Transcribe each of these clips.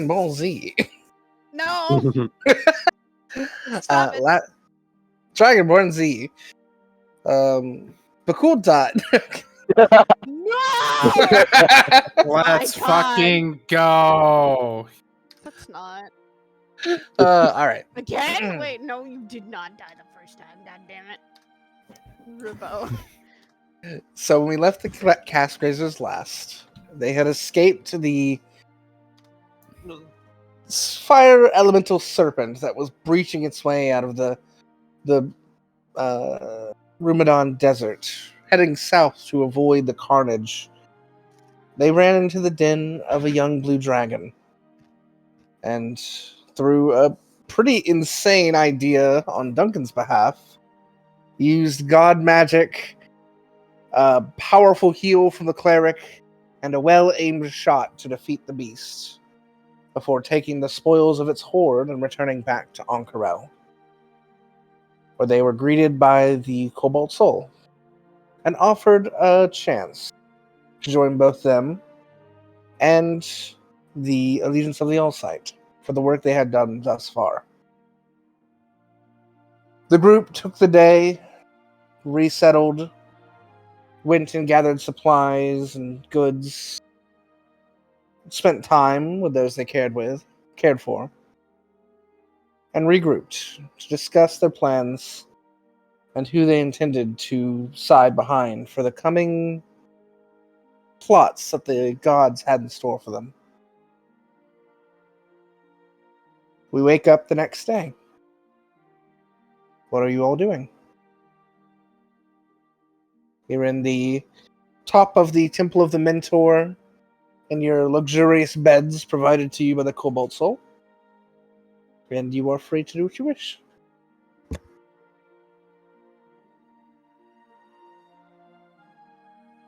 Ball Z. No! Stop it. Dragonborn Z. Bhaqull dot. No! Let's My God. fucking go. That's not. Alright. Again? Wait, no, you did not die the first time. God damn it. Ribbo. So when we left the Cask Grazers last, they had escaped the fire elemental serpent that was breaching its way out of the Rumadon desert, heading south to avoid the carnage. They ran into the den of a young blue dragon, and through a pretty insane idea on Duncan's behalf, used god magic, a powerful heal from the cleric, and a well-aimed shot to defeat the beast, before taking the spoils of its hoard and returning back to Ank'Harel, where they were greeted by the Cobalt Soul, and offered a chance to join both them and the Allegiance of the All-Sight for the work they had done thus far. The group took the day, resettled, went and gathered supplies and goods, spent time with those they cared for, and regrouped to discuss their plans and who they intended to side behind for the coming plots that the gods had in store for them. We wake up the next day. What are you all doing? You're in the top of the Temple of the Mentor in your luxurious beds provided to you by the Cobalt Soul. And you are free to do what you wish.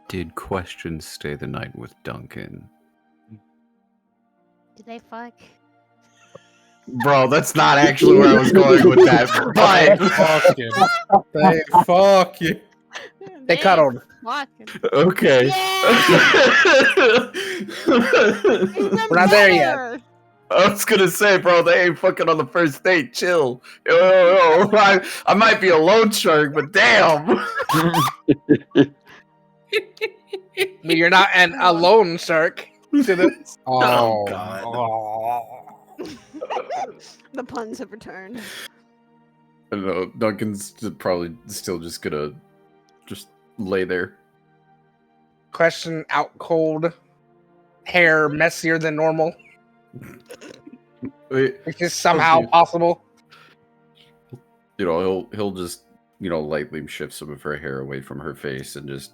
Did Questions stay the night with Duncan? Did they fuck? Bro, that's not actually where I was going with that. But They fucking. They cuddled. Fucking. okay. Yeah! We're not there yet. I was gonna say, bro, they ain't fucking on the first date. Chill. Yo. I might be a loan shark, but damn. But you're not an alone shark. Oh, God. The puns have returned. I don't know. Duncan's probably still just gonna lay there. Question out cold. Hair messier than normal. Which is somehow possible. You know, he'll just, lightly shift some of her hair away from her face and just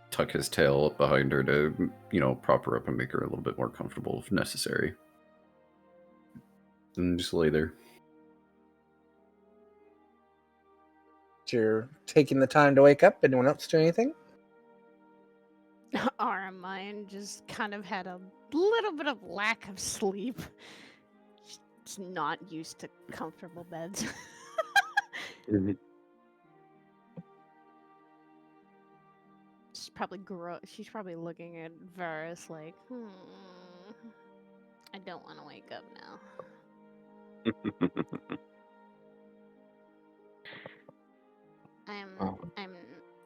tuck his tail up behind her to, prop her up and make her a little bit more comfortable if necessary. And just lay there. You're taking the time to wake up. Anyone else do anything? Mine just kind of had a little bit of lack of sleep. Just not used to comfortable beds. She's probably looking at Varus like, I don't want to wake up now.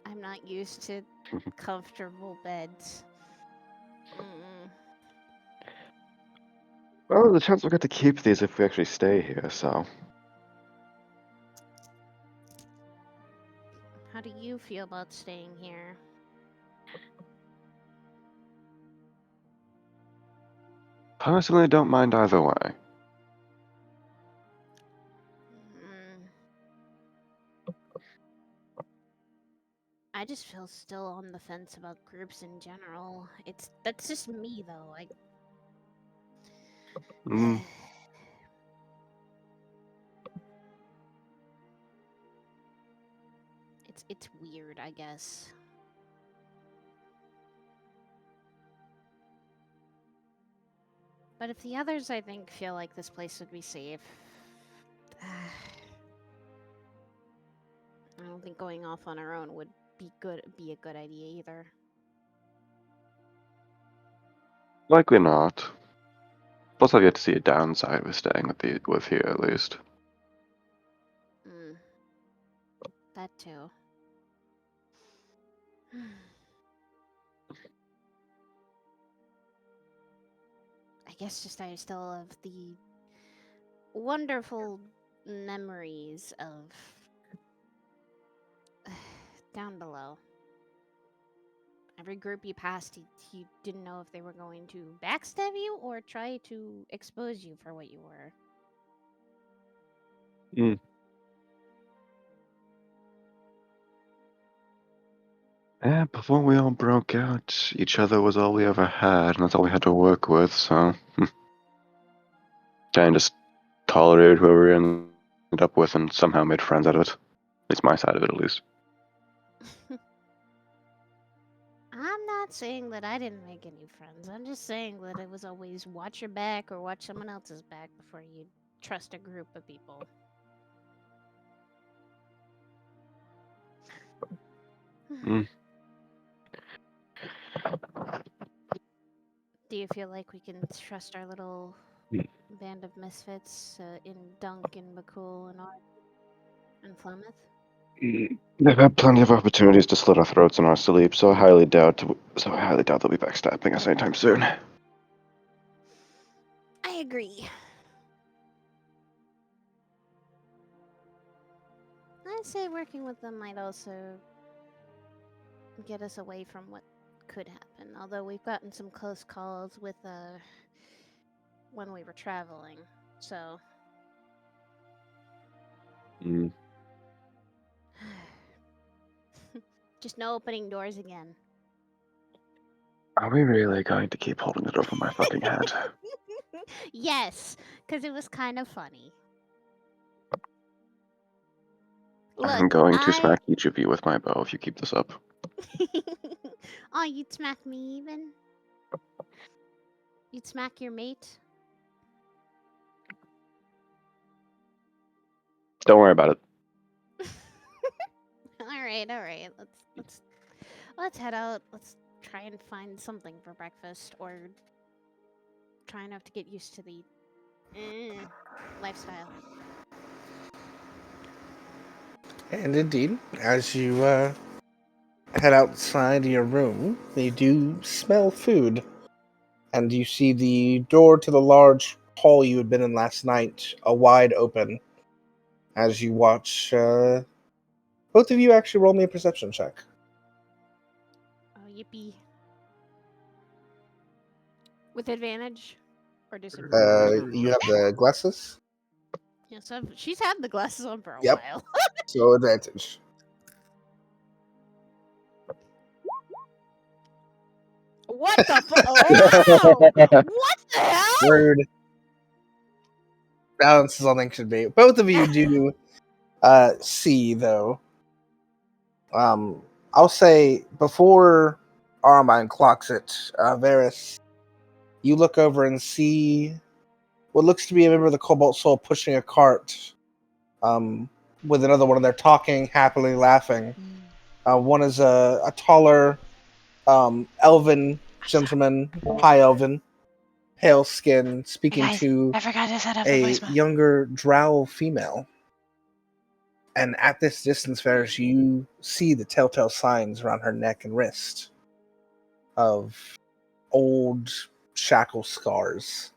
I'm not used to comfortable beds. Well, there's a chance we'll get to keep these if we actually stay here, so. How do you feel about staying here? Personally, I don't mind either way. I just feel still on the fence about groups in general. That's just me though. It's weird, I guess. But if the others, I think, feel like this place would be safe, I don't think going off on our own would be a good idea either. Likely not. Plus, I've yet to see a downside with staying with here at least. Mm. That too. I guess just I still have the wonderful memories of down below. Every group you passed, you didn't know if they were going to backstab you or try to expose you for what you were. Yeah, before we all broke out, each other was all we ever had, and that's all we had to work with, so... Kind of just tolerated whoever we ended up with and somehow made friends out of it. At least my side of it, at least. I'm not saying that I didn't make any friends. I'm just saying that it was always watch your back or watch someone else's back before you trust a group of people. Mm. Do you feel like we can trust our little Mm. band of misfits in Dunk and Bhaqull and Art and Flemeth? They've had plenty of opportunities to slit our throats in our sleep, so I highly doubt they'll be backstabbing us anytime soon. I agree. I'd say working with them might also get us away from what could happen. Although we've gotten some close calls with when we were traveling. So Mm. just no opening doors again. Are we really going to keep holding it over my fucking head? Yes, because it was kind of funny. Look, I'm going to smack each of you with my bow if you keep this up. Oh, you'd smack me even? You'd smack your mate? Don't worry about it. All right. Let's head out. Let's try and find something for breakfast, or try enough to get used to the lifestyle. And indeed, as you head outside your room, you do smell food. And you see the door to the large hall you had been in last night wide open as you watch both of you actually roll me a perception check. Oh, yippee! With advantage or disadvantage? You have the glasses? Yeah, so she's had the glasses on for a Yep. while. So advantage. What the fuck? Oh! What the hell? Rude. Balance is all things should be. Both of you do see, though. I'll say before Armine clocks it, Varys, you look over and see what looks to be a member of the Cobalt Soul pushing a cart with another one. They're talking, happily laughing. One is a taller elven gentleman, high elven, pale skin, speaking Hey guys, to I forgot to set up the a voicemail. younger drow female. And at this distance, Varys, you see the telltale signs around her neck and wrist of old shackle scars.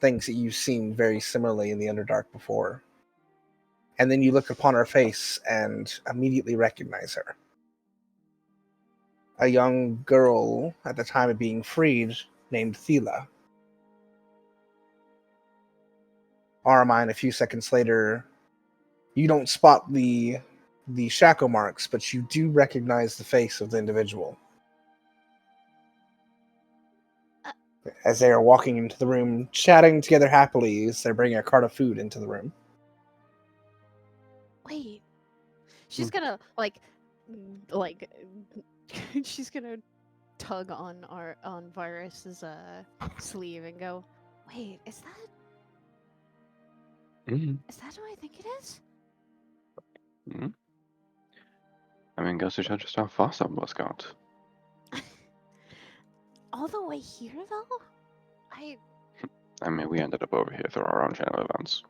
Things that you've seen very similarly in the Underdark before. And then you look upon her face and immediately recognize her. A young girl at the time of being freed named Thela. Armine, a few seconds later, you don't spot the shackle marks, but you do recognize the face of the individual. As they are walking into the room, chatting together happily as they're bringing a cart of food into the room. Wait. She's gonna she's gonna tug on Virus's sleeve and go, "Wait, is that who I think it is?" I mean, guess we should just have fast up, Scott. All the way here, though? I mean, we ended up over here through our own chain of events.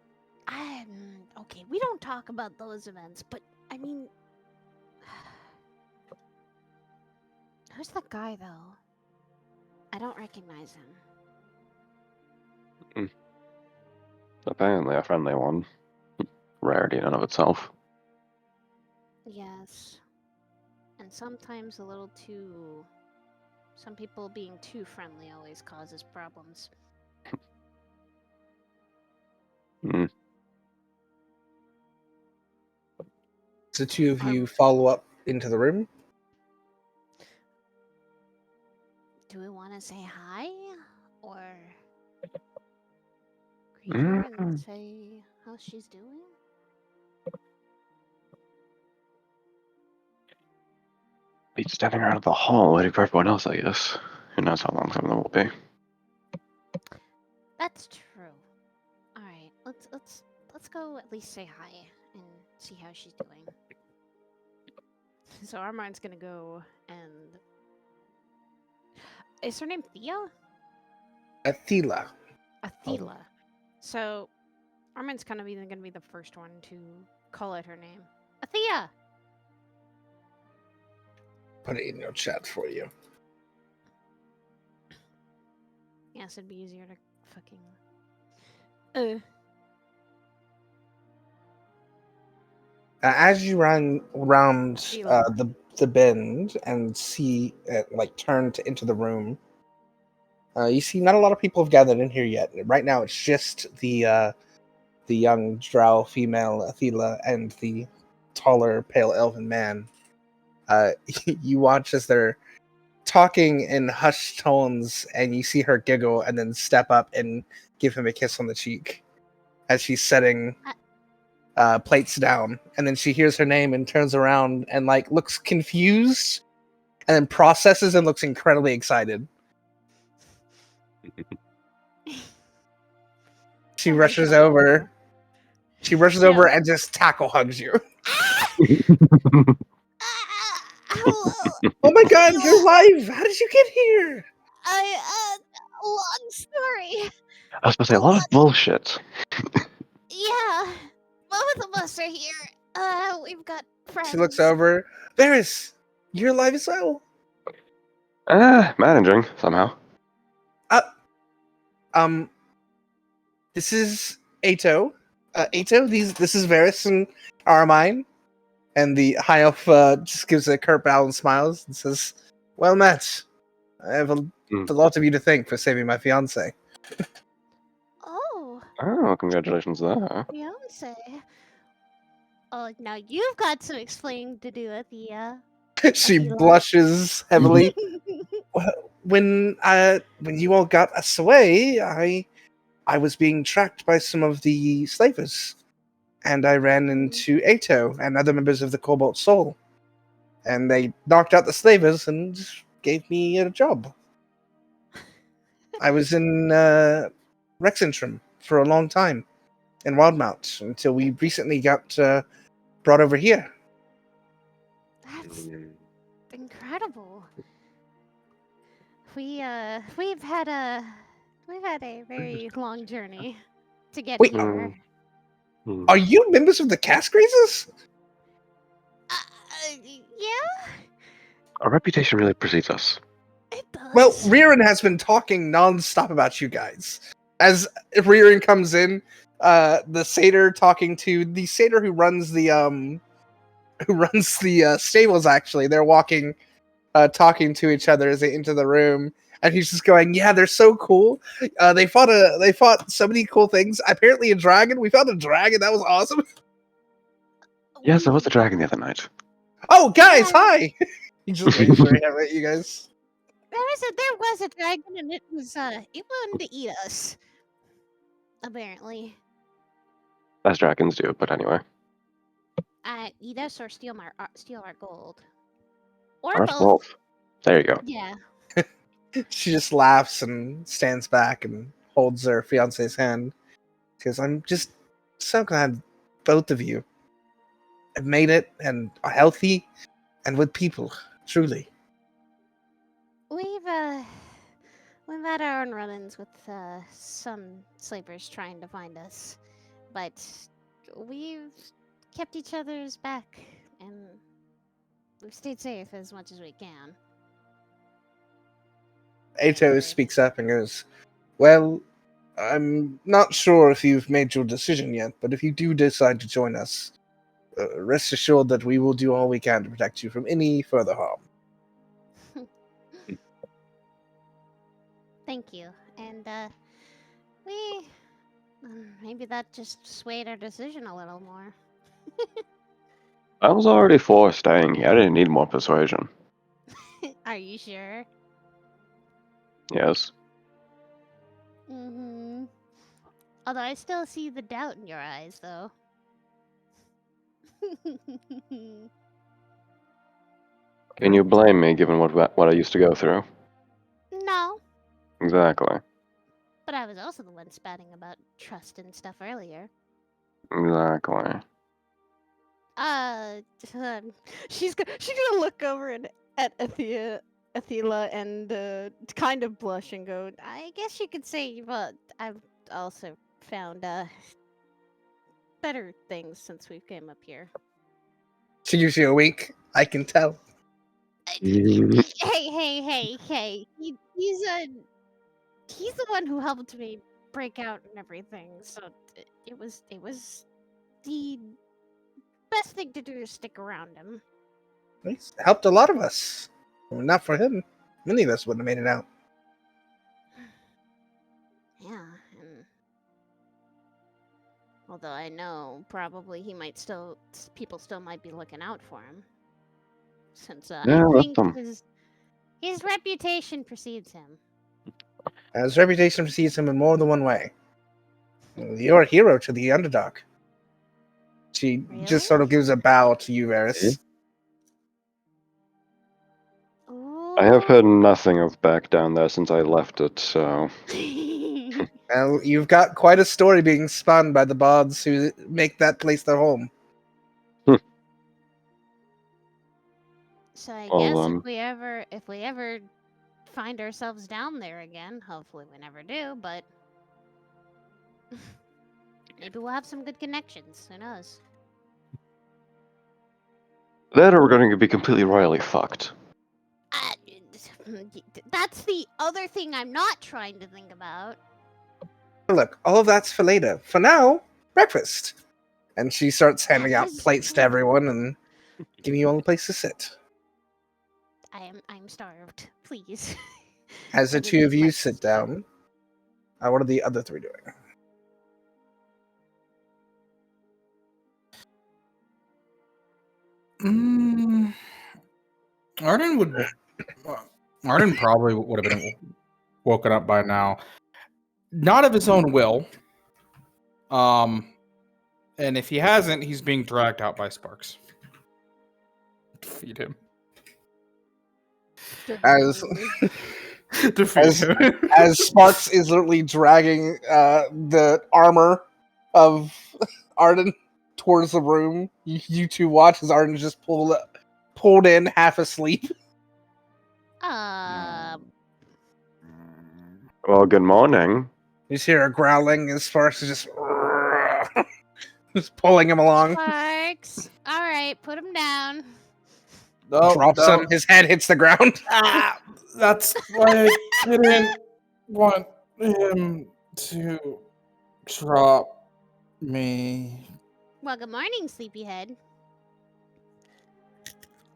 Okay, we don't talk about those events, but I mean, who's the guy though? I don't recognize him. Apparently a friendly one. Rarity in and of itself. Yes, and sometimes a little too. Some people being too friendly always causes problems. Mm. The two of you follow up into the room. Do we want to say hi or greet her and say how she's doing? Be standing around the hall waiting for everyone else, I guess. Who knows how long some of them will be. That's true. All right, let's go at least say hi and see how she's doing. So Armand's gonna go and is her name Thea? Athila. Athila. So Armand's kind of even gonna be the first one to call out her name. Athea. Put it in your chat for you. Yes, it'd be easier to fucking. As you run around Sheila. the bend and see it turn into the room, you see not a lot of people have gathered in here yet. Right now, it's just the young drow female Athila and the taller pale elven man. You watch as they're talking in hushed tones, and you see her giggle and then step up and give him a kiss on the cheek as she's setting plates down. And then she hears her name and turns around and looks confused, and then processes and looks incredibly excited. She Oh my rushes God. over. She rushes over and just tackle hugs you. Hello. Oh my God, you're alive! How did you get here? Long story. I was supposed to say a lot of bullshit. Yeah, both of us are here. We've got friends. She looks over. Varys, you're alive as well. Managing, somehow. This is Ato. Ato, this is Varys and Armine. And the high elf just gives a curt bow and smiles and says, "Well met. I have a lot of you to thank for saving my fiance." Oh, Oh, congratulations there. fiance. Oh, now you've got some explaining to do, Athea. She Athila. blushes heavily. When you all got us away, I was being tracked by some of the slavers, and I ran into Ato and other members of the Cobalt Soul, and they knocked out the slavers and gave me a job. I was in Rexentrum for a long time in Wildmount until we recently got brought over here. That's incredible. We've had a very long journey to get Wait. here. Are you members of the Cask Raisers? Yeah, Our reputation really precedes us. it does. Well, Riordan has been talking non-stop about you guys. As Riordan comes in, the satyr talking to the satyr who runs the stables. Actually, they're walking, talking to each other as they enter the room, and he's just going, "Yeah, they're so cool. They fought so many cool things. Apparently, a dragon. We found a dragon. That was awesome. Yes, there was a dragon the other night. Oh, guys, Yeah. hi." He just waves very heavily at you guys. There was a dragon, and it wanted to eat us. Apparently, As dragons do, but anyway. eat us or steal our gold, or Ours both. both. There you go. Yeah. She just laughs and stands back and holds her fiance's hand. She goes, "I'm just so glad both of you have made it and are healthy and with people, truly." had our own run-ins with some slavers trying to find us, but we've kept each other's back, and we've stayed safe as much as we can. Ato speaks up and goes, "Well, I'm not sure if you've made your decision yet, but if you do decide to join us, rest assured that we will do all we can to protect you from any further harm." Thank you. And we maybe that just swayed our decision a little more. I was already for staying here. I didn't need more persuasion. Are you sure? Yes. Mm-hmm. Although I still see the doubt in your eyes, though. Can you blame me given what I used to go through? No, Exactly. but I was also the one spouting about trust and stuff earlier. Exactly. She's gonna look over at Athela and kind of blush and go, I guess you could say, but I've also found better things since we came up here. She gives you a wink. I can tell. Hey! He's the one who helped me break out and everything. So it was the best thing to do is stick around him. He's helped a lot of us. Not for him, many of us wouldn't have made it out. Yeah, and although I know probably he might people still might be looking out for him, since Yeah, I that's think them. his reputation precedes him. His reputation precedes him in more than one way. You're a hero to the underdog. She Really? just sort of gives a bow to you, Varys. I have Ooh. heard nothing of back down there since I left it, so... Well, you've got quite a story being spun by the bards who make that place their home. So I Well, guess if we ever find ourselves down there again, hopefully we never do, but maybe we'll have some good connections. Who knows? That or we're going to be completely royally fucked. That's the other thing I'm not trying to think about. Look, all of that's for later. For now, breakfast. And she starts handing out Yes. plates to everyone and giving you all a place to sit. I'm starved. Please. As the I two didn't of eat you much sit today. down, what are the other three doing? Arden probably would have been woken up by now. Not of his own will. And if he hasn't, he's being dragged out by Sparks. Feed him. As To feed him. as Sparks is literally dragging the armor of Arden towards the room, you two watch as Arden just pulled in half asleep. Well, good morning. You just hear her growling as Sparks is just pulling him along. Sparks. All right, put him down. No, Drops no. him. His head hits the ground. That's why I didn't want him to drop me. Well, good morning, sleepyhead.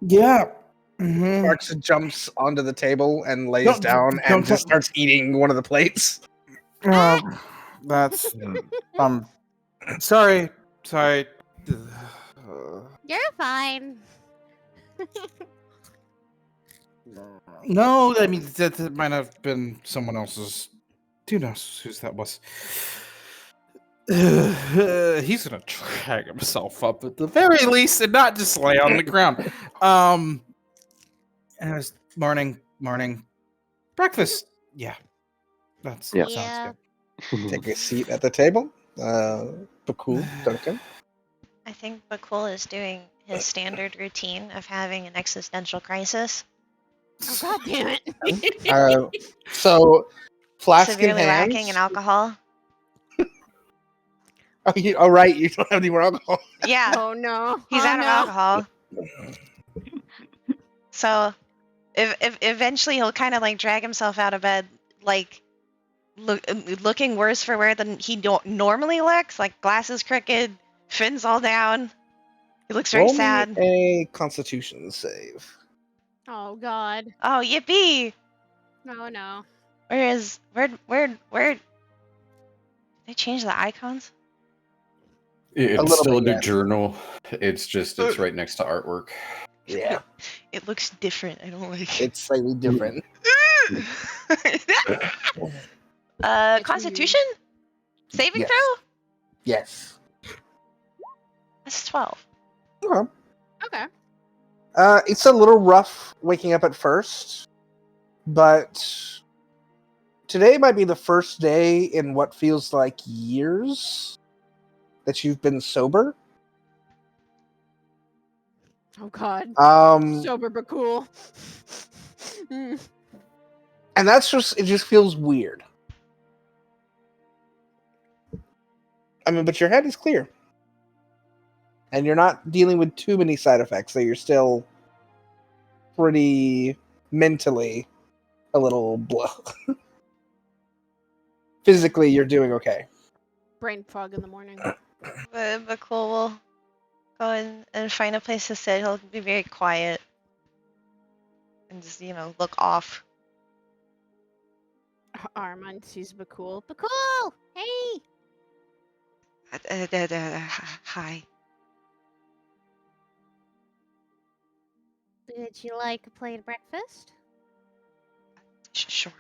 Yeah. Mhm. Sparks jumps onto the table and lays down don't and just touch- starts eating one of the plates. That's sorry. You're fine. No, I mean that might have been someone else's. Who knows whose that was? He's gonna drag himself up at the very least, and not just lay on the ground. And it was morning breakfast. Yeah, that Yeah. sounds Take a seat at the table. Bhaqull, Duncan. I think Bhaqull is doing his standard routine of having an existential crisis. Oh, God damn it. So Flask in severely hand. lacking in alcohol. Oh, right, you don't have any more alcohol. Yeah, Oh no. he's Oh, out of no. alcohol. So, if eventually he'll kind of like drag himself out of bed, like looking worse for wear than he normally looks, like glasses crooked, fins all down. He looks very Roll me sad. a Constitution save. Oh god. Oh, yippee! No, no. Where they changed the icons? It's little still in bit, the yes. journal. It's right next to artwork. Yeah, It looks different. I don't like it's slightly different. It's Constitution? Saving Yes. throw? Yes. That's 12. Okay. Okay. It's a little rough waking up at first, but today might be the first day in what feels like years that you've been sober. Oh god. Um, Sober but cool. Mm. and it just feels weird. I mean, but your head is clear. And you're not dealing with too many side effects, so you're still pretty mentally a little blah. Physically, you're doing okay. Brain fog in the morning. But cool, we'll go and find a place to sit. He'll be very quiet. And just, look off. Armand sees Bhaqull. Bhaqull! Hey! Hi. Would you like a plate of breakfast? Sure.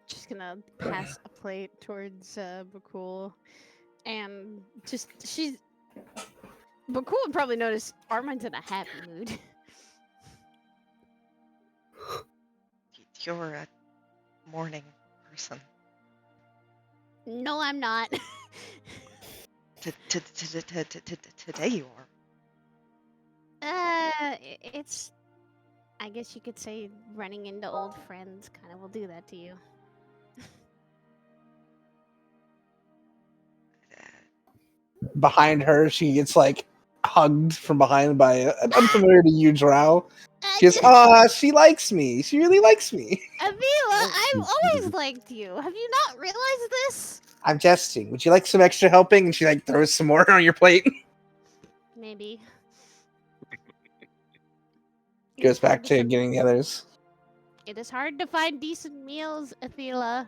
Just gonna pass a plate towards Bhaqull. And Bhaqull would probably notice Armand's in a happy mood. You're a morning person. No, I'm not. Today you are. It's. I guess you could say running into old friends kind of will do that to you. Behind her, she gets like hugged from behind by an unfamiliar to you drow. She goes, she likes me. She really likes me. Avila, I've always liked you. Have you not realized this? I'm jesting. Would you like some extra helping? And she like throws some more on your plate. Maybe. Goes back to getting the others. It is hard to find decent meals, Athela.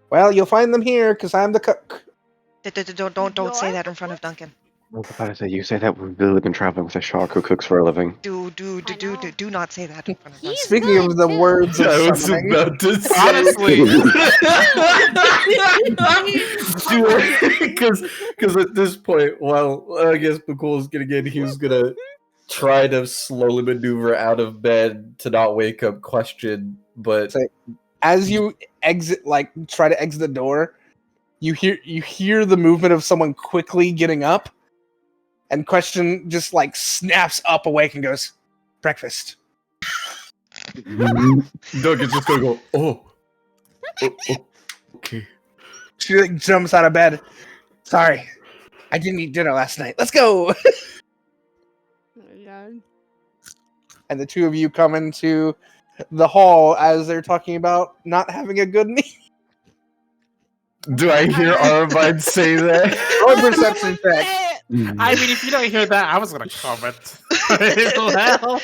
Well, you'll find them here because I'm the cook. Don't say that in front of Duncan. I was about to say, you say that we've really been traveling with a shark who cooks for a living. Do not say that in front of Duncan. He's Speaking good, of the too. words of I was summoning, about to say. Honestly. Because at this point, well, I guess Bhaqull's gonna get. He's gonna try to slowly maneuver out of bed to not wake up Question, but Say- as you exit, like try to exit the door, you hear the movement of someone quickly getting up, and Question just like snaps up awake and goes, "Breakfast." Duncan's just gonna go, oh, okay. She like jumps out of bed. Sorry, I didn't eat dinner last night. Let's go. Oh my God. And the two of you come into the hall as they're talking about not having a good meal. Do I hear Arvine say that? Roll a perception check. I mean, if you don't hear that, I was gonna comment. Well,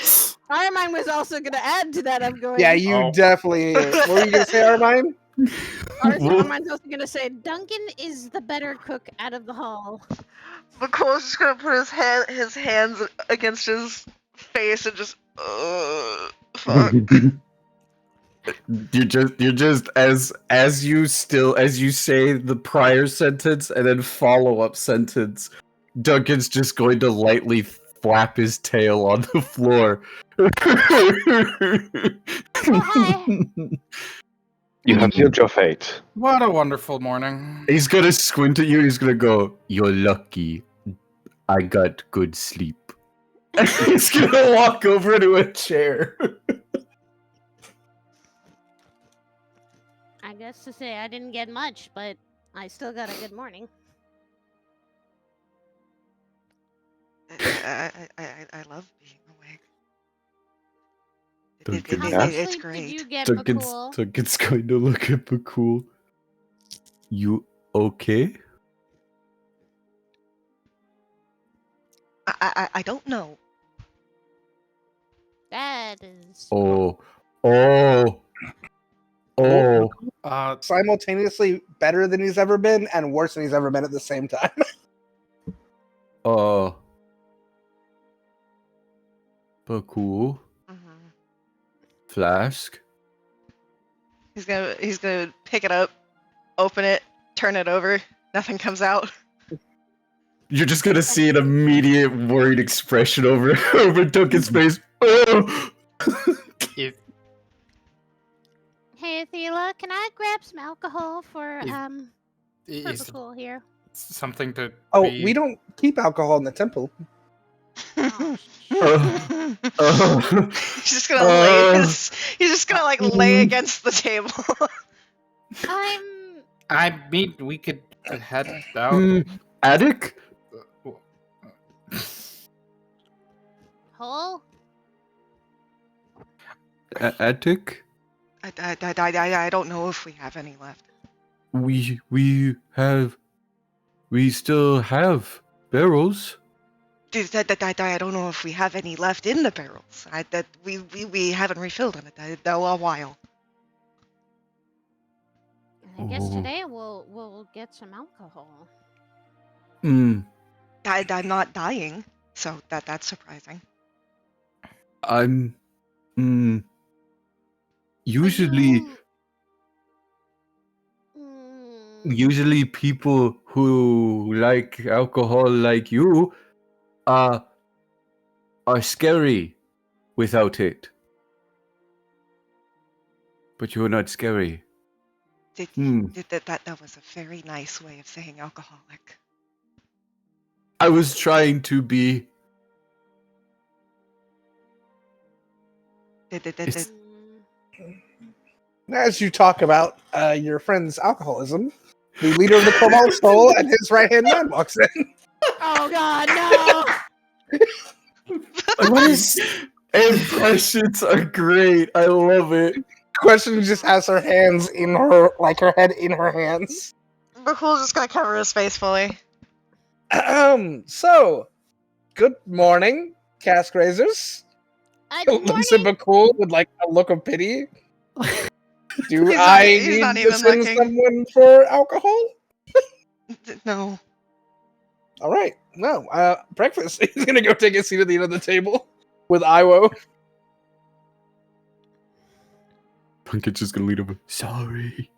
Armine was also gonna add to that. I'm going. Yeah, you Oh. definitely hear. What were you gonna say, Armine? Armine's also gonna say Duncan is the better cook out of the hall. Bhaqull's just gonna put his hands against his face and just fuck. You're just as you say the prior sentence and then follow up sentence, Duncan's just going to lightly flap his tail on the floor. hi. You have sealed your fate. what a wonderful morning. He's gonna squint at you. He's gonna go, "You're lucky. I got good sleep." And he's gonna walk over to a chair. I guess to say I didn't get much, but I still got a good morning. I love being awake. Duncan How It's much asks. sleep did great. you get, Duncan's Bhaqull? going to look at Bhaqull. You okay? I don't know. That is. Oh. Simultaneously better than he's ever been and worse than he's ever been at the same time. Bhaqull. Mhm. Flask. He's gonna pick it up, open it, turn it over. Nothing comes out. You're just gonna see an immediate worried expression over over Duncan's face. Oh! If Hey, Athela, can I grab some alcohol for is Bhaqull here? something to Oh, be we don't keep alcohol in the temple. Oh, Oh. He's just gonna lay Uh, his. He's just gonna like lay against the table. I mean, we could head out. Attic? Hole? Attic? I don't know if we have any left. We still have barrels. I don't know if we have any left in the barrels. We haven't refilled on it a while. I guess Oh. today we'll get some alcohol. I'm not dying, so that's surprising. I'm usually usually people who like alcohol like you are scary without it. But you're not scary. That was a very nice way of saying alcoholic. I was trying to be. It's- As you talk about your friend's alcoholism, the leader of the Cobalt Soul and his right-hand man walks in. Oh God, no! What is impressions are great. I love it. Question just has her hands in her, like her head in her hands. Bhaqull's just gonna cover his face fully. So, good morning, cask raisers. Good Looks at morning. Bhaqull with like a look of pity. Do He's I not need even to send looking. someone for alcohol? No. All right, no. Breakfast. He's gonna go take a seat at the end of the table with Iwo. Punkett's just gonna lead over. Sorry.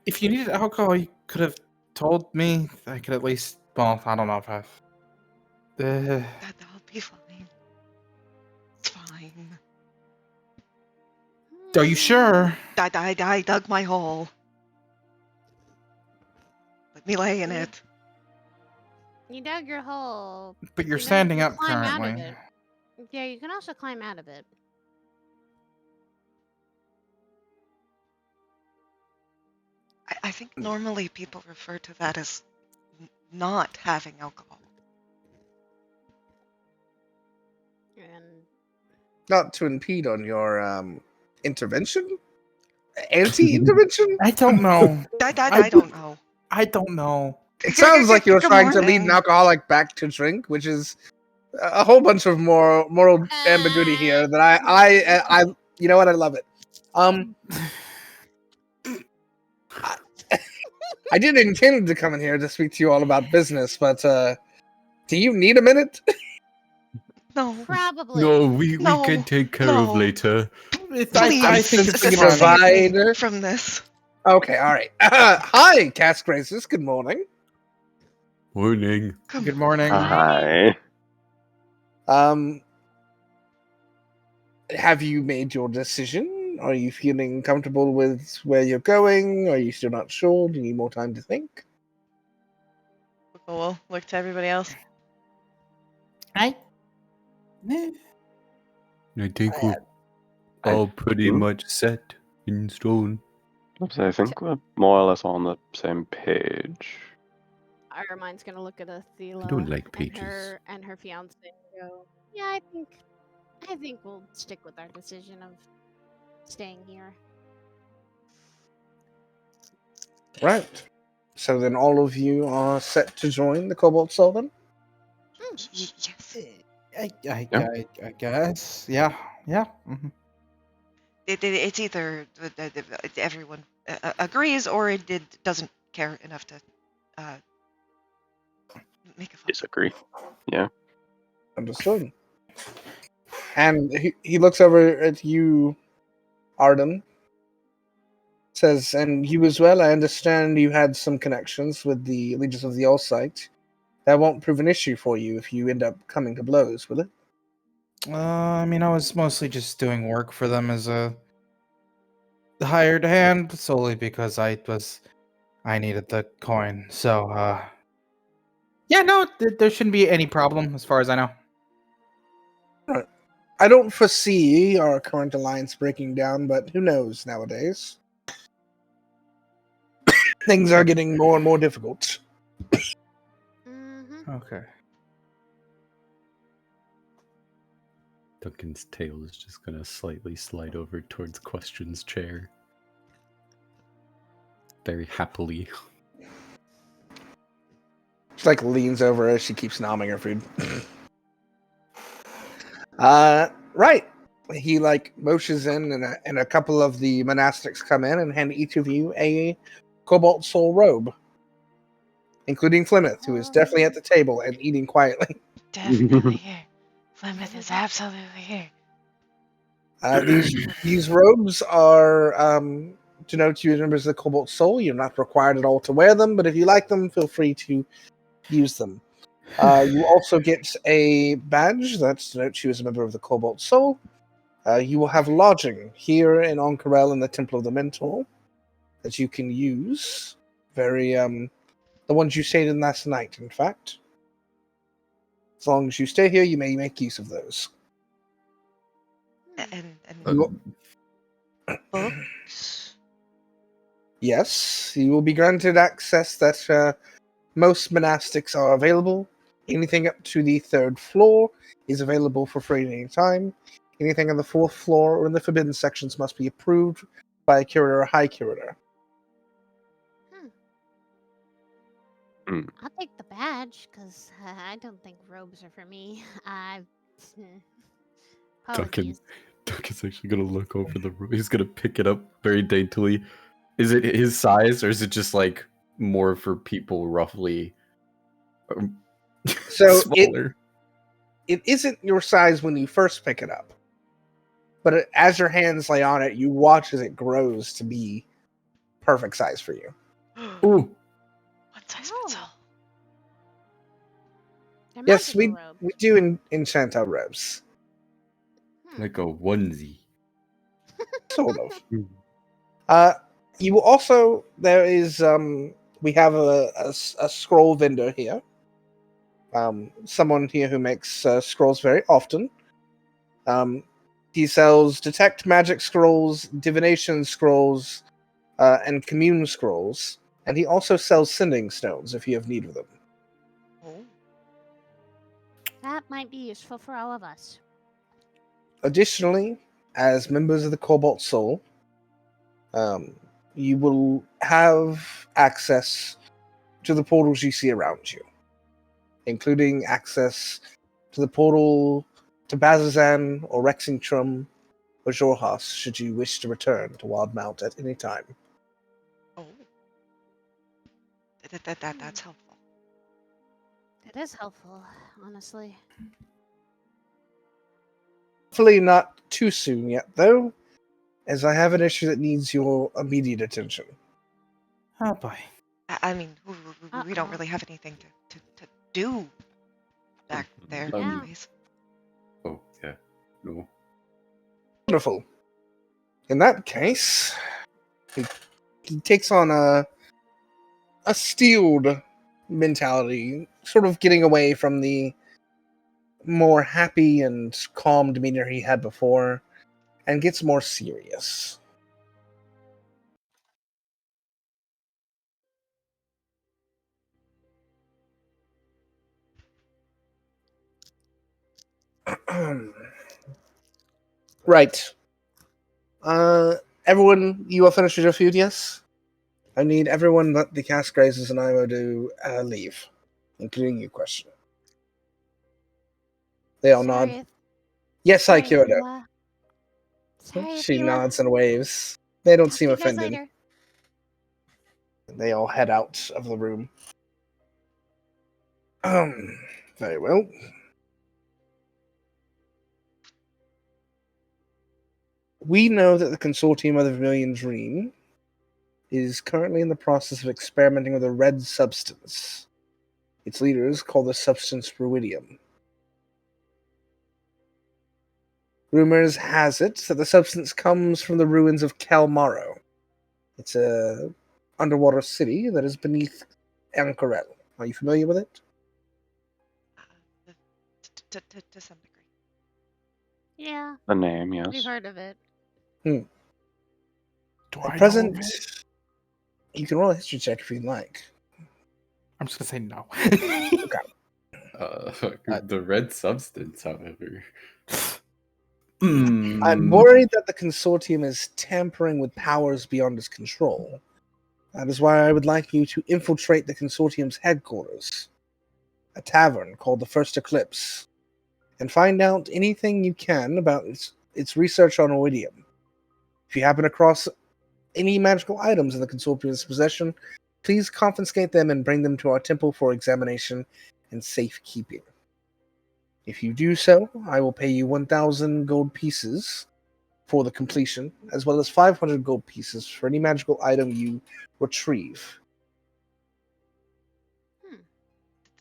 If you needed alcohol, you could have told me. I could at least. Well, I don't know if I've. That'll be fine. It's fine. Are you sure? I dug my hole. Let me lay in it. You dug your hole. But you're then you standing can up climb out of currently. it. Yeah, you can also climb out of it. I think normally people refer to that as not having alcohol. And Not to impede on your intervention, anti-intervention. I don't know. I don't know. I don't know. It sounds like you're Good trying to lead an morning. alcoholic back to drink, which is a whole bunch of moral ambiguity here. That I you know what, I love it. I didn't intend to come in here to speak to you all about business, but do you need a minute? No. probably. No, we No, can take care of no. later. Please, I think it's you fine. save me provide- from this. Okay, all right. Hi, cask raisers. Good morning. Morning. Good morning. Hi. Have you made your decision? Are you feeling comfortable with where you're going? Are you still not sure? Do you need more time to think? We'll look to everybody else. I I think all pretty much set in stone. I think we're more or less on the same page. Armine's gonna look at Athela don't like and pages. her fiance and go, "Yeah, I think we'll stick with our decision of staying here." Right. So then all of you are set to join the Cobalt Soul then? Yes. I guess. Yeah. Yeah. Mhm. It's either everyone agrees or it doesn't care enough to uh, make a vote. Disagree. Yeah. Understood. And he looks over at you, Arden. Says, and you as well, I understand you had some connections with the Legions of the All-Sight. That won't prove an issue for you if you end up coming to blows, will it? I mean, I was mostly just doing work for them as a hired hand, solely because I needed the coin. So, yeah, no, there shouldn't be any problem as far as I know. Right. I don't foresee our current alliance breaking down, but who knows nowadays? Things are getting more and more difficult. Mm-hmm. Okay. Duncan's tail is just gonna slightly slide over towards Question's chair. Very happily. She leans over as she keeps nomming her food. Right. He motions in, and a couple of the monastics come in and hand each of you a Cobalt Soul robe, including Plymouth, who is definitely at the table and eating quietly. Definitely here. Plymouth is absolutely here. These robes are to note you as members of the Cobalt Soul. You're not required at all to wear them, but if you like them, feel free to use them. You also get a badge that denotes you as a member of the Cobalt Soul. You will have lodging here in Onkarel in the Temple of the Mentor that you can use. The ones you stayed in last night, in fact. As long as you stay here, you may make use of those. And You- books. Yes, you will be granted access that most monastics are available. Anything up to the 3rd floor is available for free at any time. Anything on the 4th floor or in the forbidden sections must be approved by a curator or high curator. I'll take the badge because I don't think robes are for me. Apologies. Duncan's actually gonna look over the room. He's gonna pick it up very daintily. Is it his size, or is it just more for people roughly So smaller? it isn't your size when you first pick it up, but as your hands lay on it, you watch as it grows to be perfect size for you. Ooh, What size Oh. pencil? They're Yes, magical robes. we do enchant our robes, like a onesie. sort of. You will also we have a scroll vendor here. Someone here who makes scrolls very often. He sells detect magic scrolls, divination scrolls, and commune scrolls, and he also sells sending stones if you have need of them. Oh. That might be useful for all of us. Additionally, as members of the Cobalt Soul, you will have access to the portals you see around you, including access to the portal to Bazazan or Rexingtrum or Jorhas should you wish to return to Wildmount at any time. Oh. That's helpful. It is helpful, honestly. Hopefully not too soon yet, though, as I have an issue that needs your immediate attention. Oh boy. I mean, we don't Uh-oh. really have anything to do back there, Yeah. anyways. Oh yeah, no. Wonderful. In that case, he takes on a steeled mentality, sort of getting away from the more happy and calm demeanor he had before, and gets more serious. Right. Everyone, you all finished with your food, yes? I need everyone but the cast grazers and Imo to leave, including you, question. They all nod. Sorry, Yes, sorry, I Kyoto. Thila. Sorry, She Thila. nods and waves. They don't Talk seem to you guys offended. later. They all head out of the room. Very well. We know that the consortium of the Vermilion Dream is currently in the process of experimenting with a red substance. Its leaders call the substance ruidium. Rumors has it that the substance comes from the ruins of Kalmaro. It's a underwater city that is beneath Ankarel. Are you familiar with it? To some degree. Yeah, The name, we've yes. heard of it. Do At I present, know of it? you can roll a history check if you'd like. I'm just gonna say no. The red substance, however. I'm worried that the consortium is tampering with powers beyond its control. That is why I would like you to infiltrate the consortium's headquarters, a tavern called the First Eclipse, and find out anything you can about its research on Iridium. If you happen across any magical items in the consortium's possession, please confiscate them and bring them to our temple for examination and safekeeping. If you do so, I will pay you 1,000 gold pieces for the completion, as well as 500 gold pieces for any magical item you retrieve.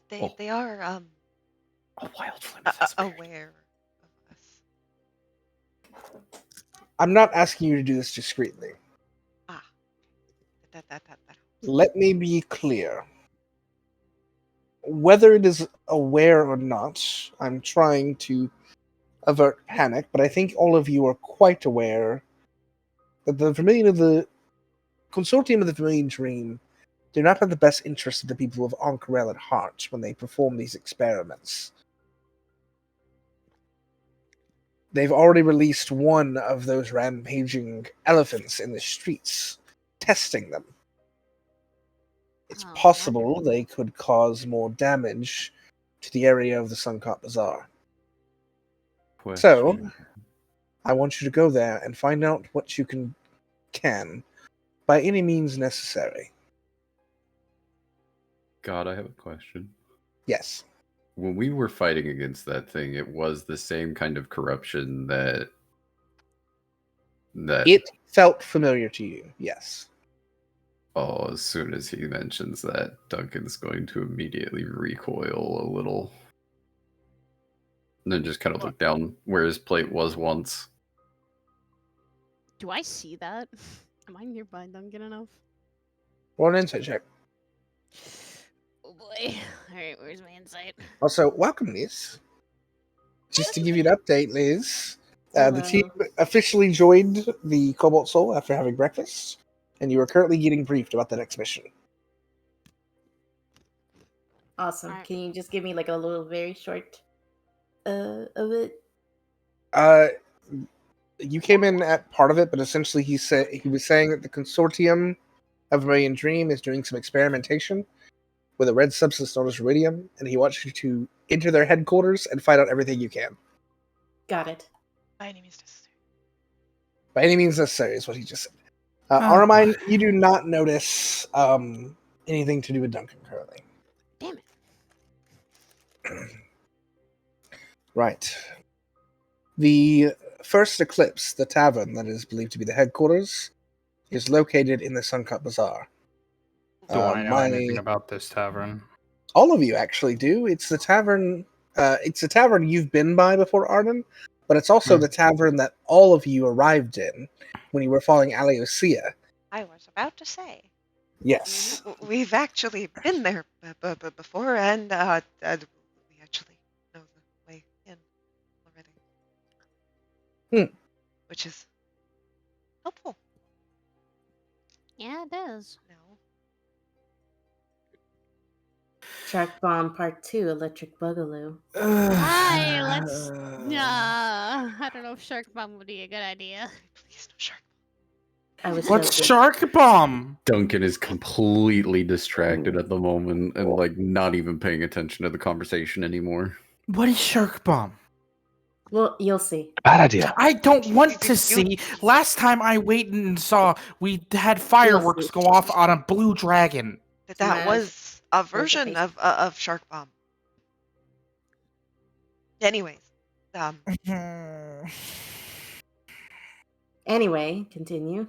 They are A wild flame is a spirit. aware of us. I'm not asking you to do this discreetly. That. Let me be clear. Whether it is aware or not, I'm trying to avert panic, but I think all of you are quite aware that the consortium of the Vermilion Dream do not have the best interest of the people of Ankarel at heart when they perform these experiments. They've already released one of those rampaging elephants in the streets, testing them. It's Oh, possible they could cause more damage to the area of the Suncut Bazaar. So, Question. I want you to go there and find out what you can by any means necessary. God, I have a question. Yes. When we were fighting against that thing, it was the same kind of corruption that It felt familiar to you, yes. Oh, as soon as he mentions that, Duncan's going to immediately recoil a little. And then just kind of look down where his plate was once. do I see that? Am I nearby Duncan enough? Roll an insight check. Oh boy. Alright, where's my insight? Also, welcome, Liz. Just to give you an update, Liz, the team officially joined the Cobalt Soul after having breakfast, and you are currently getting briefed about the next mission. Awesome. Alright. Can you just give me like a little very short of it? You came in at part of it, but essentially he was saying that the consortium of Vermilion Dream is doing some experimentation with a red substance known as iridium, and he wants you to enter their headquarters and find out everything you can. Got it. By any means necessary. By any means necessary is what he just said. Armine, you do not notice anything to do with Duncan currently. Damn it. Right. The First Eclipse, the tavern that is believed to be the headquarters, is located in the Suncut Bazaar. Do I know anything about this tavern? All of you actually do. It's the tavern. It's the tavern you've been by before, Arden, but it's also the tavern that all of you arrived in when you were following Aliosia. I was about to say. Yes. We've actually been there before, and we actually know the way in already. which is helpful. Yeah, it does. No. Shark Bomb Part 2, Electric Boogaloo. Hi, let's. I don't know if Shark Bomb would be a good idea. Please no shark. I was What's joking. Shark Bomb? Duncan is completely distracted at the moment and like not even paying attention to the conversation anymore. What is Shark Bomb? Well, you'll see. Bad idea. I don't want to see. Last time I waited and saw, we had fireworks go off on a blue dragon. That Magic. was a version Reservation. of Shark Bomb. Anyways, Anyway, continue.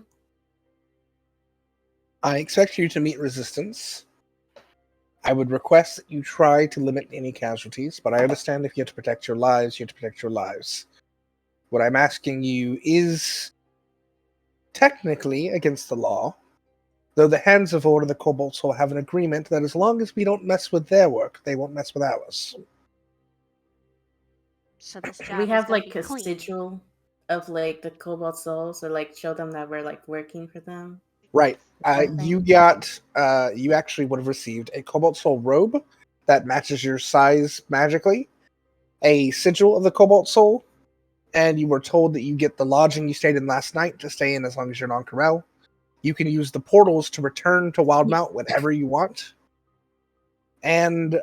I expect you to meet resistance. I would request that you try to limit any casualties, but I understand if you have to protect your lives, you have to protect your lives. What I'm asking you is technically against the law, though the Hands of Order, the Kobolds, will have an agreement that as long as we don't mess with their work, they won't mess with ours. So this job We is have gonna like be a clean. sigil of like the Cobalt Souls, or like show them that we're like working for them. Right. Okay. You got, you actually would have received a Cobalt Soul robe that matches your size magically, a sigil of the Cobalt Soul, and you were told that you get the lodging you stayed in last night to stay in as long as you're non-Corel. You can use the portals to return to Wildmount whenever you want. And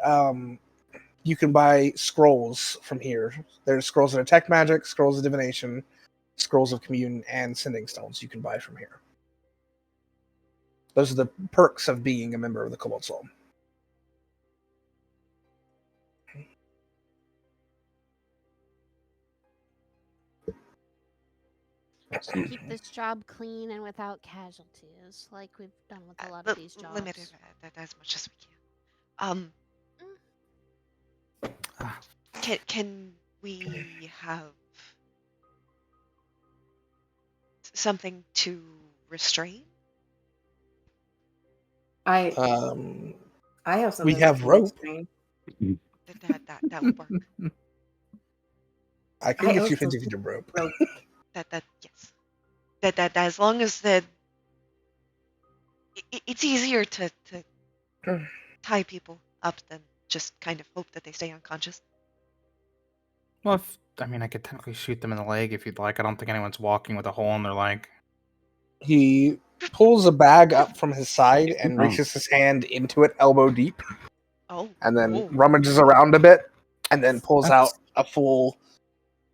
you can buy scrolls from here. There's scrolls of detect magic, scrolls of divination, scrolls of commune, and sending stones you can buy from here. Those are the perks of being a member of the Cobalt Soul. Keep this job clean and without casualties, like we've done with a lot of these jobs. limited that as much as we can. Can we have something to restrain? I have something. We have that can rope. explain. That would work. I can I get you also 50 feet of rope. rope. That yes. That as long as it's easier to tie people up than just kind of hope that they stay unconscious. Well, I could technically shoot them in the leg if you'd like. I don't think anyone's walking with a hole in their leg. He pulls a bag up from his side and reaches his hand into it elbow deep, Oh. and then Oh. rummages around a bit, and then pulls That's- out a full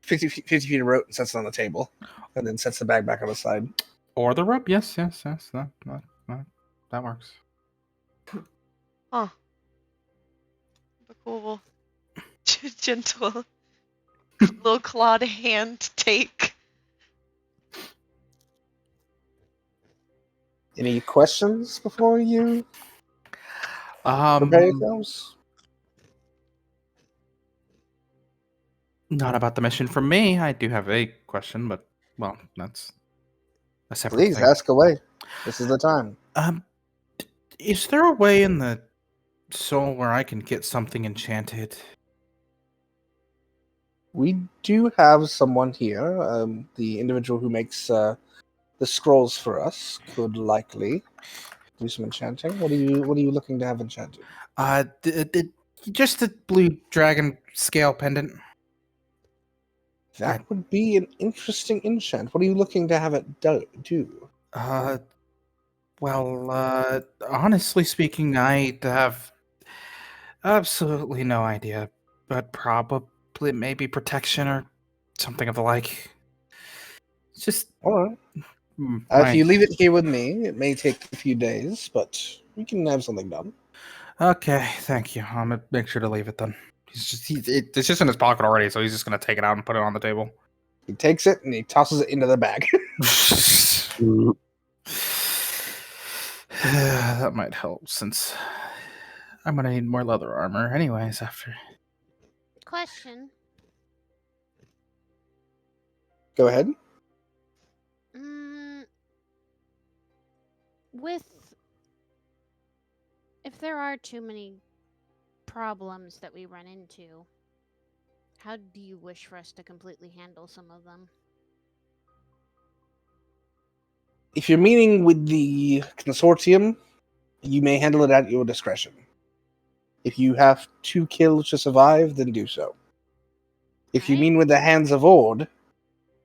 50 feet of rope and sets it on the table, and then sets the bag back on the side. Or the rope. Yes. That works. Huh. The cool, gentle, little clawed hand take. Any questions before you prepare yourselves? Not about the mission from me. I do have a question, but well, that's a separate Please thing. ask away. This is the time. Is there a way in the soul where I can get something enchanted? We do have someone here. The individual who makes the scrolls for us could likely do some enchanting. What are you looking to have enchanted? Just the blue dragon scale pendant. That would be an interesting enchant. What are you looking to have it do? Well, honestly speaking, I have absolutely no idea, but probably maybe protection or something of the like. It's just All right. If you leave it here with me, it may take a few days, but we can have something done. Okay, thank you. I'm gonna make sure to leave it then. It's just in his pocket already, so he's just gonna take it out and put it on the table. He takes it and he tosses it into the bag. That might help since I'm gonna need more leather armor anyways after. Question. Go ahead. If there are too many problems that we run into, how do you wish for us to completely handle some of them? If you're meeting with the consortium, you may handle it at your discretion. If you have to kill to survive, then do so. If you Right. mean with the Hands of Ord,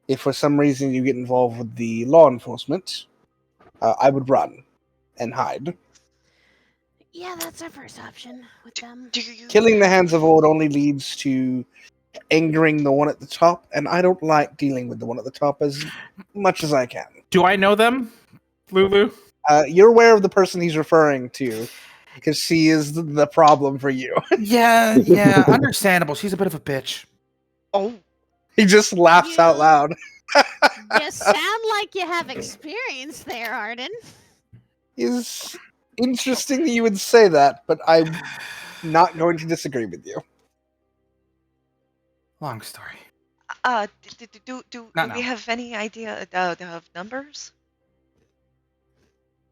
if for some reason you get involved with the law enforcement, I would run and hide. Yeah, that's our first option with them. Do you Killing the Hands of Ord only leads to angering the one at the top, and I don't like dealing with the one at the top as much as I can. Do I know them, Lulu? You're aware of the person he's referring to, because she is the problem for you. Yeah, understandable. She's a bit of a bitch. Oh, He just laughs out loud. You sound like you have experience there, Arden. It's interesting that you would say that, but I'm not going to disagree with you. Long story. do Not we now. have any idea of numbers?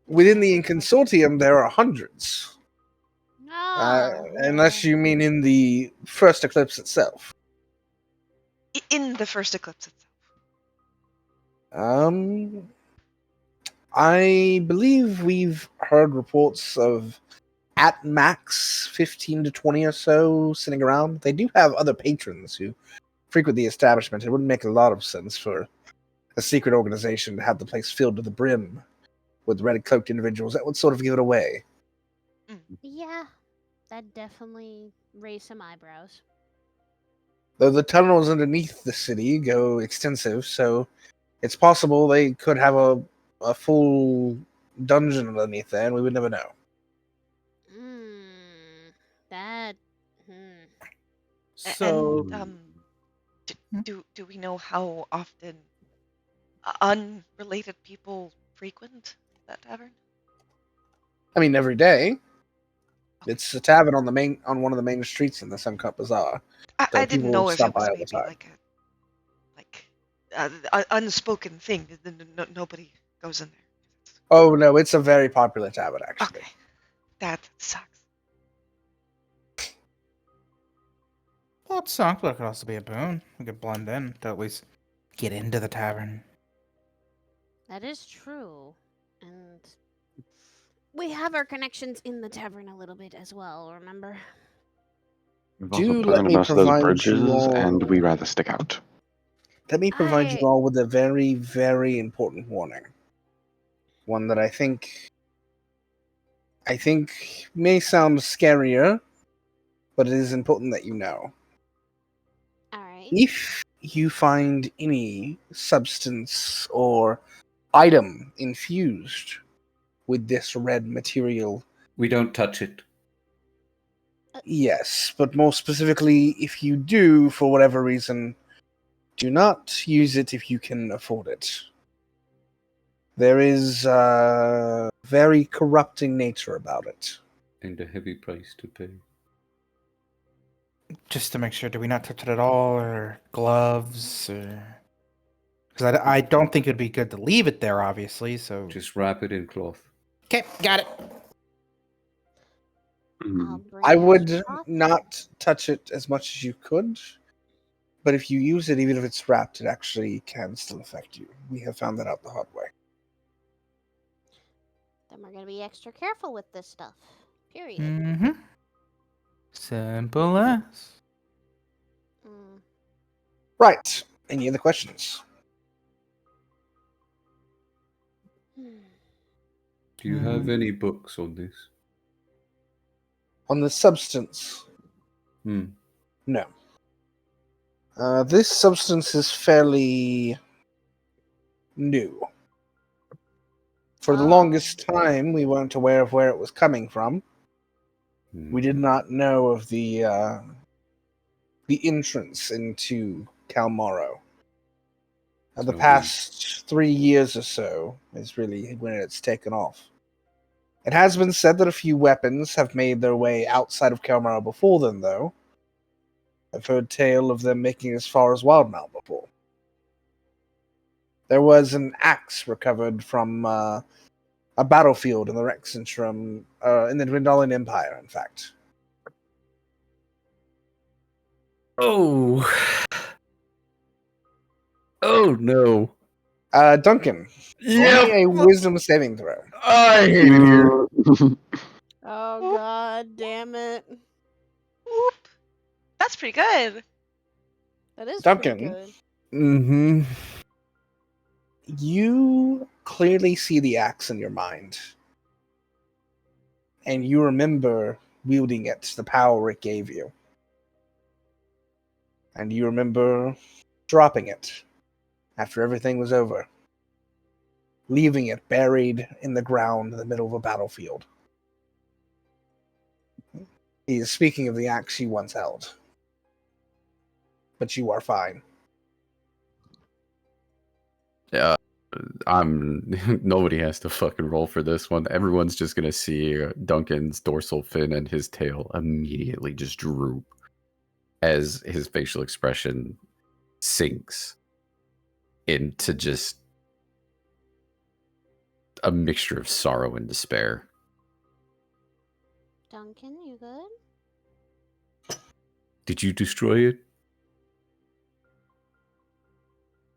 Within the consortium, there are hundreds. Oh, Unless you mean in the first eclipse itself. In the first eclipse itself. I believe we've heard reports of at max 15 to 20 or so sitting around. They do have other patrons who frequent the establishment. It wouldn't make a lot of sense for a secret organization to have the place filled to the brim with red cloaked individuals. That would sort of give it away. yeah, that definitely raised some eyebrows. Though the tunnels underneath the city go extensive, so it's possible they could have a full dungeon underneath there, and we would never know. That. So, And do we know how often unrelated people frequent that tavern? I mean, every day. It's a tavern on one of the main streets in the Suncut Bazaar. So I didn't people know if stop it by was all the maybe time. like an unspoken thing. Nobody goes in there. Oh no, it's a very popular tavern actually. Okay, that sucks. well, it sucked, but it could also be a boon. We could blend in to at least get into the tavern. That is true. And we have our connections in the tavern a little bit as well, remember? We've Do also let planted me most of those provide you bridges, all- and we rather stick out. Let me provide you I- all with a very, very important warning. One that I think may sound scarier, but it is important that you know. Alright. If you find any substance or item infused with this red material, We don't touch it. yes, but more specifically, if you do, for whatever reason, do not use it if you can afford it. There is a very corrupting nature about it. And a heavy price to pay. Just to make sure, do we not touch it at all, or gloves, or... Because I don't think it'd be good to leave it there, obviously, so... Just wrap it in cloth. Okay, got it. I'll bring I a would cloth. not touch it as much as you could, but if you use it, even if it's wrapped, it actually can still affect you. We have found that out the hard way. Then we're gonna be extra careful with this stuff. Period. Mm-hmm. Simple as. Right. Any other questions? Do you have any books on this? On the substance, Hmm. no. This substance is fairly new. For the longest time, we weren't aware of where it was coming from. We did not know of the entrance into Kalmaro. The past 3 years or so is really when it's taken off. It has been said that a few weapons have made their way outside of Kalmaro before then, though. I've heard tale of them making as far as Wildmount before. There was an axe recovered from a battlefield in the Rexentrum, in the Dwendalian Empire, in fact. Oh. Oh no. Duncan, Yeah, only a wisdom saving throw. I hate it here. Oh god damn it. Whoop. That's pretty good. That is Duncan. pretty good. Mm-hmm. You clearly see the axe in your mind. And you remember wielding it, the power it gave you. And you remember dropping it after everything was over, leaving it buried in the ground in the middle of a battlefield. He is speaking of the axe you once held. But you are fine. Yeah, nobody has to fucking roll for this one. Everyone's just gonna see Duncan's dorsal fin and his tail immediately just droop as his facial expression sinks into just a mixture of sorrow and despair. Duncan, you good? Did you destroy it?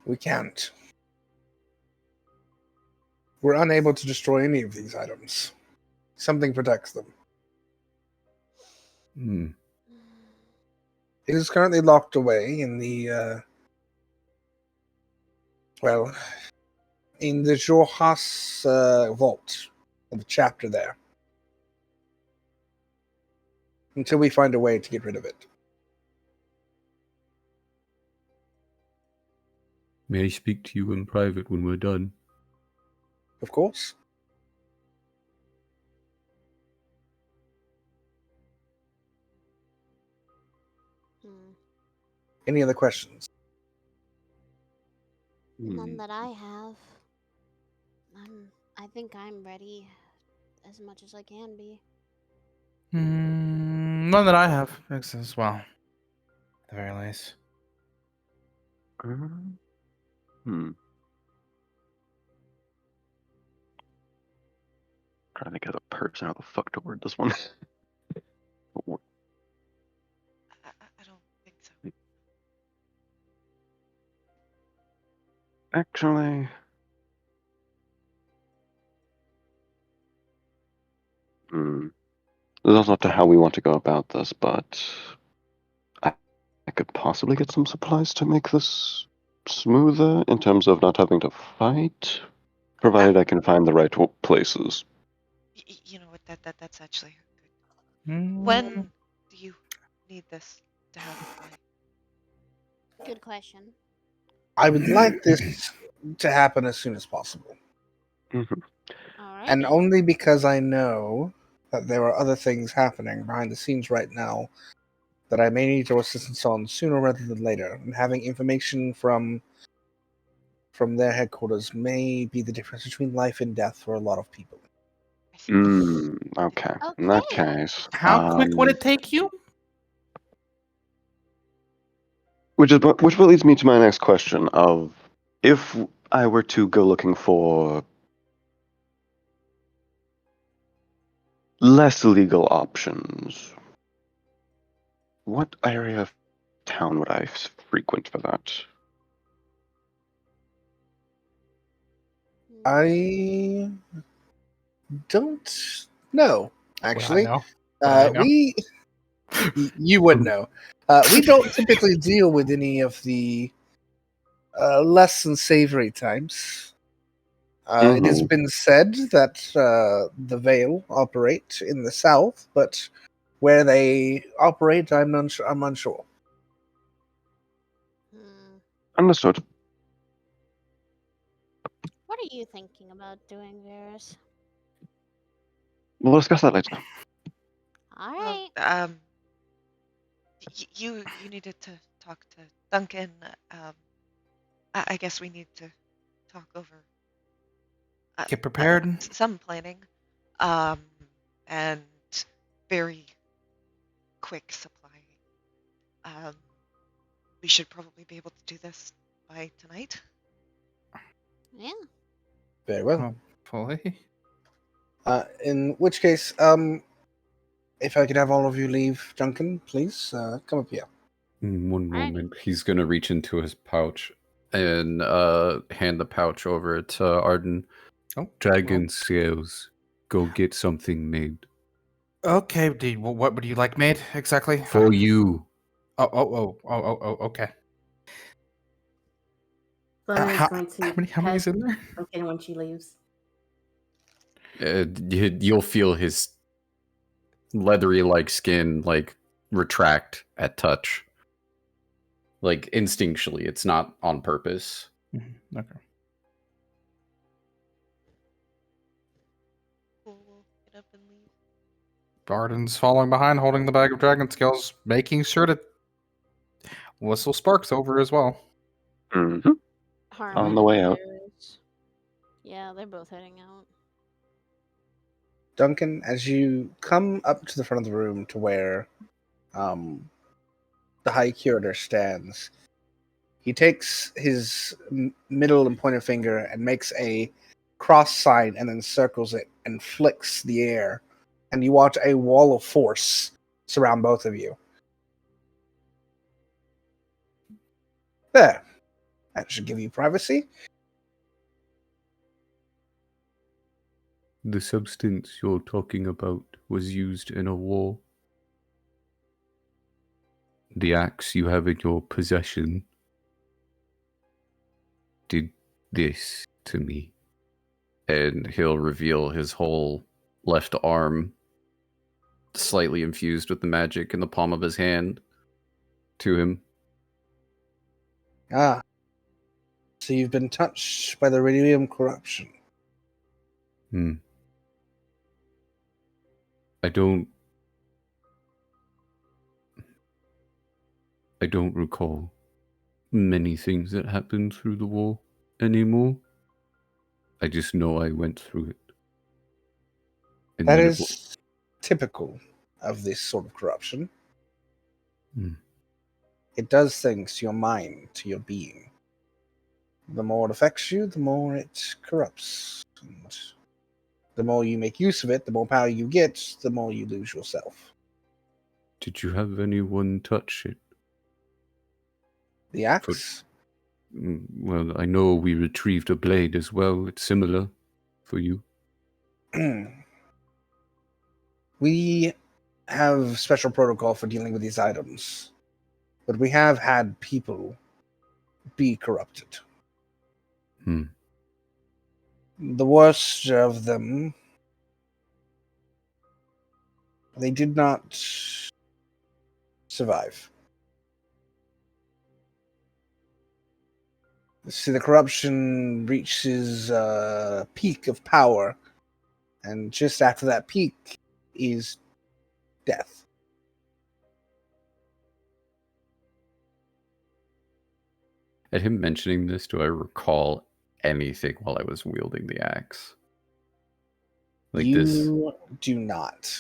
We can't. We're unable to destroy any of these items. Something protects them. Hmm. It is currently locked away in the, in the Jorhas vault, in the chapter there. Until we find a way to get rid of it. May I speak to you in private when we're done? Of course. Hmm. Any other questions? None that I have. I think I'm ready as much as I can be. None that I have as well. At the very least. Trying to think of a person how the fuck to word this one. I don't think so. Actually, that's up to how we want to go about this, but I could possibly get some supplies to make this smoother in terms of not having to fight, provided I can find the right places. You know what? That's actually good. Mm. When do you need this to happen by? Good question. I would like this to happen as soon as possible. Alright. And only because I know that there are other things happening behind the scenes right now that I may need your assistance on sooner rather than later. And having information from their headquarters may be the difference between life and death for a lot of people. Okay. In that Okay. case, How quick would it take you? which leads me to my next question of if I were to go looking for less legal options, what area of town would I frequent for that? I don't know, actually. Would I know? You would know. We don't typically deal with any of the less than savory types. It has been said that the Vale operate in the south, but where they operate, I'm unsure. Hmm. Understood. What are you thinking about doing, Varys? We'll discuss that later. Alright. You needed to talk to Duncan. I guess we need to talk over. Get prepared. Some planning, and very quick supply. We should probably be able to do this by tonight. Yeah. Very well. Hopefully. In which case, if I could have all of you leave Duncan, please come up here. One Alrighty. moment. He's gonna reach into his pouch and hand the pouch over to Arden. Oh, Dragon scales. Go get something made. okay. What would you like made exactly? For you. Okay. Fleming is How going to many is pet in there? Duncan when she leaves. You'll feel his leathery like skin like retract at touch. Like instinctually, it's not on purpose. Okay. Cool, we'll get up and leave. Arden's following behind, holding the bag of dragon scales, making sure to whistle Sparks over as well. Mm-hmm. Harmon On the way out. is- Yeah, they're both heading out. Duncan, as you come up to the front of the room to where the High Curator stands, he takes his middle and pointer finger and makes a cross sign and then circles it and flicks the air. And you watch a wall of force surround both of you. There. That should give you privacy. The substance you're talking about was used in a war. The axe you have in your possession did this to me. And he'll reveal his whole left arm, slightly infused with the magic in the palm of his hand, to him. Ah. So you've been touched by the Iridium corruption. I don't recall many things that happened through the war anymore. I just know I went through it. And That then is typical of this sort of corruption. It does things to your mind, to your being. The more it affects you, the more it corrupts. And the more you make use of it, the more power you get, the more you lose yourself. Did you have anyone touch it? The axe? Well, I know we retrieved a blade as well. It's similar for you. We have special protocol for dealing with these items, but we have had people be corrupted. The worst of them, they did not survive. See, the corruption reaches a peak of power, and just after that peak is death. At him mentioning this, do I recall anything while I was wielding the axe? Like you this? do not.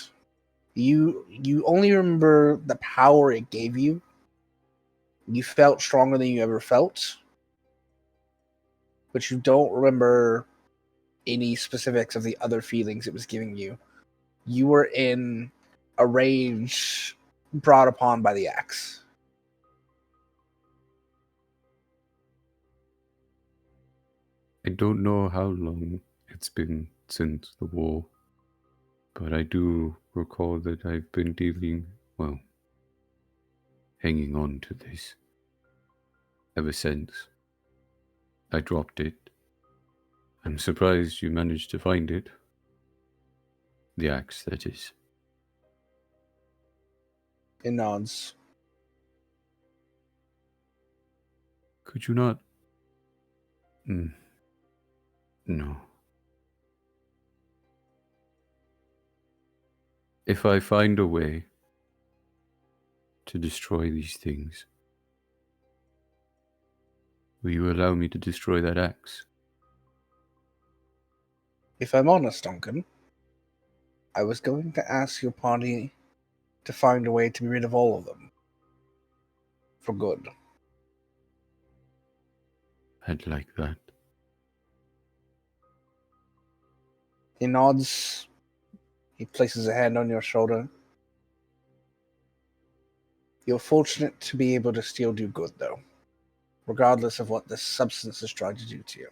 You only remember the power it gave you. You felt stronger than you ever felt, but you don't remember any specifics of the other feelings it was giving you. You were in a rage brought upon by the axe. I don't know how long it's been since the war, but I do recall that I've been hanging on to this ever since. I dropped it. I'm surprised you managed to find it. The axe, that is. It nods. Could you not? No. If I find a way to destroy these things, will you allow me to destroy that axe? If I'm honest, Duncan, I was going to ask your party to find a way to be rid of all of them. For good. I'd like that. He nods. He places a hand on your shoulder. You're fortunate to be able to still do good, though. regardless of what this substance is trying to do to you.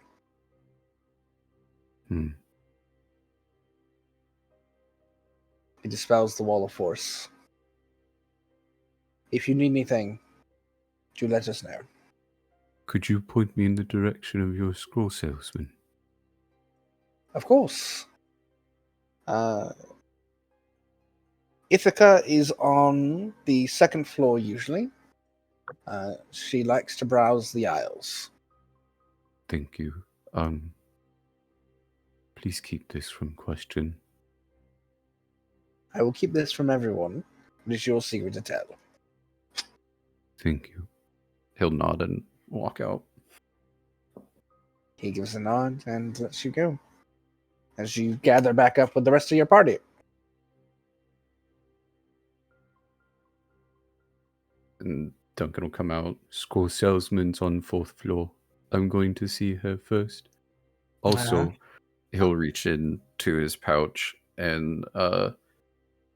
It dispels the wall of force. If you need anything, do let us know. Could you point me in the direction of your scroll salesman? Of course. Ithaca is on the second floor usually. She likes to browse the aisles. Thank you. Please keep this from question. I will keep this from everyone. It is your secret to tell. Thank you. He'll nod and walk out. He gives a nod and lets you go. As you gather back up with the rest of your party. And Duncan will come out. Scroll salesman's on 4th floor. I'm going to see her first. Also, He'll reach into his pouch and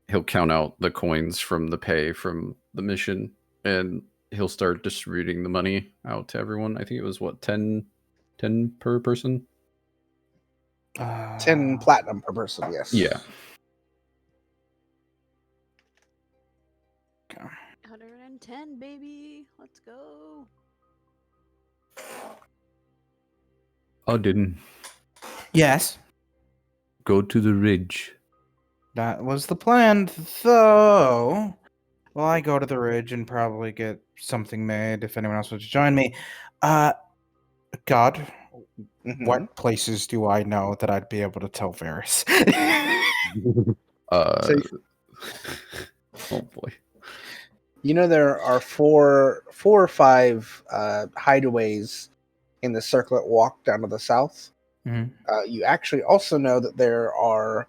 he'll count out the coins from the pay from the mission, and he'll start distributing the money out to everyone. I think it was, what, 10 per person? 10 platinum per person, yes. Yeah. 110, baby. Let's go. Odin, Yes. go to the ridge. That was the plan, though. Well, I go to the ridge and probably get something made if anyone else wants to join me. God, what places do I know that I'd be able to tell Varys? So- oh boy. You know there are four or five hideaways in the circlet walk down to the south. Mhm. You actually also know that there are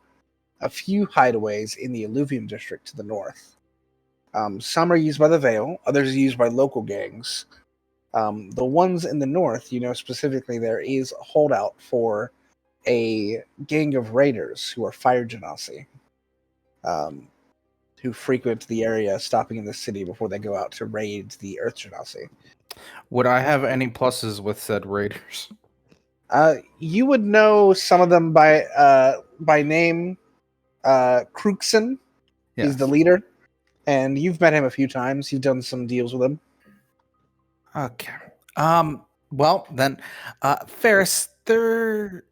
a few hideaways in the Alluvium district to the north. Some are used by the Vale, others are used by local gangs. The ones in the north, you know specifically there is a holdout for a gang of raiders who are fire genasi, who frequent the area, stopping in the city before they go out to raid the Earth genasi. Would I have any pluses with said raiders? You would know some of them by name. Kruxen is the leader, and you've met him a few times. You've done some deals with him. Okay. Well then, Ferris, there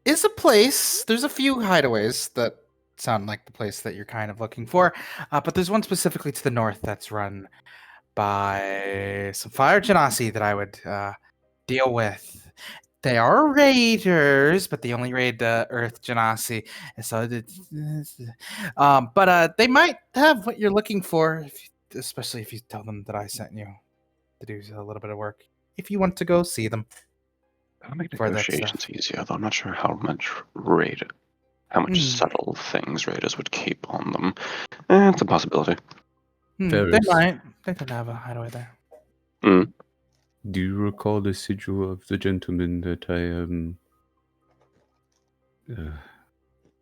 is a place. There's a few hideaways that sound like the place that you're kind of looking for, but there's one specifically to the north that's run by some fire genasi that I would deal with. They are raiders, but they only raid Earth genasi, and so but they might have what you're looking for, especially if you tell them that I sent you to do a little bit of work. If you want to go see them, That'll make for that negotiations stuff. easier, though I'm not sure how much subtle things raiders would keep on them. It's a possibility. They Ferris. might. They could have a hideaway there. Do you recall the sigil of the gentleman that I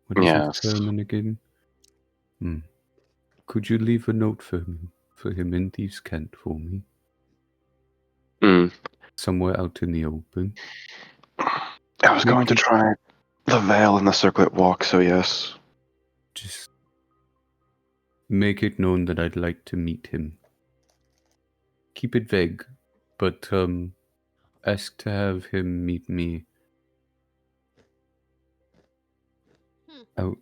what is Yes. his term again? Could you leave a note for him in Thieves' Cant for me? Somewhere out in the open. I was going to try the Vale and the Circlet Walk, so yes. Just make it known that I'd like to meet him. Keep it vague, but ask to have him meet me out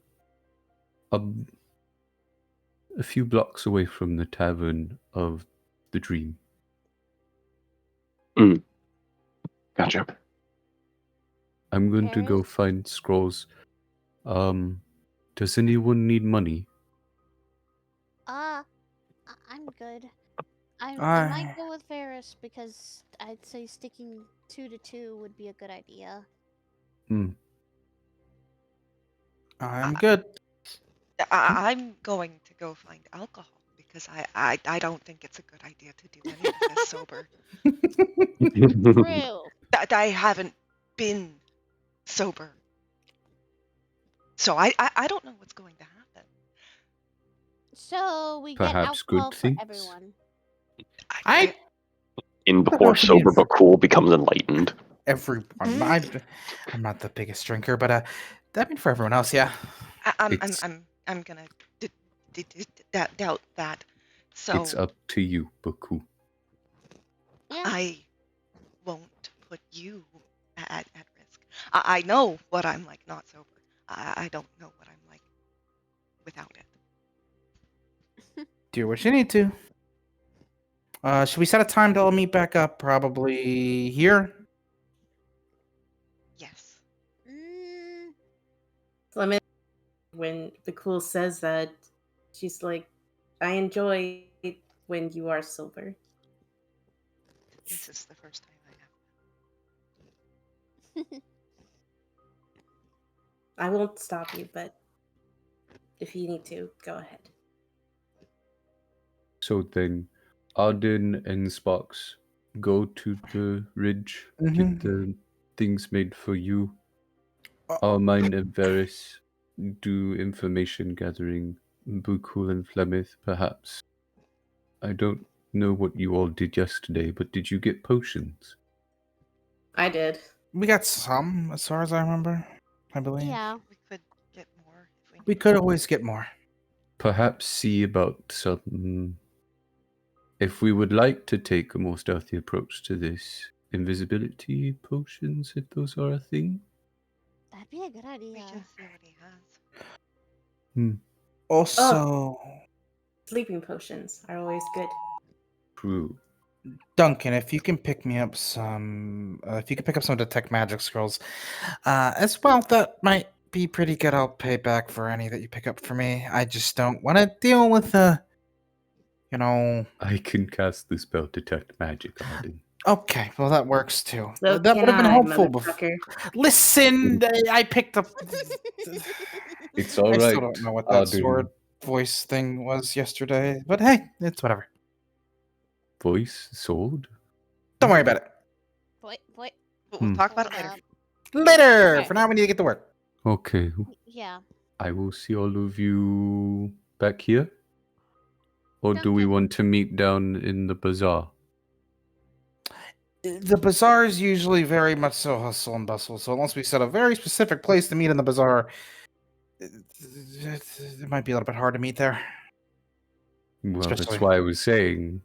a few blocks away from the Tavern of the Dream. Gotcha. I'm going to go Ferris? find scrolls. Does anyone need money? I'm good. I might go with Ferris because I'd say sticking 2 to 2 would be a good idea. I'm good. I'm going to go find alcohol because I don't think it's a good idea to do any of this sober. True. I haven't been sober, so I don't know what's going to happen. So we Perhaps get good alcohol for things? everyone. in before sober but cool becomes enlightened. Everyone, I'm not the biggest drinker, but I mean for everyone else, yeah. I'm gonna doubt that. So It's up to you, Bhaqull. Yeah. I won't put you at risk. I know what I'm like not sober. I don't know what I'm like without it. Do what you need to. Should we set a time to meet back up? Probably here. Yes. Fleming, when Bhaqull says that, she's like, I enjoy it when you are sober. This is the first time I have. I won't stop you, but if you need to, go ahead. So then, Arden and Sparks go to the ridge, get the things made for you. Armine and Varys do information gathering. Bhaqull and Flemeth, perhaps. I don't know what you all did yesterday, but did you get potions? I did. We got some, as far as I remember. I believe. Yeah. We could get more if we. We could always get more. Perhaps see about some. If we would like to take a more stealthy approach to this, invisibility potions, if those are a thing. That'd be a good idea. We can see what he has. Also, Sleeping potions are always good. True. Duncan, if you can pick me up some, if you can pick up some detect magic scrolls, as well, that might be pretty good. I'll pay back for any that you pick up for me. I just don't want to deal with you know. I can cast the spell Detect Magic, Arden. Okay, well that works too. So That would have been helpful before. motherfucker. Listen, I picked up. It's all I right. still don't know what that sword voice thing was yesterday, but hey, it's whatever. Voice? Sword? Don't worry about it. What? We'll talk about it later. Later! Okay. For now, we need to get to work. Okay. Yeah. I will see all of you back here. Or do we Duncan. want to meet down in the bazaar? The bazaar is usually very much so hustle and bustle, so unless we set a very specific place to meet in the bazaar, it might be a little bit hard to meet there. Well, Especially- that's why I was saying.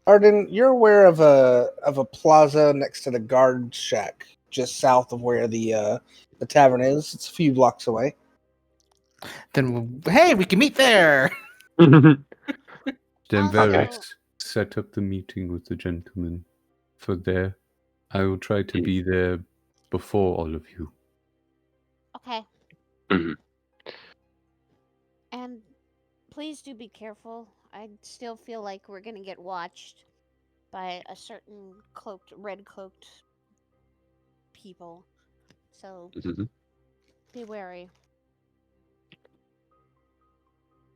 Arden, you're aware of a plaza next to the guard shack, just south of where the tavern is. It's a few blocks away. Then, hey, we can meet there! Then Also- Varys set up the meeting with the gentleman for there. I will try to be there before all of you. Okay. Mhm. And please do be careful. I still feel like we're gonna get watched by a certain red cloaked people. So Mhm. be wary.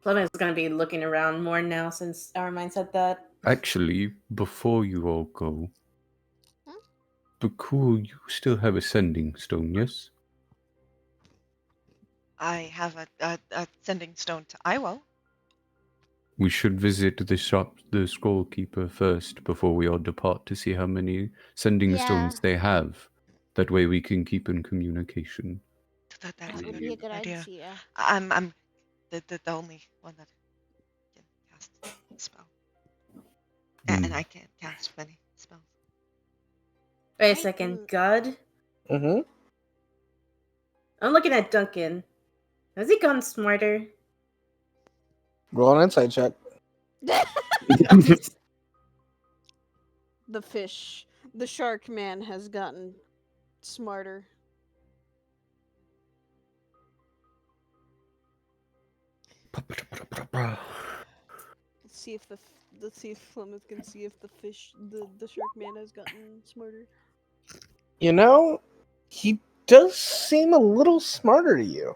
Fleming's gonna be looking around more now since Armine said that. Actually, before you all go, Bhaqull, you still have a sending stone, yes? I have a sending stone to Iwo. We should visit the shop, the scroll keeper first before we all depart to see how many sending stones they have. That way we can keep in communication. That That is would a be a good good idea. idea. I'm the only one that can cast a spell. And I can't cast many spells. Wait a I second, can- God? Mm-hmm. I'm looking at Duncan. Has he gotten smarter? Roll an insight check. The fish, the shark man has gotten smarter. Let's see if Plymouth can see if the shark man has gotten smarter. You know, he does seem a little smarter to you.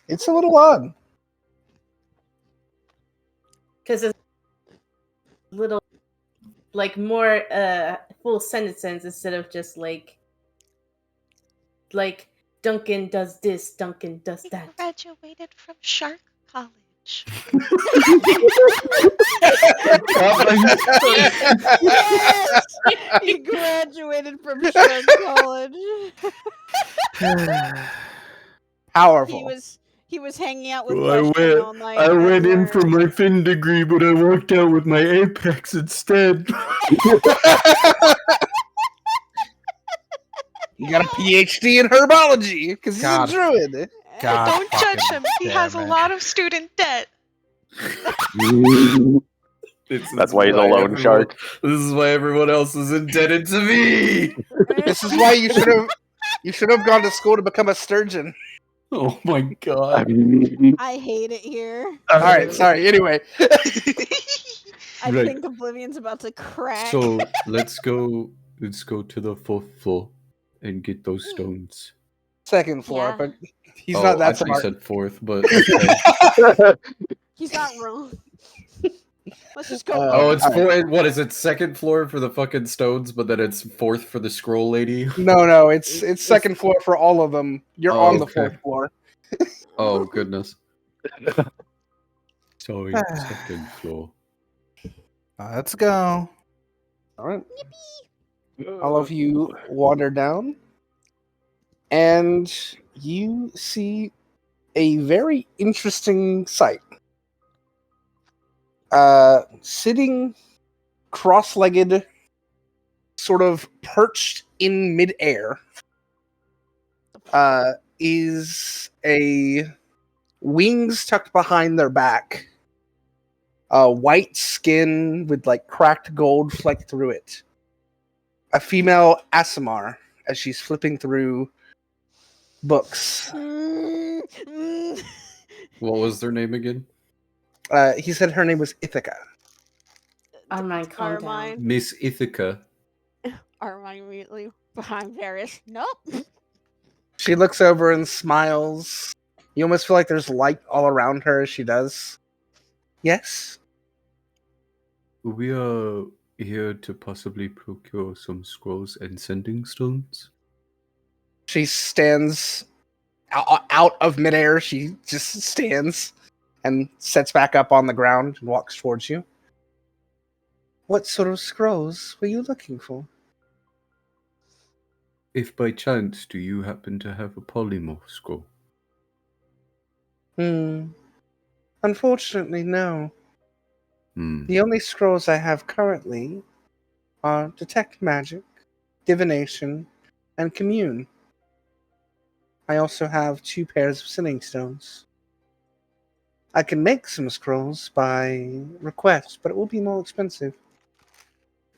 It's a little odd. Because it's little, like, more full sentences instead of just like Duncan does this, Duncan does He that. graduated from Shark College. Yes! He graduated from Shark College. Powerful. He was hanging out with Well, Question all night. I at went in for work. my fin degree, but I walked out with my apex instead. You got a PhD in herbology because he's a God. druid. God Don't judge fucking him. He damn has a it. lot of student debt. That's why he's a loan shark. This is why everyone else is indebted to me. This is why you should have gone to school to become a sturgeon. Oh my god. I hate it here. All right, sorry. Anyway, I Right. think Oblivion's about to crack. So let's go to the 4th floor and get those stones. second floor, Yeah. but he's Oh, not that I thought you smart. said 4th, but okay. He's not wrong. Let's just go. Oh, it's Alright. four. What is it? Second floor for the fucking stones, but then it's 4th for the scroll lady. No, it's second floor for all of them. You're Oh, on the okay. 4th floor. Oh goodness. Sorry, 2nd floor. Let's go. All right. All of you wander down, and you see a very interesting sight. Sitting cross-legged, sort of perched in midair, is a wings tucked behind their back, white skin with like cracked gold flecked through it. A female Asimar as she's flipping through books. What was their name again? He said her name was Ithaca. Armine, calm down. Armine. Miss Ithaca. Armine immediately behind Varys. Nope. She looks over and smiles. You almost feel like there's light all around her as she does. Yes? We are here to possibly procure some scrolls and sending stones. She stands out of midair. She just stands and sets back up on the ground and walks towards you. What sort of scrolls were you looking for? If by chance, do you happen to have a polymorph scroll? Unfortunately, no. The only scrolls I have currently are Detect Magic, Divination, and Commune. I also have 2 pairs of Sinning Stones. I can make some scrolls by request, but it will be more expensive.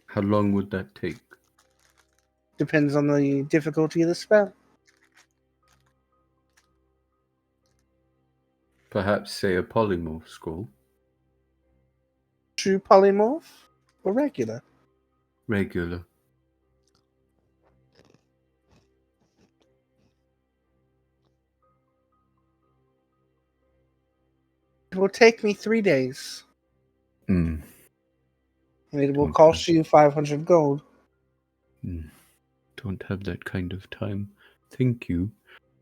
How long would that take? Depends on the difficulty of the spell. Perhaps say a polymorph scroll. True polymorph or regular? Regular. It will take me 3 days, Hmm. and it will Don't cost have- you 500 gold. Don't have that kind of time. Thank you.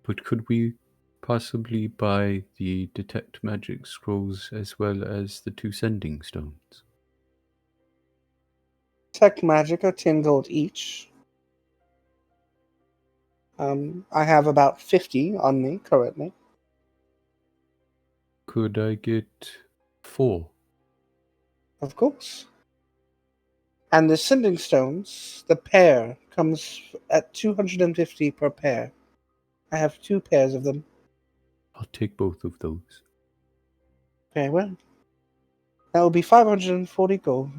But could we possibly buy the detect magic scrolls as well as the 2 sending stones? Detect Magic are 10 gold each. I have about 50 on me currently. Could I get 4? Of course. And the Sending Stones, the pair, comes at 250 per pair. I have 2 pairs of them. I'll take both of those. Very well. That will be 540 gold.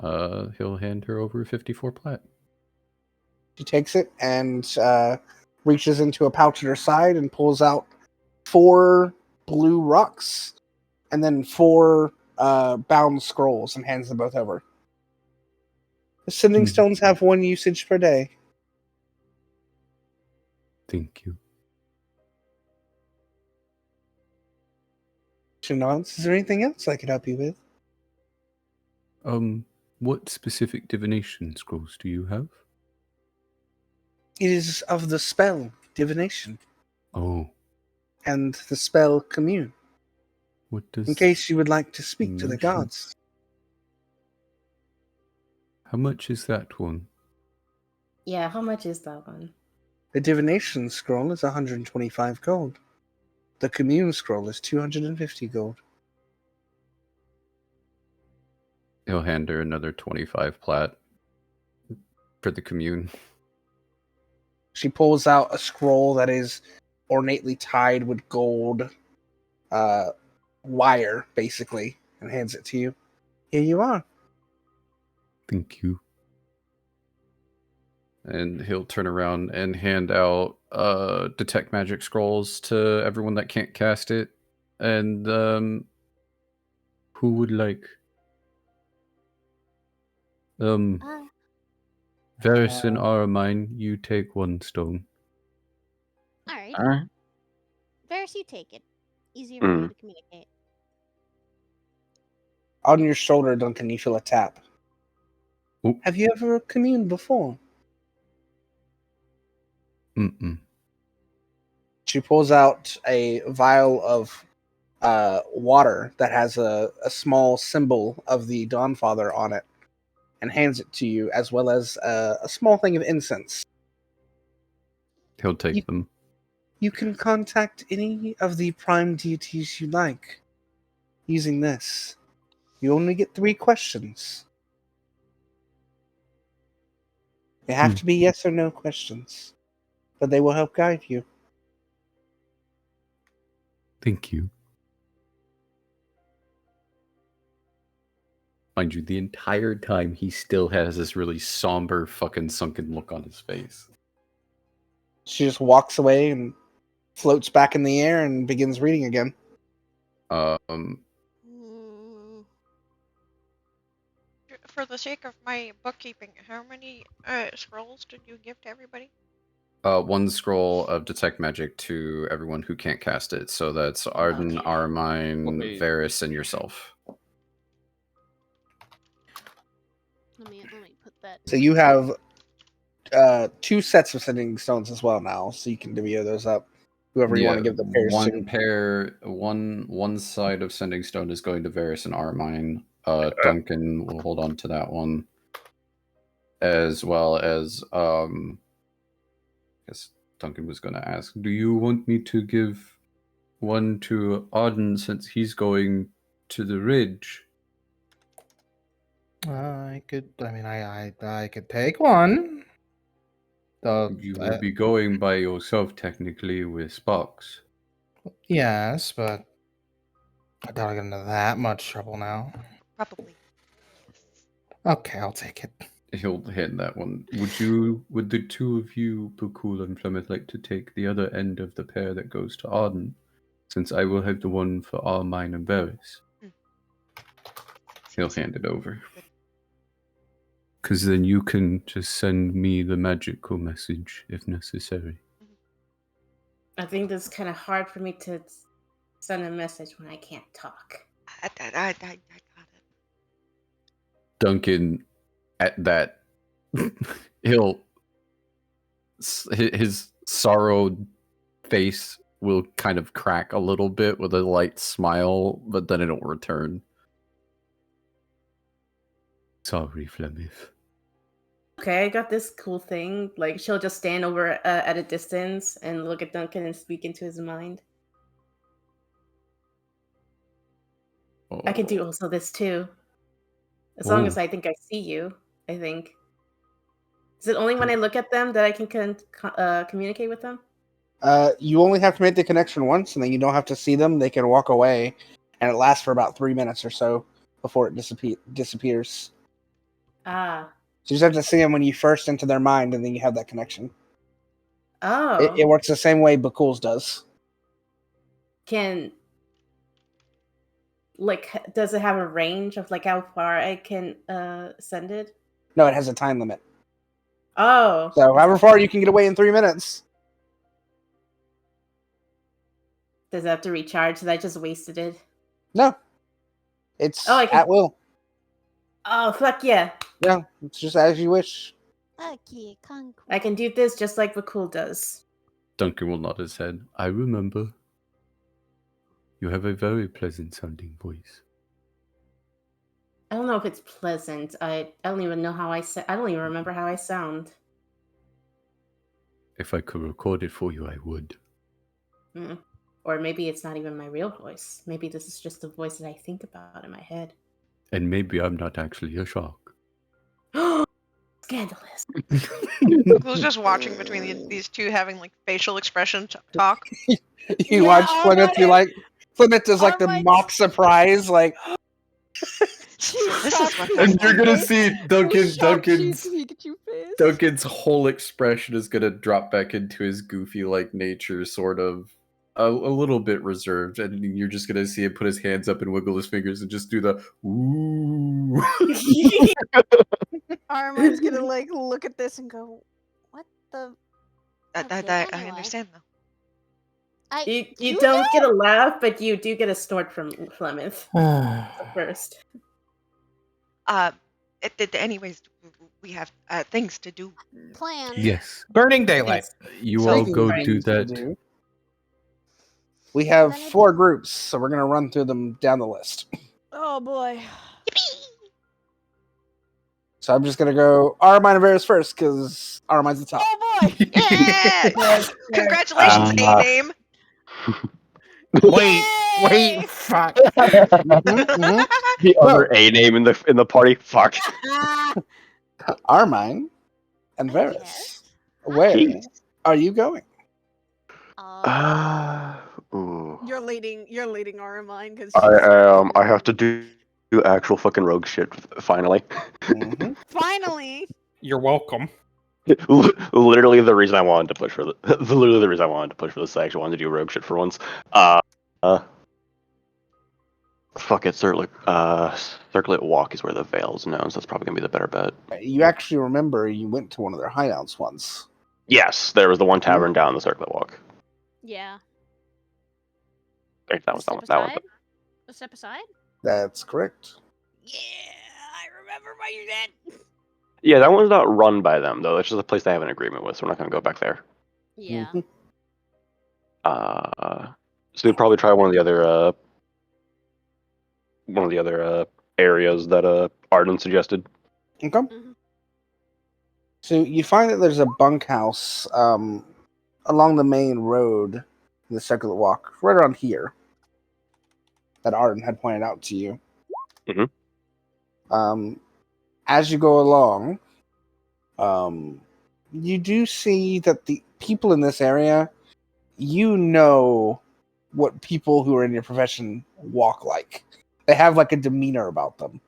He'll hand her over 54 plat. She takes it and reaches into a pouch at her side and pulls out 4 blue rocks and then 4 bound scrolls and hands them both over. The Sending Stones have 1 usage per day. Thank you. She nods. Is there anything else I could help you with? What specific divination scrolls do you have? It is of the spell, divination. Oh, and the spell commune, What does? in case you would like to speak to the mention? gods. How much is that one? Yeah, how much is that one? The divination scroll is 125 gold. The commune scroll is 250 gold. He'll hand her another 25 plat for the commune. She pulls out a scroll that is ornately tied with gold wire, basically, and hands it to you. Here you are. Thank you. And he'll turn around and hand out detect magic scrolls to everyone that can't cast it. And who would like? Uh, Varys and Aramine, you take one stone. all right. Alright. Varys, you take it. Easier for you to communicate. On your shoulder, Duncan, you feel a tap. Oop. Have you ever communed before? Mm-mm. She pulls out a vial of water that has a small symbol of the Dawnfather on it and hands it to you, as well as a small thing of incense. He'll take them. You can contact any of the prime deities you like using this. You only get 3 questions. They have to be yes or no questions, but they will help guide you. Thank you. Mind you, the entire time he still has this really somber, fucking sunken look on his face. She just walks away and floats back in the air and begins reading again. Hmm. For the sake of my bookkeeping, how many scrolls did you give to everybody? 1 scroll of detect magic to everyone who can't cast it. So that's Arden, Okay. Aramine, Wait. Varys, and yourself. Let me put that. So you have 2 sets of sending stones as well now, so you can divvy those up. Whoever you want to give the pairs to. One side of sending stone is going to Varys and Aramine. Duncan will hold on to that one, as well as I guess Duncan was going to ask, do you want me to give one to Arden since he's going to the ridge? I could. I mean, I could take one. You will be going by yourself technically with Sparks. Yes, but I don't get into that much trouble now. Probably. Okay, I'll take it. He'll hand that one. Would the 2 of you, Bhaqull and Flemeth, like to take the other end of the pair that goes to Arden? Since I will have the one for Armine and Varys. He'll hand it over. Because then you can just send me the magical message if necessary. I think that's kind of hard for me to send a message when I can't talk. I got it. Duncan, at that, his sorrowed face will kind of crack a little bit with a light smile, but then it'll return. Sorry, Flemeth. Okay, I got this cool thing. Like, she'll just stand over at a distance and look at Duncan and speak into his mind. I can do also this too. As long as I think I see you, I think. Is it only when I look at them that I can communicate with them? You only have to make the connection once, and then you don't have to see them. They can walk away, and it lasts for about 3 minutes or so before it disappears. Ah. So you just have to see them when you first enter their mind, and then you have that connection. Oh. It works the same way Bhaqull's does. Does it have a range of like how far I can send it? No, it has a time limit. Oh. So however far you can get away in 3 minutes. Does it have to recharge? That I just wasted it? No. It's at will. Oh, fuck yeah. Yeah, it's just as you wish. Okay, conquer. I can do this just like Bhaqull does. Duncan will nod his head. I remember. You have a very pleasant sounding voice. I don't know if it's pleasant. I don't even know how I don't even remember how I sound. If I could record it for you, I would. Hmm. Or maybe it's not even my real voice. Maybe this is just the voice that I think about in my head. And maybe I'm not actually a shark. Scandalous. Who's just watching between these two having like facial expression talk? You Yeah, watch Armand Plymouth, you and- like Plymouth does like the Armand's- mock surprise, like This is what And you're gonna happened. see Duncan's Pikachu face. Duncan's whole expression is gonna drop back into his goofy like nature, sort of a little bit reserved, and you're just gonna see him put his hands up and wiggle his fingers and just do the ooh. Armand's gonna like look at this and go, "What the?" I Anyway. understand though. You don't get a laugh, but you do get a snort from Plymouth first. Anyways, we have things to do. Plan. Yes. Burning daylight. You So- all Speaking go of do things to that. do, we have Then it- 4 groups, so we're gonna run through them down the list. Oh boy. So I'm just gonna go Armine and Varus first, because Armine's the top. Oh boy. Yeah! Congratulations, Ah. A-Name! Wait, Yay! fuck. The other A name in the party. Fuck. Ah, Armine and Varus. yes. Where Jeez. are you going? Ooh. You're leading Armine because I have to do actual fucking rogue shit finally. Mhm. finally. You're welcome. Literally the reason I wanted to push for this. I actually wanted to do rogue shit for once. Fuck it, Circlet Walk is where the Veil's known, so that's probably gonna be the better bet. You actually remember you went to one of their hideouts once. Yes, there was the one tavern down the Circlet Walk. Yeah. That was A that step one. aside. A step aside. That's correct. Yeah, I remember why you did. Yeah, that one's not run by them though. It's just a place they have an agreement with, so we're not gonna go back there. Yeah. Mhm. So we'd probably try one of the other areas that Arden suggested. Okay. Mhm. So you find that there's a bunkhouse along the main road in the Circular Walk, right around here, that Arden had pointed out to you. Mhm. As you go along, you do see that the people in this area, you know what people who are in your profession walk like. They have like a demeanor about them.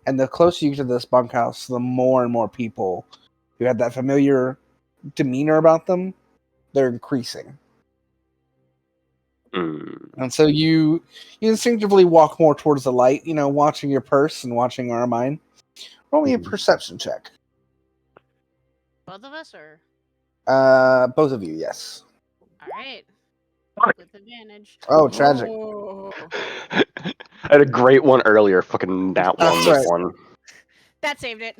And the closer you get to this bunkhouse, the more and more people who had that familiar demeanor about them, they're increasing. And so you instinctively walk more towards the light, watching your purse and watching Armine. Roll me a perception check. Both of us, or Both of you, yes. all right. With advantage. Oh, tragic. Oh. I had a great one earlier. Fucking that That's one. right. This one. That saved it.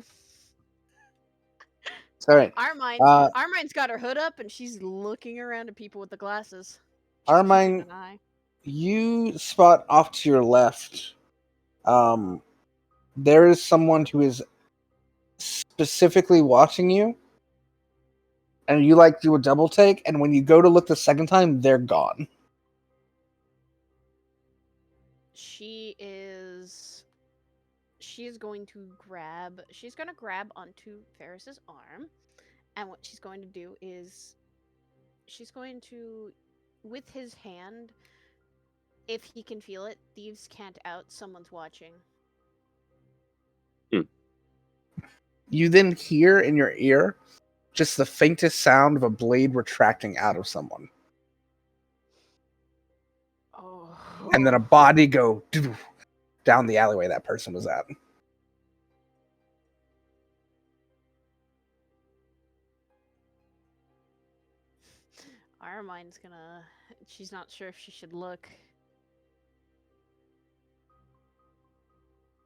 It's all right. Armine's got her hood up and she's looking around at people with the glasses. She's Armine, keeping an eye. you spot off to your left. There is someone who is specifically watching you, and you do a double take, and when you go to look the second time, they're gone. She's going to grab onto Ferris's arm, and what she's going to do is she's going to, with his hand, if he can feel it, thieves can't out, someone's watching. You then hear in your ear just the faintest sound of a blade retracting out of someone, Oh. and then a body go down the alleyway that person was at. Armine's she's not sure if she should look.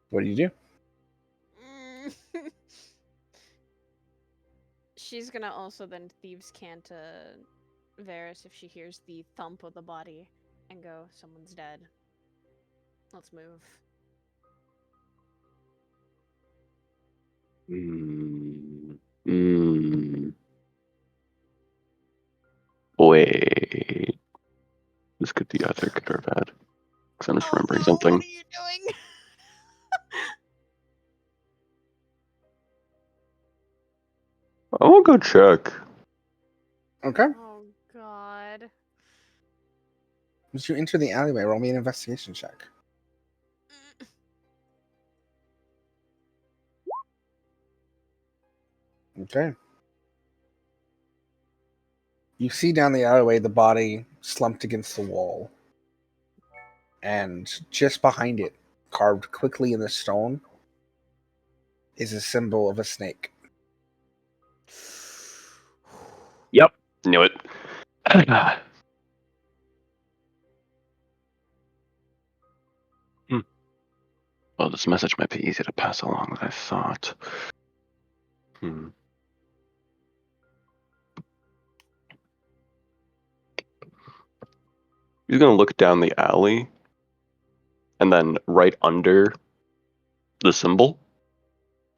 What do you do? She's gonna also then thieves can't Varus if she hears the thump of the body and go, someone's dead. Let's move. Wait. This could be either good or bad. Because I'm just remembering something. What are you doing? I will go check. Okay. Oh god. As you enter the alleyway, roll me an investigation check. Okay. You see down the alleyway the body slumped against the wall. And just behind it, carved quickly in the stone, is a symbol of a snake. Yep. Knew it. Well, this message might be easy to pass along than I thought. He's gonna look down the alley, and then right under the symbol,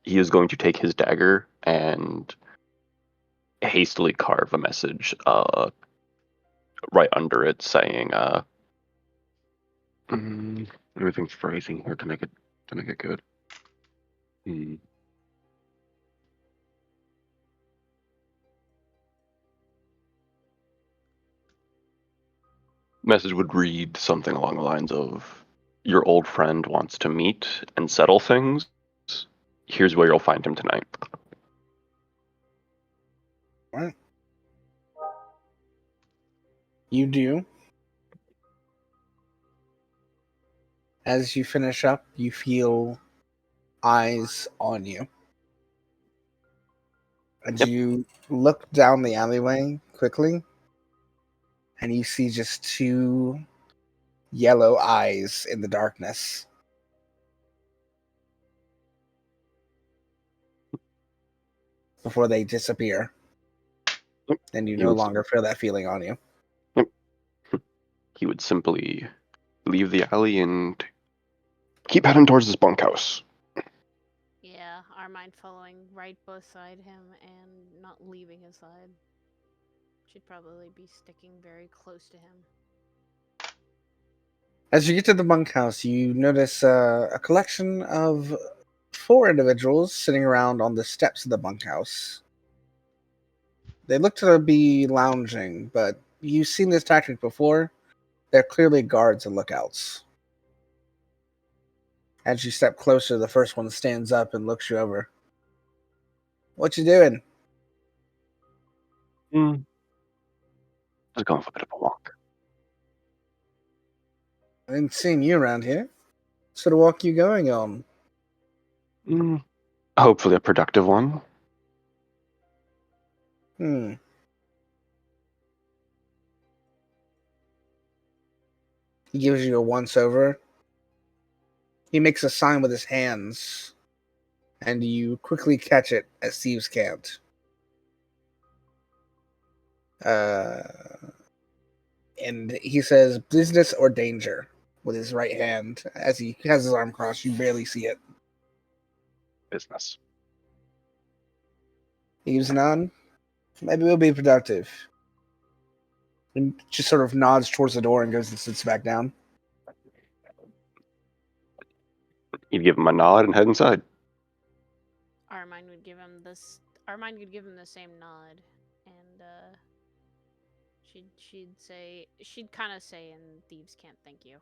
he is going to take his dagger and hastily carve a message right under it saying everything's phrasing here to make it good. Message would read something along the lines of, your old friend wants to meet and settle things. Here's where you'll find him tonight. Right. You do. As you finish up, you feel eyes on you. And Yep. you look down the alleyway quickly, and you see just two yellow eyes in the darkness. Before they disappear. Yep. And you He no would- longer feel that feeling on you. Yep. He would simply leave the alley and keep heading towards his bunkhouse. Yeah, Armine following right beside him and not leaving his side. Should probably be sticking very close to him. As you get to the bunkhouse, you notice a collection of 4 individuals sitting around on the steps of the bunkhouse. They look to be lounging, but you've seen this tactic before. They're clearly guards and lookouts. As you step closer, the first one stands up and looks you over. What you doing? Just going for a bit of a walk. I didn't see you around here. What sort of walk you going on? Hopefully a productive one. He gives you a once-over. He makes a sign with his hands, and you quickly catch it as thieves can't. And he says, business or danger, with his right hand. As he has his arm crossed, you barely see it. Business. He gives a nod. Maybe we'll be productive. And just sort of nods towards the door and goes and sits back down. You'd give him a nod and head inside. Armine would give him this. Armine would give him the same nod, and she'd kind of say, "And thieves can't thank you."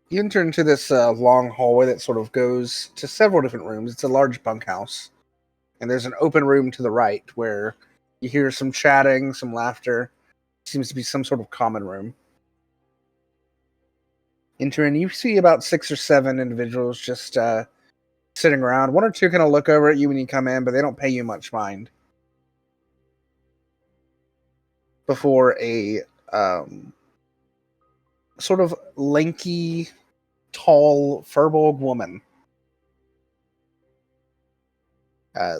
You enter into this long hallway that sort of goes to several different rooms. It's a large bunkhouse. And there's an open room to the right where you hear some chatting, some laughter. Seems to be some sort of common room. Enter in, you see about 6 or 7 individuals just sitting around. 1 or 2 kind of look over at you when you come in, but they don't pay you much mind. Before a sort of lanky, tall, furbolg woman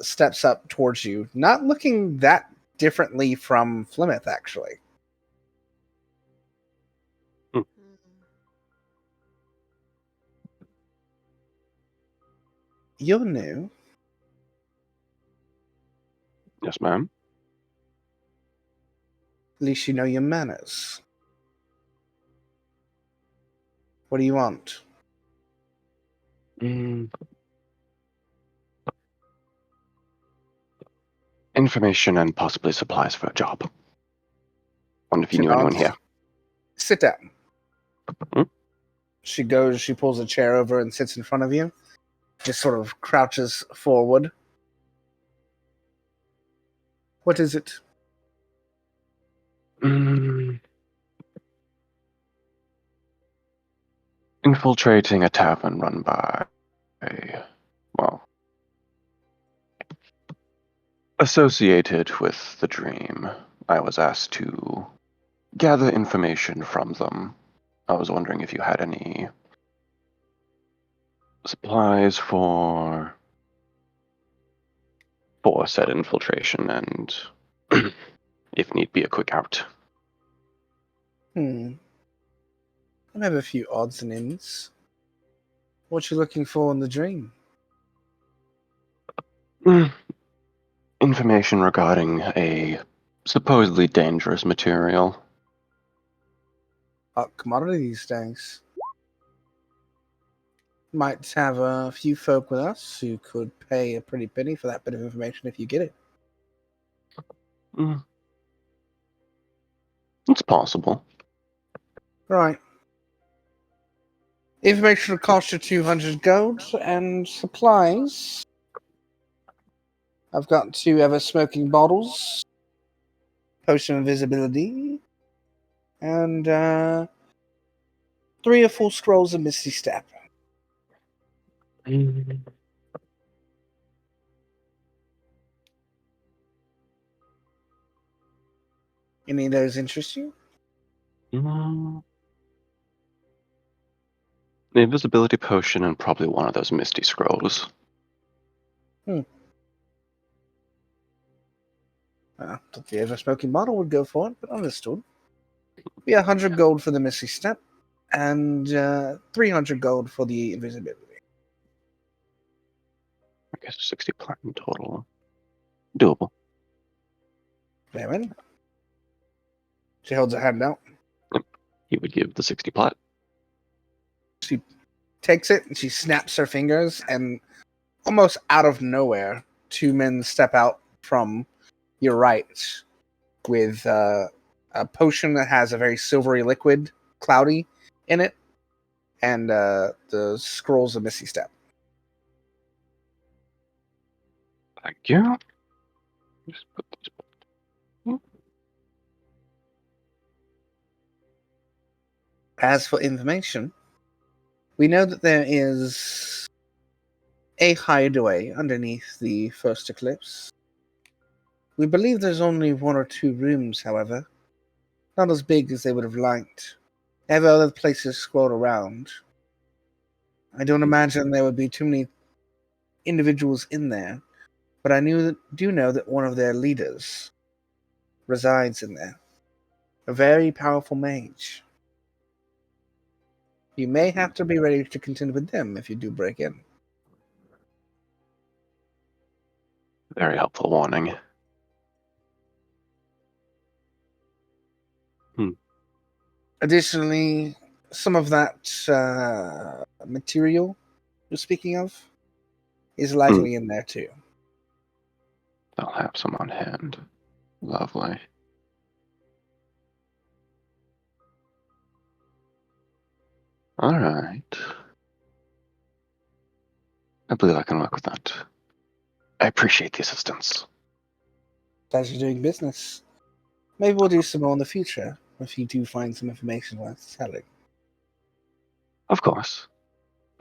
steps up towards you, not looking that differently from Flemeth, actually. You're new. Yes, ma'am. At least you know your manners. What do you want? Information and possibly supplies for a job. Wonder if you She knew anyone nods. here. Sit down. Hmm? She goes, she pulls a chair over and sits in front of you. Just sort of crouches forward. What is it? Infiltrating a tavern run by, well, associated with the dream. I was asked to gather information from them. I was wondering if you had any supplies for said infiltration and, if need be, a quick out. I have a few odds and ends. What you looking for in the dream? Information regarding a supposedly dangerous material. Hot commodity these days. Might have a few folk with us who could pay a pretty penny for that bit of information if you get it. It's possible. Right. Information will cost you 200 gold, and supplies. I've got 2 ever-smoking bottles, potion of invisibility, and 3 or 4 scrolls of Misty Step. Any of those interest you? The invisibility potion and probably one of those misty scrolls. Thought the ever-smoking bottle would go for it, but understood. Be 100 gold for the Misty Step, and 300 gold for the invisibility. I guess 60 platinum total. Doable. Very. She holds her hand out. He would give the 60 plat. She takes it and she snaps her fingers, and almost out of nowhere, 2 men step out from your right with a potion that has a very silvery liquid, cloudy, in it, and the scrolls of Misty Step. Thank you. Just put these. As for information, we know that there is a hideaway underneath the first eclipse. We believe there's only 1 or 2 rooms, however. Not as big as they would have liked. They have other places scrolled around. I don't imagine there would be too many individuals in there, but I do know that one of their leaders resides in there. A very powerful mage. You may have to be ready to contend with them if you do break in. Very helpful warning. Additionally, some of that material you're speaking of is likely in there too. I'll have some on hand. Lovely. All right. I believe I can work with that. I appreciate the assistance. Pleasure doing business. Maybe we'll do some more in the future if you do find some information worth telling. Of course.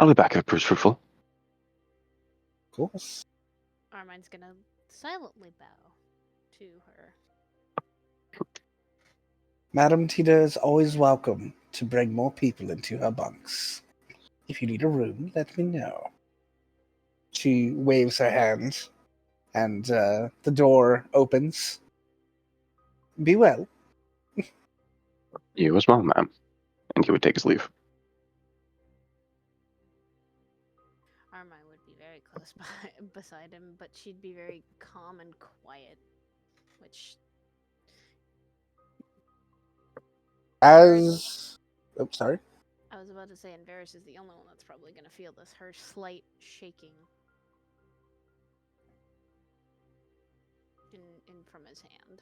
I'll be back if it proves fruitful. Of course. Armine's gonna silently bow to her. Madam Tita is always welcome to bring more people into her bunks. If you need a room, let me know. She waves her hand, and the door opens. Be well. You as well, ma'am. And he would take his leave. Armine would be very close close beside him, but she'd be very calm and quiet, which As oops, sorry. I was about to say, and Varys is the only one that's probably going to feel this, her slight shaking in from his hand.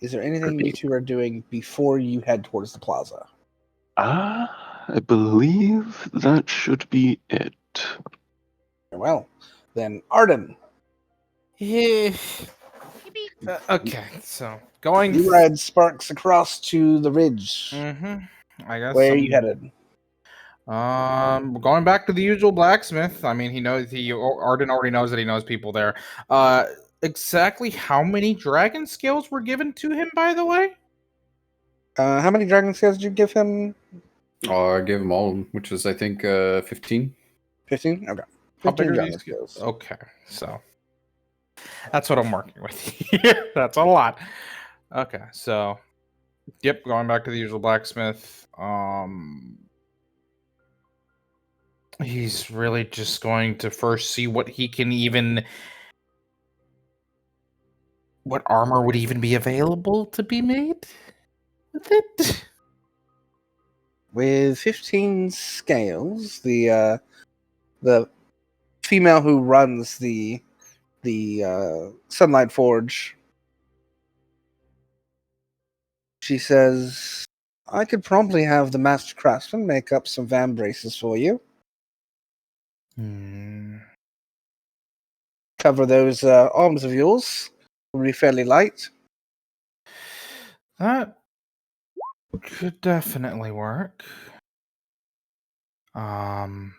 Is there anything you two are doing before you head towards the plaza? I believe that should be it. Well, then Arden, Yeah. Okay, so going. you ride Sparks across to the ridge. I guess. Where are you headed? Going back to the usual blacksmith. I mean, Arden already knows that he knows people there. Exactly how many dragon scales were given to him, by the way? How many dragon scales did you give him? I gave them all, which is I think 15. 15? Okay. How big 15 are dragon these? scales. Okay, so that's what I'm working with here. That's a lot. Okay, so yep, going back to the usual blacksmith. He's really just going to first see what he can even. What armor would even be available to be made with it? With 15 scales, the female who runs the Sunlight Forge, she says, I could probably have the master craftsman make up some van braces for you. Cover those arms of yours. Will be fairly light. That could definitely work. I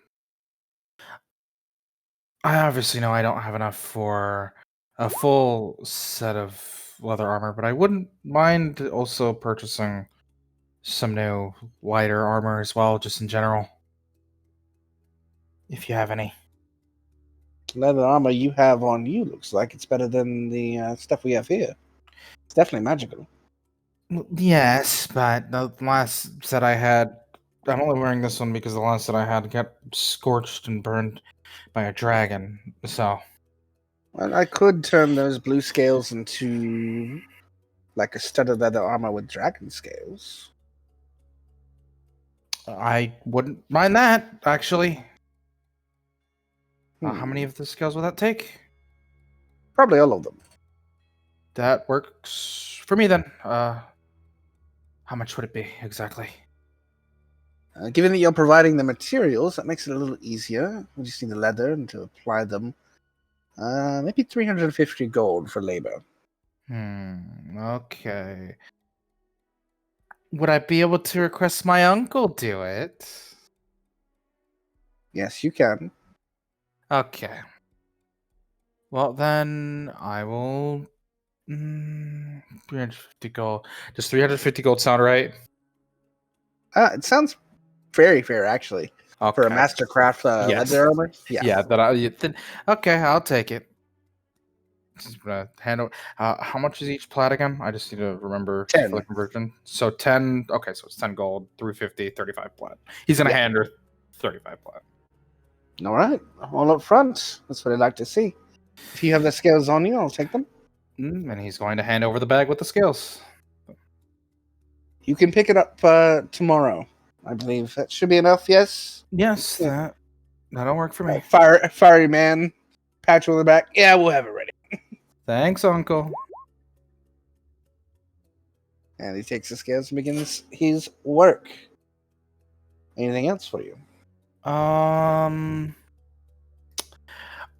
obviously know I don't have enough for a full set of leather armor, but I wouldn't mind also purchasing some new lighter armor as well, just in general. If you have any. Leather armor you have on you looks like it's better than the stuff we have here. It's definitely magical. Yes, but the last set I had, I'm only wearing this one because the last set I had got scorched and burned by a dragon. So Well, I could turn those blue scales into like a studded leather armor with dragon scales. I wouldn't mind that, actually. How Hmm. many of the scales will that take? Probably all of them. That works for me then. How much would it be exactly? Given that you're providing the materials, that makes it a little easier. We just need the leather and to apply them. Maybe 350 gold for labor. Okay. Would I be able to request my uncle do it? Yes, you can. Okay. Well, then I will. 350 gold. Does 350 gold sound right? It sounds very fair, actually. Okay. For a mastercraft Yes. leather armor? Yeah. Yeah, then, okay, I'll take it. Just gonna hand over. How much is each plat again? I just need to remember 10. for the conversion. So 10. Okay, so it's 10 gold, 350, 35 plat. He's gonna Yeah. hand her 35 plat. All right. All up front. That's what I'd like to see. If you have the scales on you, I'll take them. And he's going to hand over the bag with the scales. You can pick it up tomorrow, I believe. That should be enough, yes? Yes, Yeah. that'll work for me. Fiery man. Patch on the back. Yeah, we'll have it ready. Thanks, Uncle. And he takes the scales and begins his work. Anything else for you?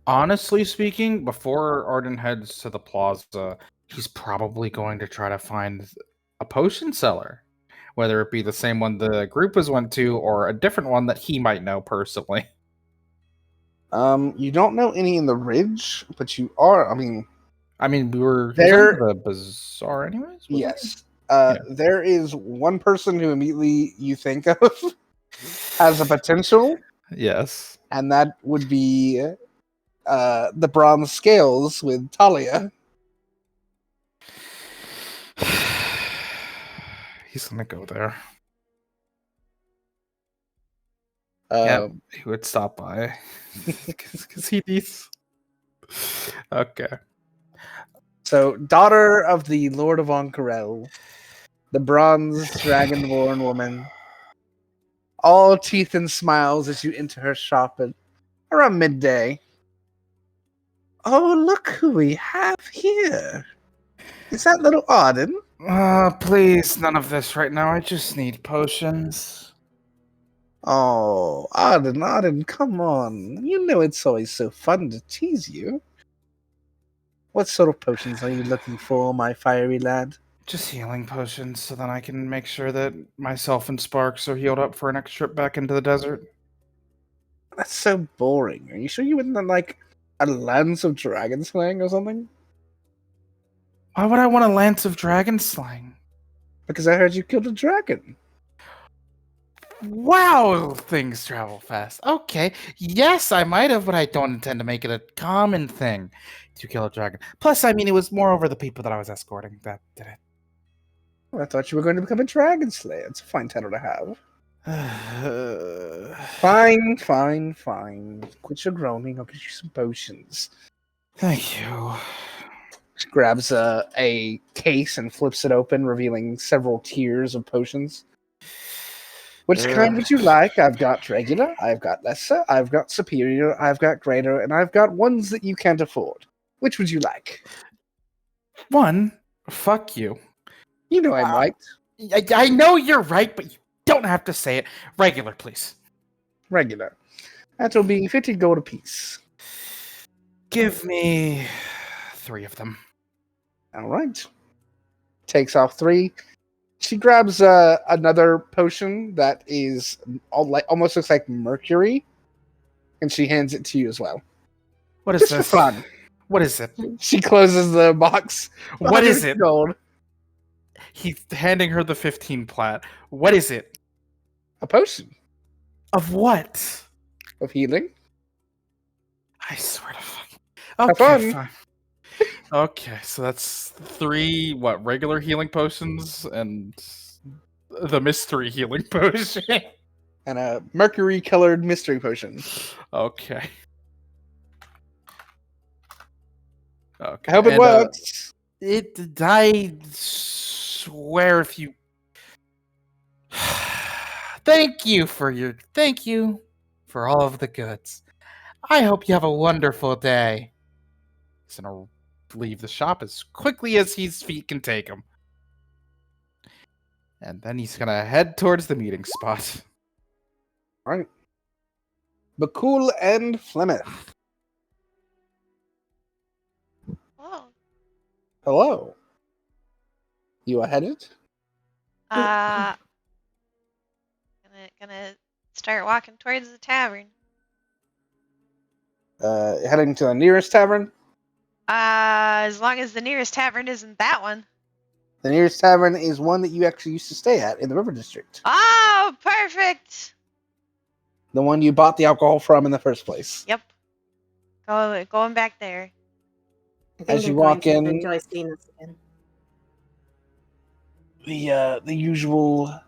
Honestly speaking, before Arden heads to the plaza, he's probably going to try to find a potion seller, whether it be the same one the group has went to or a different one that he might know personally. You don't know any in the ridge, but you are. We were There- in the bazaar anyways. wasn't we? Yes. There is one person who immediately you think of as a potential, Yes. and that would be the bronze scales with Talia. He's gonna go there. Yep, he would stop by because he needs. Okay. So, daughter of the Lord of Ank'Harel, the bronze dragonborn woman, all teeth and smiles as you enter her shop at around midday. Oh, look who we have here. Is that little Arden? Please, none of this right now. I just need potions. Oh, Arden, come on. You know it's always so fun to tease you. What sort of potions are you looking for, my fiery lad? Just healing potions so then I can make sure that myself and Sparks are healed up for our next trip back into the desert. That's so boring. Are you sure you wouldn't like a lance of dragon slaying or something? Why would I want a lance of dragon slaying? Because I heard you killed a dragon. Wow, things travel fast. Okay, yes, I might have, but I don't intend to make it a common thing to kill a dragon. Plus, I mean, it was more over the people that I was escorting that did it. I thought you were going to become a dragon slayer. It's a fine title to have. Fine. Quit your groaning. I'll get you some potions. Thank you. She grabs a case and flips it open, revealing several tiers of potions. Which kind would you like? I've got regular, I've got lesser, I've got superior, I've got greater, and I've got ones that you can't afford. Which would you like? One, fuck you. You know I'm right. I know you're right, but you don't have to say it. Regular, please. Regular. That'll be 50 gold apiece. Give me 3 of them. All right. Takes off 3. She grabs another potion that is almost looks like mercury, and she hands it to you as well. What is Just this? for fun. What is it? She closes the box. What is it? Gold. He's handing her the 15 plat. What is it? A potion Of what? of healing. I swear to fuck. Have Okay, fun. fine. Okay, so that's 3 regular healing potions and the mystery healing potion. And a mercury-colored mystery potion. Okay. I hope it works. I swear if you Thank you for all of the goods. I hope you have a wonderful day. He's gonna leave the shop as quickly as his feet can take him. And then he's gonna head towards the meeting spot. All right. Bhaqull and Flemeth. Oh. Hello. You are headed? Gonna start walking towards the tavern. Heading to the nearest tavern? As long as the nearest tavern isn't that one. The nearest tavern is one that you actually used to stay at in the River District. Oh, perfect! The one you bought the alcohol from in the first place. Yep. Going back there. I think As you I'm going walk to in- enjoy seeing this again. The usual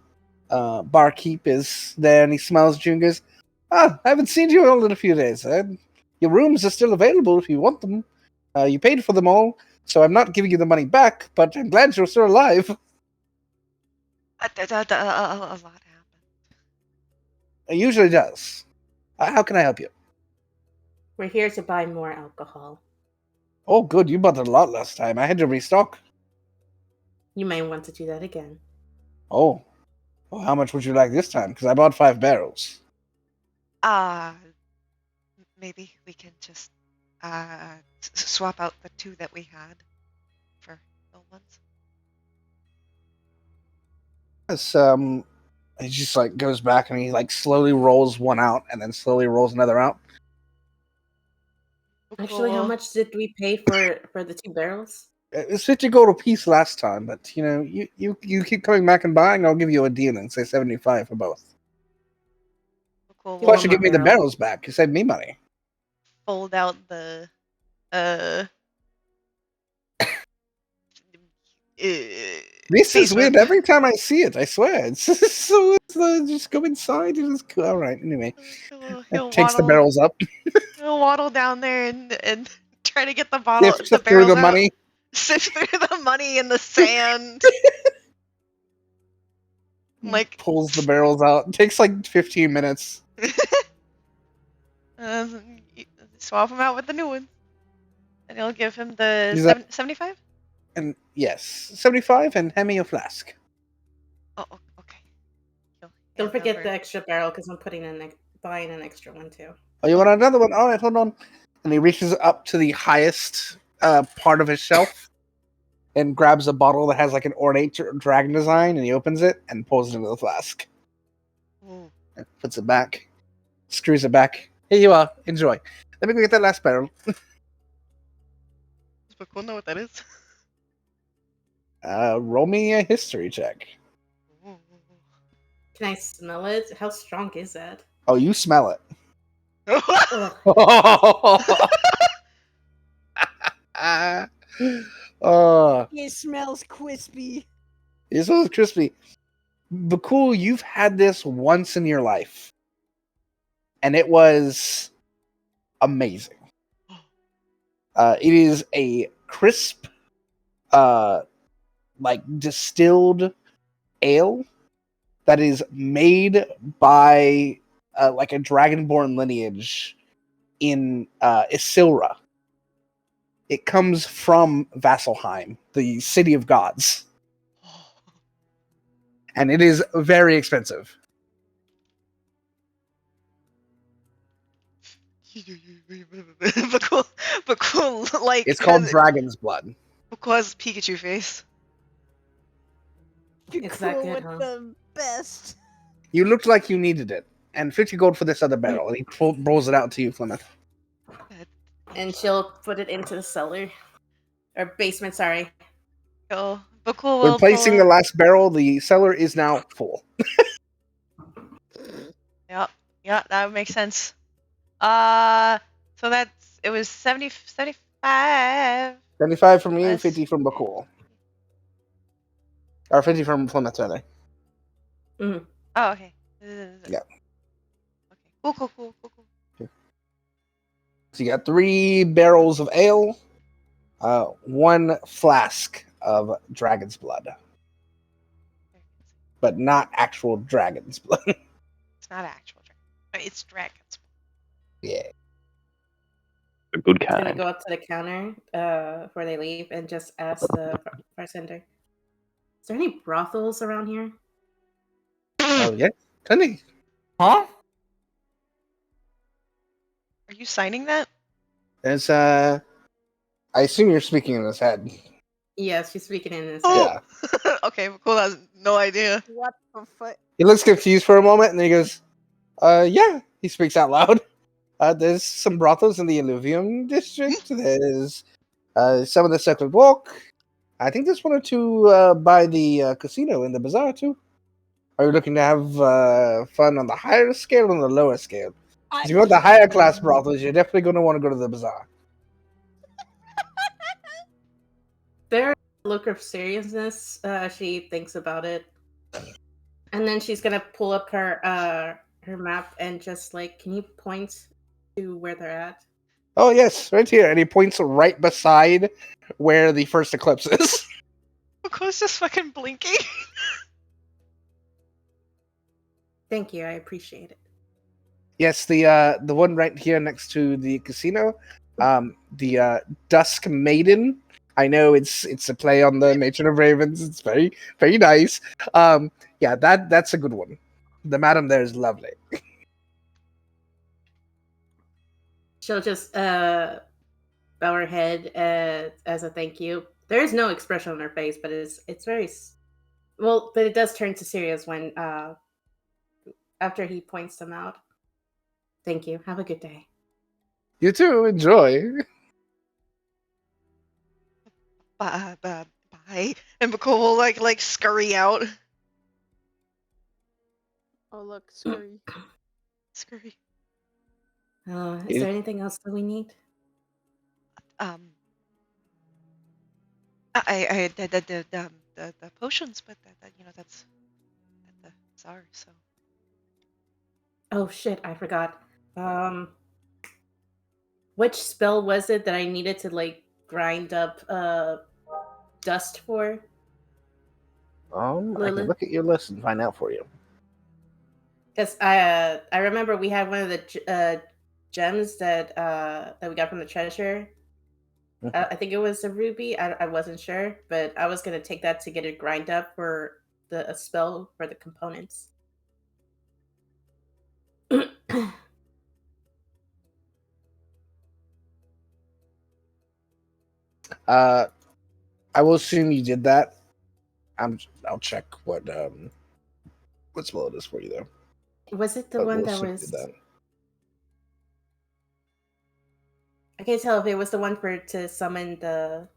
barkeep is there, and he smiles at you and goes, I haven't seen you all in a few days. Your rooms are still available if you want them. You paid for them all, so I'm not giving you the money back, but I'm glad you're still alive. A lot happened. It usually does. How can I help you? We're here to buy more alcohol. Oh, good. You bought a lot last time. I had to restock. You may want to do that again. Oh. Well, how much would you like this time? Because I bought 5 barrels. Maybe we can just swap out the 2 that we had for the ones. Yes, he just goes back and he slowly rolls one out and then slowly rolls another out. Actually, how much did we pay for the 2 barrels? It's 50 gold a piece last time, but you keep coming back and buying, I'll give you a deal and say 75 for both. Cool. Plus, you give me the barrels back. You saved me money. Fold out the This is weird. Every time I see it, I swear it's Just go inside. All right. Anyway, He'll takes the waddle. barrels up, He'll waddle down there and try to get the sifts the through barrels the out. money. Sift through the money in the sand. Like Pulls the barrels out. It takes like 15 minutes. uh, swap him out with the new one, and he'll give him the Is that- 75. And yes, 75 and hand me a flask. Oh, okay. He'll Don't hand forget over- the extra barrel because I'm buying an extra one too. Oh, you want another one? All right, hold on. And he reaches up to the highest part of his shelf and grabs a bottle that has like an ornate dragon design, and he opens it and pulls it into the flask. Ooh. And puts it back, screws it back. Here you are. Enjoy. Let me go get that last barrel. Does Bhaqull know what that is? Roll me a history check. Ooh. Can I smell it? How strong is that? Oh, you smell it. Ugh. It smells crispy. It smells crispy. Bhaqull, you've had this once in your life, and it was amazing. It is a crisp, like distilled ale that is made by like a dragonborn lineage in Isilra. It comes from Vasselheim, the city of gods, and it is very expensive. Bhaqull, like It's called Dragon's Blood. Bhaqull has Pikachu face. It's that Cool good, with huh? the best. You looked like you needed it, and 50 gold for this other barrel. And he rolls it out to you, Plymouth. And she'll put it into the cellar. Or basement, sorry. Bhaqull will Replacing the pull. last barrel, the cellar is now full. Yeah, that would make sense. So it was 75. 75 from you, Plus- 50 from Bhaqull. Or 50 from Plymouth, rather. Mhm. Oh, okay. Yeah. Okay. Cool. So you got 3 barrels of ale, 1 flask of dragon's blood. But not actual dragon's blood. It's not actual dragon. It's dragons. Yeah. A good I'm gonna kind. go up to the counter before they leave and just ask the bartender, is there any brothels around here? Oh, yeah. Plenty. Huh? Are you signing that? There's, I assume you're speaking in his head. Yes, she's speaking in his Yeah. Okay, Bhaqull has no idea. What the fuck? He looks confused for a moment, and then he goes, yeah. He speaks out loud. There's some brothels in the Illuvium district. There's some of the Circled Walk. I think there's 1 or 2 by the casino in the bazaar, too. Are you looking to have fun on the higher scale or on the lower scale? If you want the higher class brothels, you're definitely going to want to go to the bazaar. There, look of seriousness. She thinks about it, and then she's gonna pull up her map and just like, can you point to where they're at? Oh, yes, right here. And he points right beside where the first eclipse is. Bhaqull's just fucking blinking. Thank you, I appreciate it. Yes, the one right here next to the casino. The Dusk Maiden. I know it's a play on the Matron of Ravens. It's very, very nice. Yeah, that's a good one. The madam there is lovely. She'll just bow her head as a thank you. There is no expression on her face, but it's very well. But it does turn to serious when after he points them out. Thank you. Have a good day. You too. Enjoy. Bye. And Bhaqull will like scurry out. Oh look, scurry. Scurry. Is there anything else that we need? I the potions, but that that's are. So Oh shit, I forgot. Which spell was it that I needed to like grind up dust for? I can Lilith? look at your list and find out for you. Because I remember we had one of the gems that we got from the treasure. I think it was a ruby. I wasn't sure, but I was gonna take that to get it grind up for the a spell for the components. I will assume you did that. I'll check what spell it is for you though. Was it the But one we'll that assume you was? did that. I can't tell if it was the one for to summon the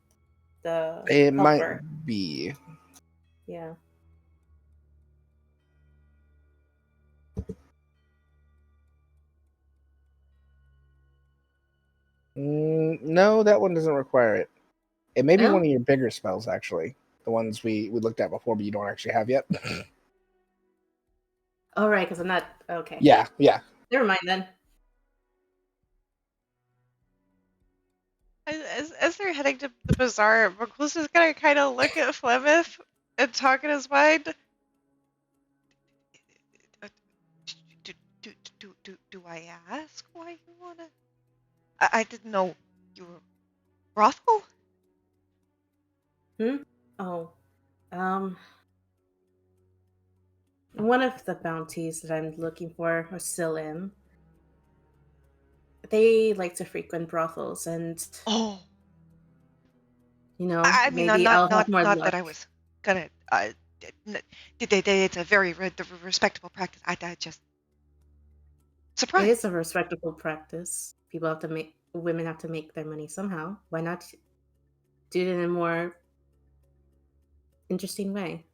It helper. might be. Yeah. No, that one doesn't require it. It may be No? one of your bigger spells, actually. The ones we looked at before, but you don't actually have yet. All right, because I'm not okay. Yeah. Never mind then. as they're heading to the bazaar, Bhaqull's just gonna kind of look at Flemeth and talk in his mind. Do I ask why you wanna? I didn't know you were brothel. Oh, one of the bounties that I'm looking for are still in. They like to frequent brothels, and Oh, you know, I mean, maybe I'll have more not that luck. I was gonna. It's a very respectable practice. I just It surprised. is a respectable practice. People have to make women have to make their money somehow. Why not do it in a more interesting way?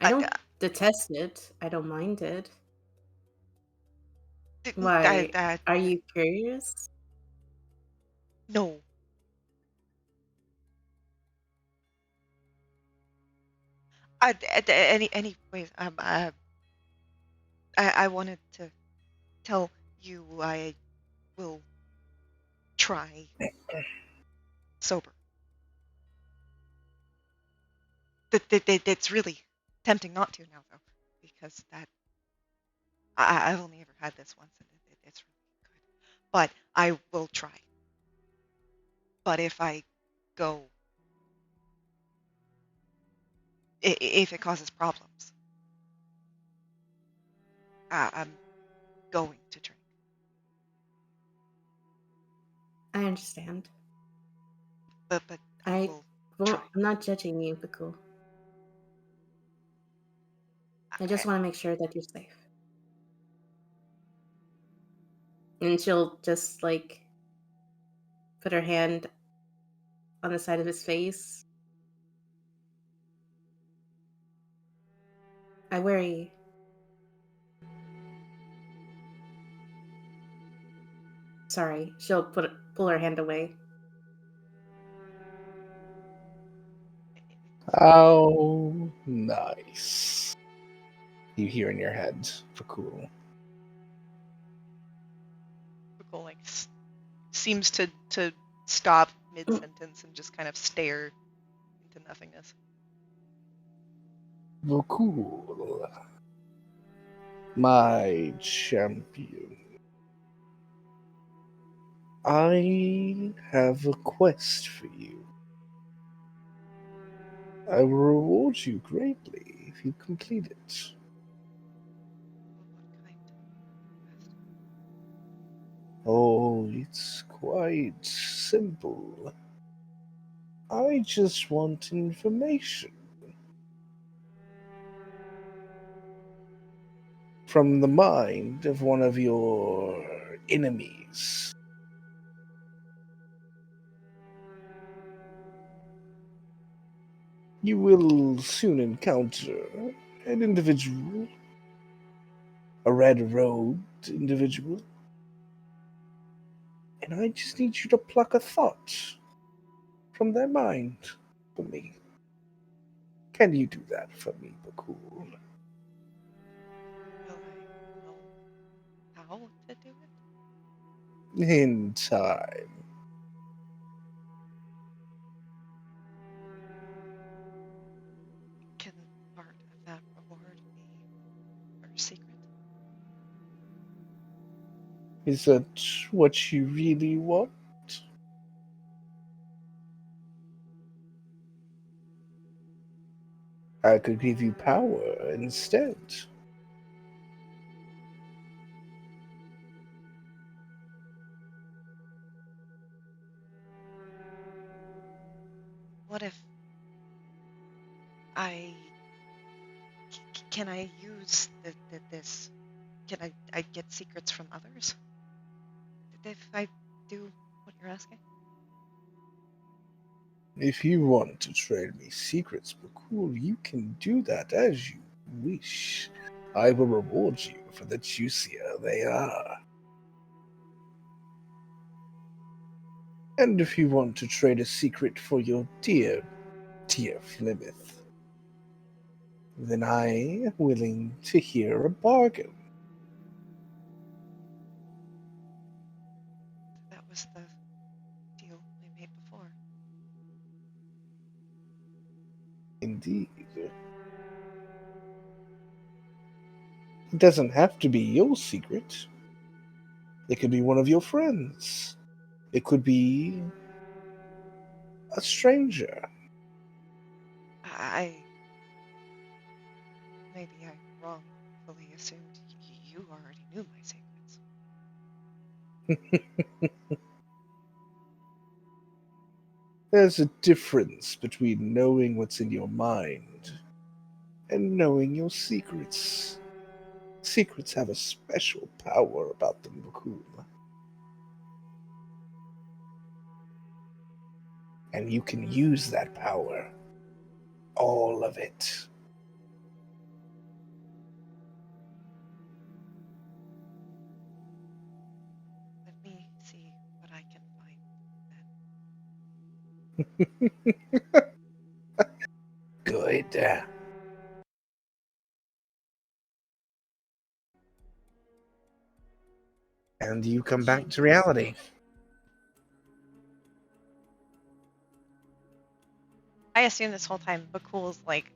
I I, don't detest it. I don't mind it. I, Why? I, Are you curious? no. Anyways, I wanted to tell you I will try sober. It's really tempting not to now, though, because I've only ever had this once, and it's really good. But I will try. But if I go, if it causes problems, I'm going to drink. I understand. But I will try. I'm not judging you, Bhaqull. I just want to make sure that you're safe. And she'll just like put her hand on the side of his face. I worry. Sorry, she'll pull her hand away. Oh, nice. You hear in your head for cool. Bhaqull like seems to stop mid sentence and just kind of stare into nothingness. Cool. My champion. I have a quest for you. I will reward you greatly if you complete it. What kind of quest? Oh, it's quite simple. I just want information from the mind of one of your enemies. You will soon encounter an individual, a red-robed individual, and I just need you to pluck a thought from their mind for me. Can you do that for me, Bhaqull? Will I know how to do it? In time. Can part of that reward be our secret? Is that what you really want? I could give you power instead. What if I can I use this? Can I get secrets from others if I do what you're asking? If you want to trade me secrets, Bhaqull, you can do that as you wish. I will reward you for the juicier they are. And if you want to trade a secret for your dear Plymouth, then I am willing to hear a bargain. That was the deal we made before. Indeed. It doesn't have to be your secret. It could be one of your friends. It could be a stranger. Maybe I wrongfully assumed you already knew my secrets. There's a difference between knowing what's in your mind and knowing your secrets. Secrets have a special power about them, Bhaqull. And you can use that power. All of it. Let me see what I can find then. Good. And you come back to reality. I assume this whole time Bhaqull's like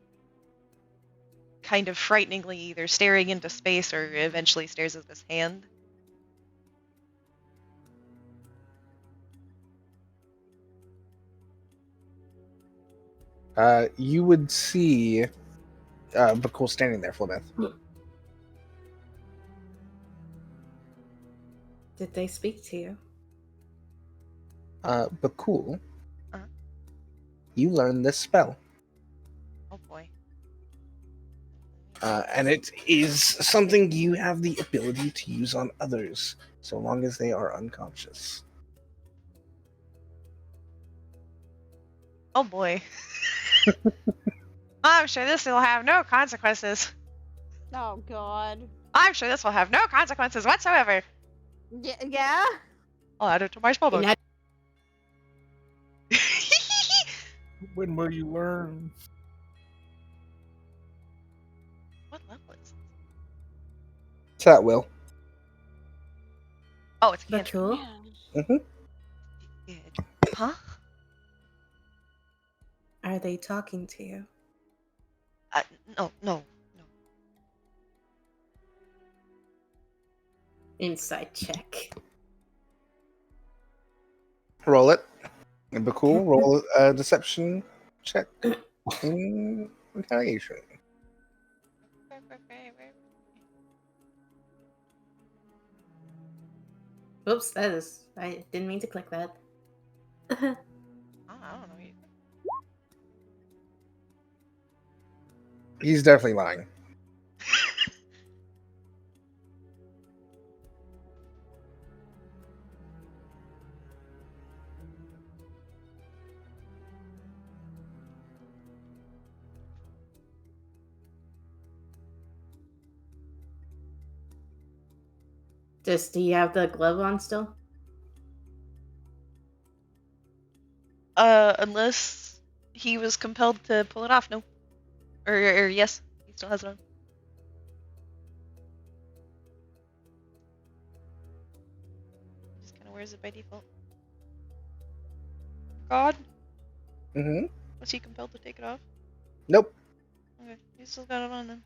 kind of frighteningly either staring into space or eventually stares at this hand. You would see Bhaqull standing there, Plymouth. Did they speak to you? Bhaqull, Uh-huh. you learn this spell. Oh boy. And it is something you have the ability to use on others, so long as they are unconscious. Oh boy. I'm sure this will have no consequences. Oh God. I'm sure this will have no consequences whatsoever. Yeah. I'll add it to my spellbook. Not- When will you learn? What level is it? So that will. Oh, it's But cantrip. cool. Huh? Are they talking to you? No. Inside check. Roll it. And Bhaqull, roll a deception check in retaliation. Oops, I didn't mean to click that. I don't know. He's definitely lying. Do you have the glove on still? Unless he was compelled to pull it off. No. Or yes, he still has it on. Just kind of wears it by default. God, Mm-hmm. was he compelled to take it off? Nope. Okay, he still got it on then.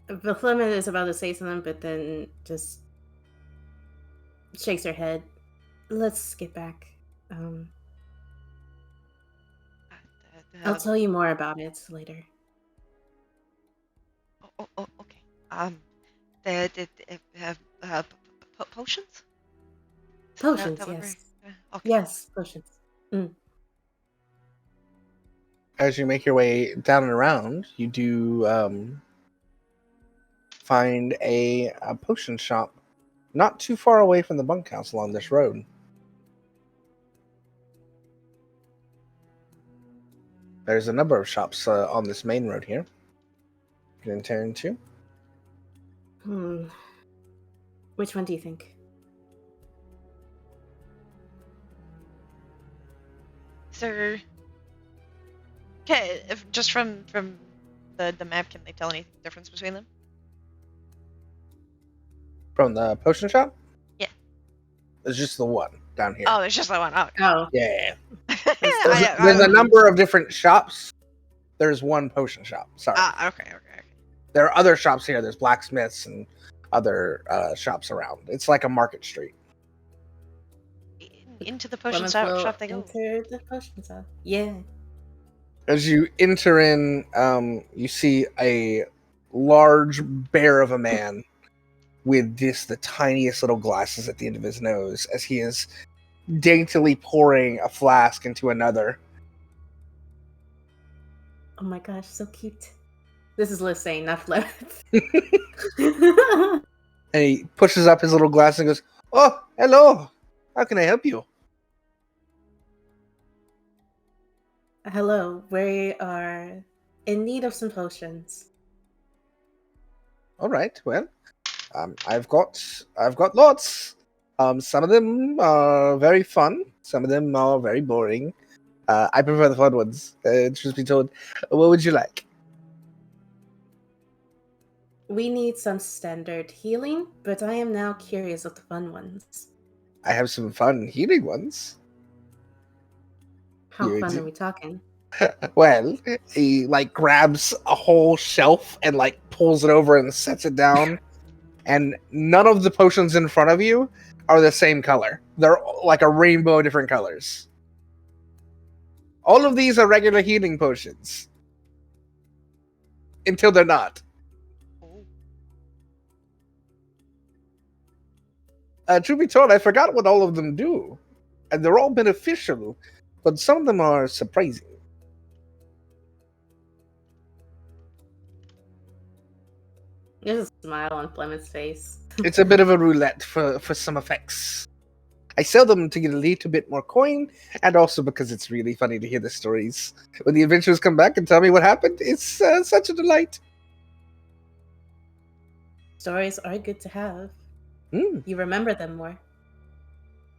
Baphomet is about to say something, but then just shakes her head. Let's get back. I'll tell you more about it later. Okay. Potions? Potions, That what yes. okay. Yes, potions. As you make your way down and around, you do find a potion shop not too far away from the bunkhouse along this road. There's a number of shops on this main road here. You can enter into. Which one do you think? Sir. Okay, if just from the map, can they tell any difference between them? From the potion shop? Yeah. There's just the one down here. Oh, there's just that one. Oh. Oh. Yeah. I- There's a number of different shops. There's one potion shop. Sorry. Okay. There are other shops here. There's blacksmiths and other shops around. It's like a market street. Into the potion Lemons will shop they go. enter the potion shop. Yeah. As you enter in, you see a large bear of a man with just the tiniest little glasses at the end of his nose as he is daintily pouring a flask into another. Oh my gosh, so cute. This is Liz saying, not Flemeth. And he pushes up his little glass and goes, "Oh, hello. How can I help you?" Hello, we are in need of some potions. All right. Well, I've got lots. Some of them are very fun. Some of them are very boring. I prefer the fun ones. Truth be told, what would you like? We need some standard healing, but I am now curious of the fun ones. I have some fun healing ones. How You fun do- are we talking? Well, he like grabs a whole shelf and like pulls it over and sets it down, and none of the potions in front of you are the same color. They're like a rainbow of different colors. All of these are regular healing potions. Until they're not. Truth be told, I forgot what all of them do. And they're all beneficial, but some of them are surprising. There's a smile on Flemeth's face. It's a bit of a roulette for some effects. I sell them to get a little bit more coin, and also because it's really funny to hear the stories. When the adventurers come back and tell me what happened, it's such a delight. Stories are good to have. Mm. You remember them more.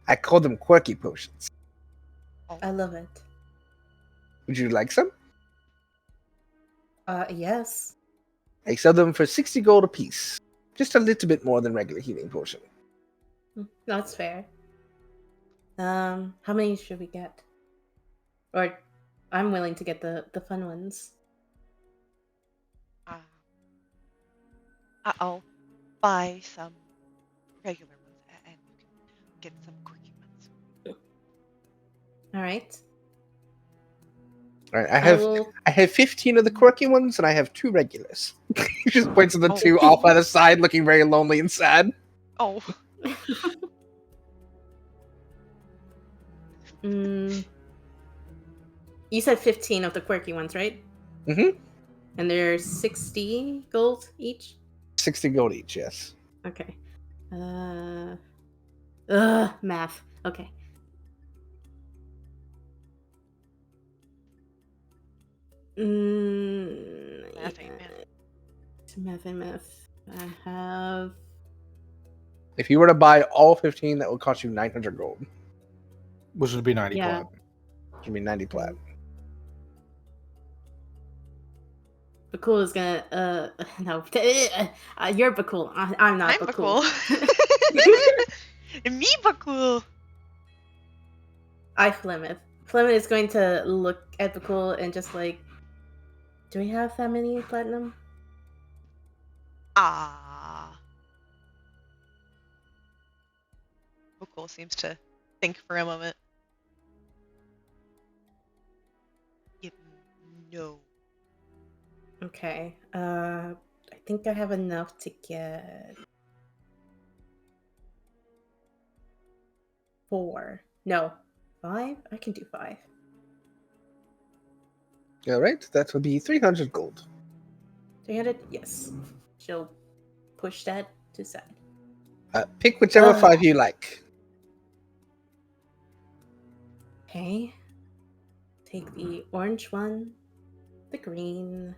I call them quirky potions. I love it. Would you like some? Yes. I sell them for 60 gold apiece. Just a little bit more than regular healing potion. That's fair. How many should we get? Or I'm willing to get the fun ones. I'll buy some regular ones, and you can get some quirky ones. All right. All right, I have 15 of the quirky ones, and I have 2 regulars. He just points at the 2 off by the side, looking very lonely and sad. Oh. You said 15 of the quirky ones, right? Mm-hmm. And they're 60 gold each? 60 gold each, yes. Okay. Math. Okay. Math ain't math. Math. I have... If you were to buy all 15, that would cost you 900 gold. Which would be 90 Yeah. plat. Give me 90 plat. Bhaqull is gonna no you're Bhaqull. I'm not I'm Bhaqull. Me Bhaqull. I Flemeth. Flemeth is going to look at Bhaqull and just like, do we have that many platinum? Ah. Bhaqull seems to think for a moment. No. Okay. I think I have enough to get 4. No, 5? I can do 5. All right, that would be 300 gold. 300? Yes. She'll push that to side. Pick whichever 5 you like. Okay. Take the orange one, the green,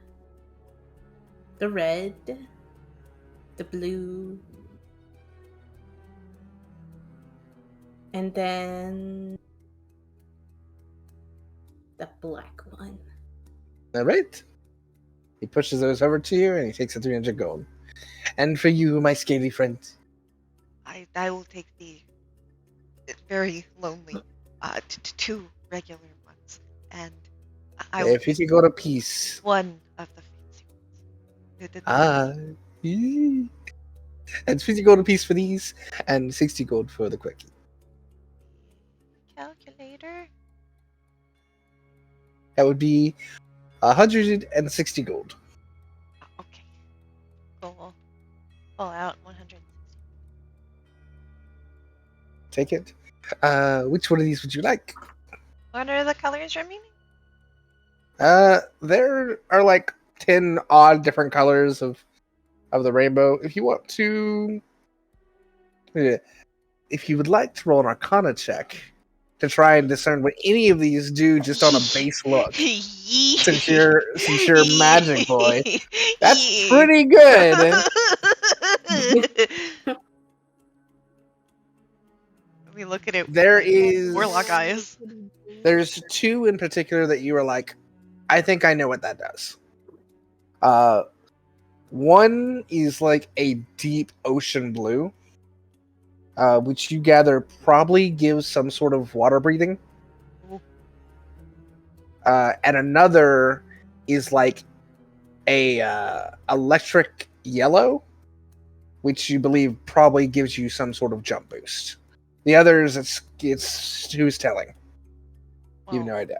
the red, the blue, and then the black one. All right. He pushes those over to you, and he takes the 300 gold. And for you, my scaly friend. I will take the very lonely 2 regular ones, and I will 50 take gold apiece. one of the fancy ones. Ah. And 50 gold apiece for these, and 60 gold for the quickie. Calculator. That would be 160 gold. Okay. Cool. Pull out 160. Take it. Which one of these would you like? What are the colors remaining? There are like 10 odd different colors of the rainbow. If you want to, if you would like to roll an Arcana check to try and discern what any of these do just on a base look, since you're magic boy, that's pretty good. We look at it. There like is warlock eyes. There's 2 in particular that you are like, I think I know what that does. One is like a deep ocean blue, which you gather probably gives some sort of water breathing. And another is like a electric yellow, which you believe probably gives you some sort of jump boost. The others, it's who's telling. You have no idea.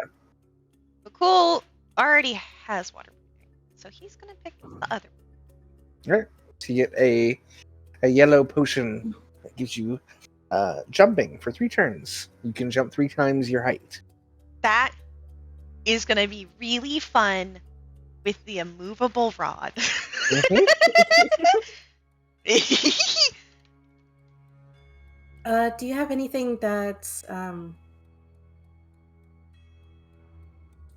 Bhaqull already has water breathing, so he's gonna pick the other one. All right. So you get a yellow potion that gives you jumping for 3 turns. You can jump 3 times your height. That is gonna be really fun with the immovable rod. Do you have anything that's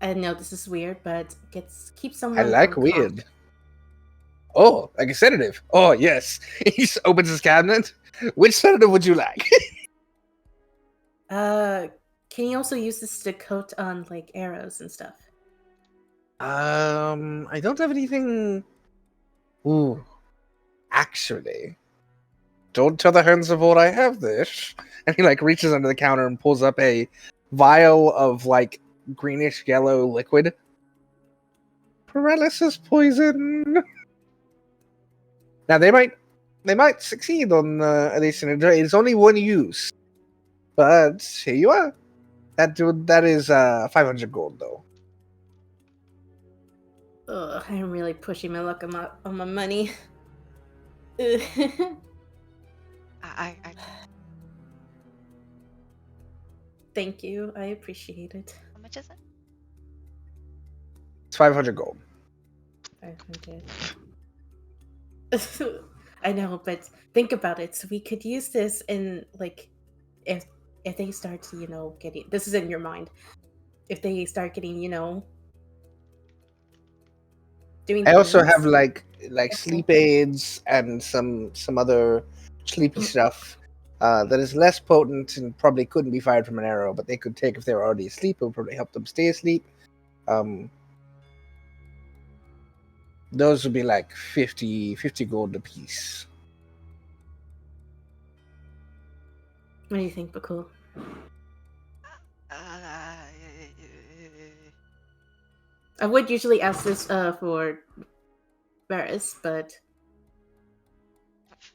I know this is weird, but keep someone I like unconscious. weird. Oh, like a sedative. Oh, yes. He just opens his cabinet. Which sedative would you like? Can you also use this to coat on like arrows and stuff? I don't have anything. Ooh, actually, don't tell the hands of what I have this. And he like reaches under the counter and pulls up a vial of like greenish yellow liquid. Paralysis poison. Now they might succeed on this. It's only 1 use, but here you are. That is 500 gold though. Ugh, I'm really pushing my luck on my money. I Thank you. I appreciate it. How much is it? It's 500 gold. 500. I know, but think about it. So we could use this in like if they start to, getting, this is in your mind. If they start getting, doing I also things. have like sleep aids and some other sleepy stuff that is less potent and probably couldn't be fired from an arrow, but they could take if they were already asleep. It would probably help them stay asleep. Those would be like 50 gold apiece. What do you think, Bhaqull? I would usually ask this for Varys, but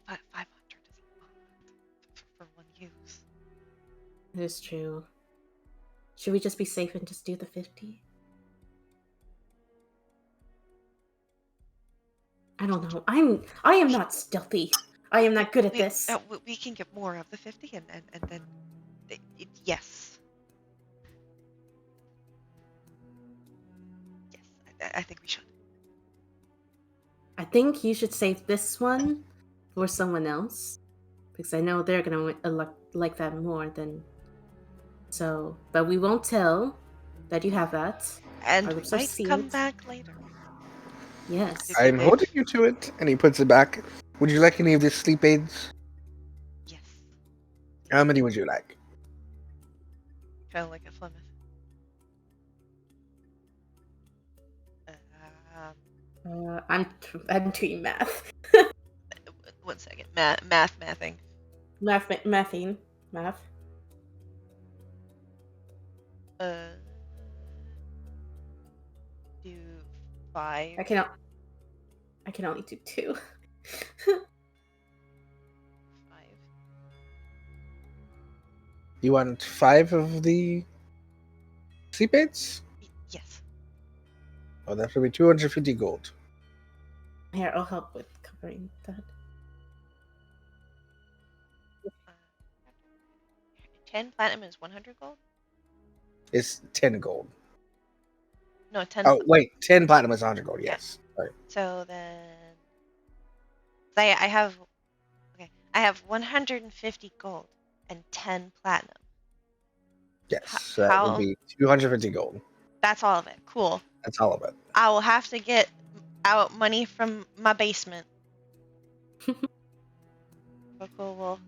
500 for one use. it is true. Should we just be safe and just do the 50? I don't know. I am not stealthy. I am not good at this. We can get more of the 50 and then yes. Yes, I think we should. I think you should save this one for someone else, because I know they're gonna like that more than. So, but we won't tell that you have that. And I we will just might see come it. back later. Yes. I'm holding you to it, and he puts it back. Would you like any of the sleep aids? Yes. How many would you like? Kind of like a Plymouth. I'm doing math. 1 second. Mathing. Mathing. Math. Do 5. I can only do 2. 5. You want 5 of the sleep aids? Yes. Oh, that would be 250 gold. Here, I'll help with covering that. 10 platinum is 100 gold? It's 10 gold. No, 10. Oh, wait. 10 platinum is 100 gold, yes. Sorry. So then I have 150 gold and 10 platinum. Yes, that would be 250 gold. That's all of it. Cool. That's all of it. I will have to get out money from my basement. Bhaqull will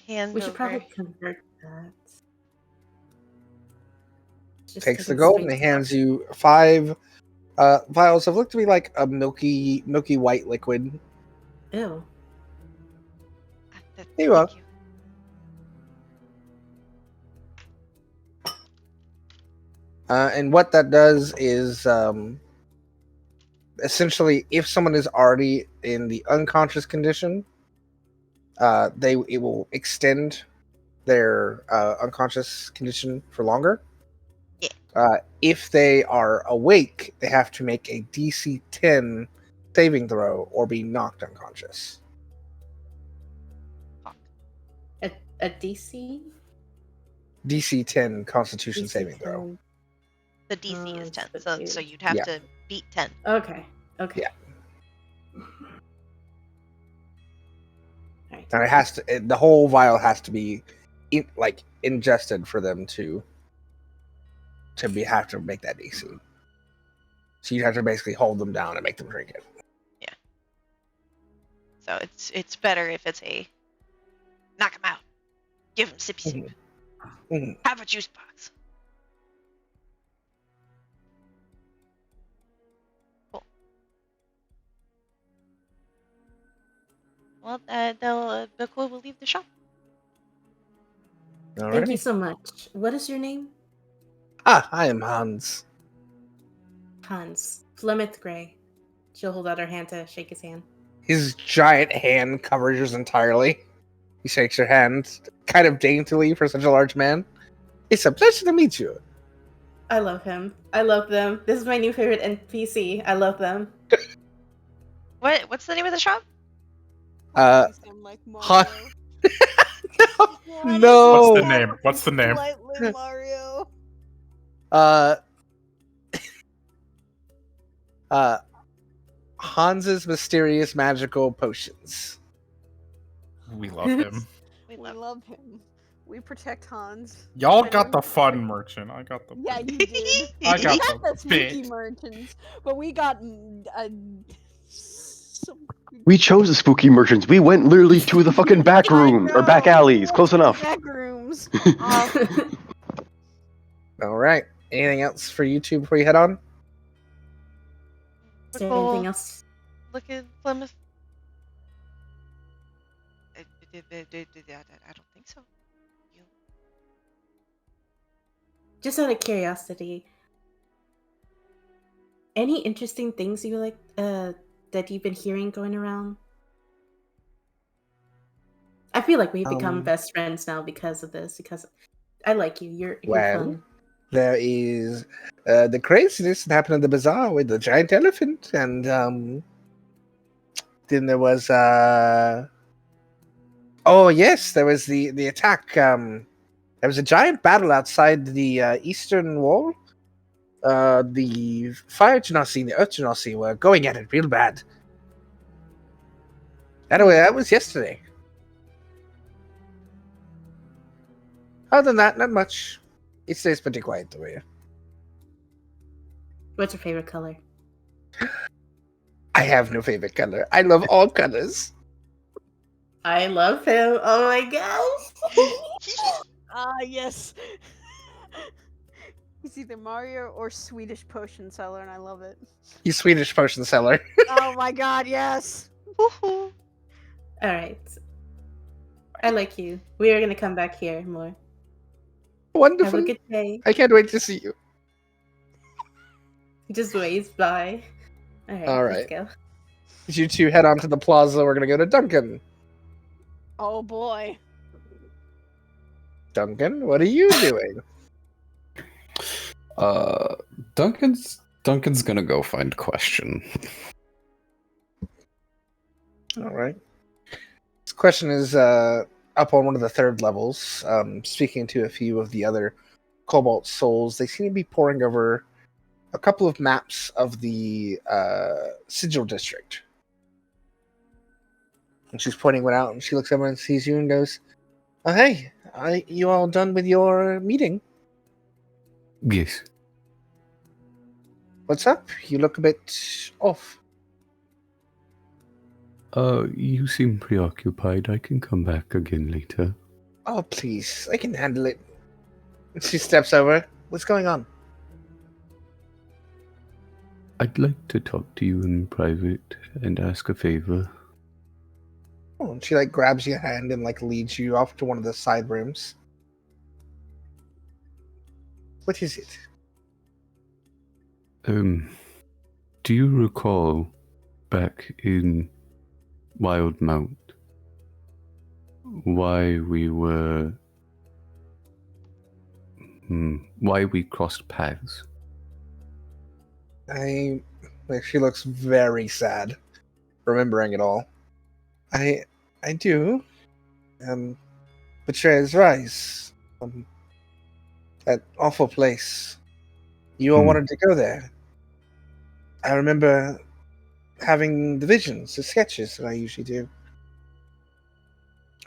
hand We should over. probably convert that. Just Takes the taking gold and space. hands you 5 vials of look to be like a milky white liquid. Ew. Here you are. Thank you. And what that does is essentially, if someone is already in the unconscious condition, it will extend their unconscious condition for longer. Yeah. If they are awake, they have to make a DC 10 saving throw or be knocked unconscious. A DC? DC 10 Constitution DC saving throw. 10. The DC is 10, it's so the you'd have Yeah. to beat 10. Okay. Yeah. Alright. And it has to. The whole vial has to be, ingested for them to have to make that DC. So you'd have to basically hold them down and make them drink it. So it's better if it's a knock him out, give him sippy sip, Mhm. have a juice box. Cool. Well, Bhaqull will leave the shop. Thank you so much. What is your name? I am Hans. Hans. Plymouth Gray. She'll hold out her hand to shake his hand. His giant hand covers yours entirely. He shakes your hand, kind of daintily for such a large man. It's a pleasure to meet you. I love him. I love them. This is my new favorite NPC. I love them. What's the name of the shop? Uh, You sound like Hun- Mario. No. What's the name? What's the name? Slightly Mario. Hans's Mysterious Magical Potions. We love him. We We love. love him. We protect Hans. Y'all got the fun merchant. I got the. Yeah, you did. I We got got the the sneaky bit. merchants, but we got some We chose the spooky merchants. We went literally to the fucking back room or back alleys. Close enough. Back rooms. All right. Anything else for you two before you head on? Is there anything else? Look at Plymouth. I don't think so. Just out of curiosity, any interesting things you like that you've been hearing going around? I feel like we've become best friends now because of this. Because I like you. You're fun. There is the craziness that happened in the bazaar with the giant elephant, and then there was oh yes, there was the attack. There was a giant battle outside the eastern wall. The fire genasi and the earth genasi were going at it real bad. Anyway, that was yesterday. Other than that, not much. It stays pretty quiet the way. What's your favorite color? I have no favorite color. I love all colors. I love him. Oh my gosh. Yes. He's either Mario or Swedish potion seller, and I love it. He's Swedish potion seller. Oh my god, yes. All right. I like you. We are gonna come back here more. Wonderful. Have a good day. I can't wait to see you. He just waves by. All right. Let's go. As you two head on to the plaza, we're gonna go to Duncan. Oh boy. Duncan, what are you doing? Duncan's gonna go find Question. All right. This Question is up on one of the third levels. Speaking to a few of the other Cobalt souls, they seem to be poring over a couple of maps of the Sigil district. And she's pointing one out, and she looks over and sees you and goes, "Oh, hey, you all done with your meeting? Yes. What's up? You look a bit off." You seem preoccupied. I can come back again later. "Oh, please, I can handle it." She steps over. "What's going on?" I'd like to talk to you in private and ask a favor. Oh, and she grabs your hand and leads you off to one of the side rooms. What is it? Do you recall back in Wildmount why we crossed paths? She looks very sad, remembering it all. I do. Betrayer's Rise. That awful place. You all wanted to go there. I remember having the visions, the sketches that I usually do.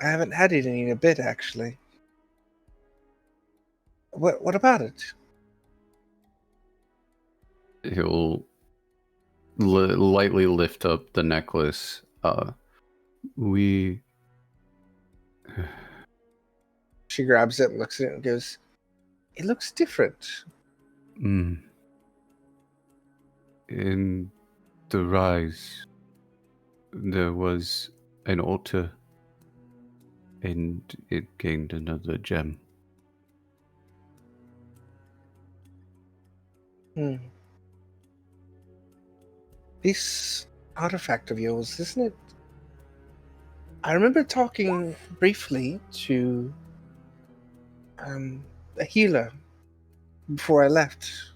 I haven't had it in a bit, actually. What about it? He'll lightly lift up the necklace. She grabs it and looks at it and goes, "It looks different." In the Rise, there was an altar, and it gained another gem. This artifact of yours, isn't it? I remember talking briefly to a healer before I left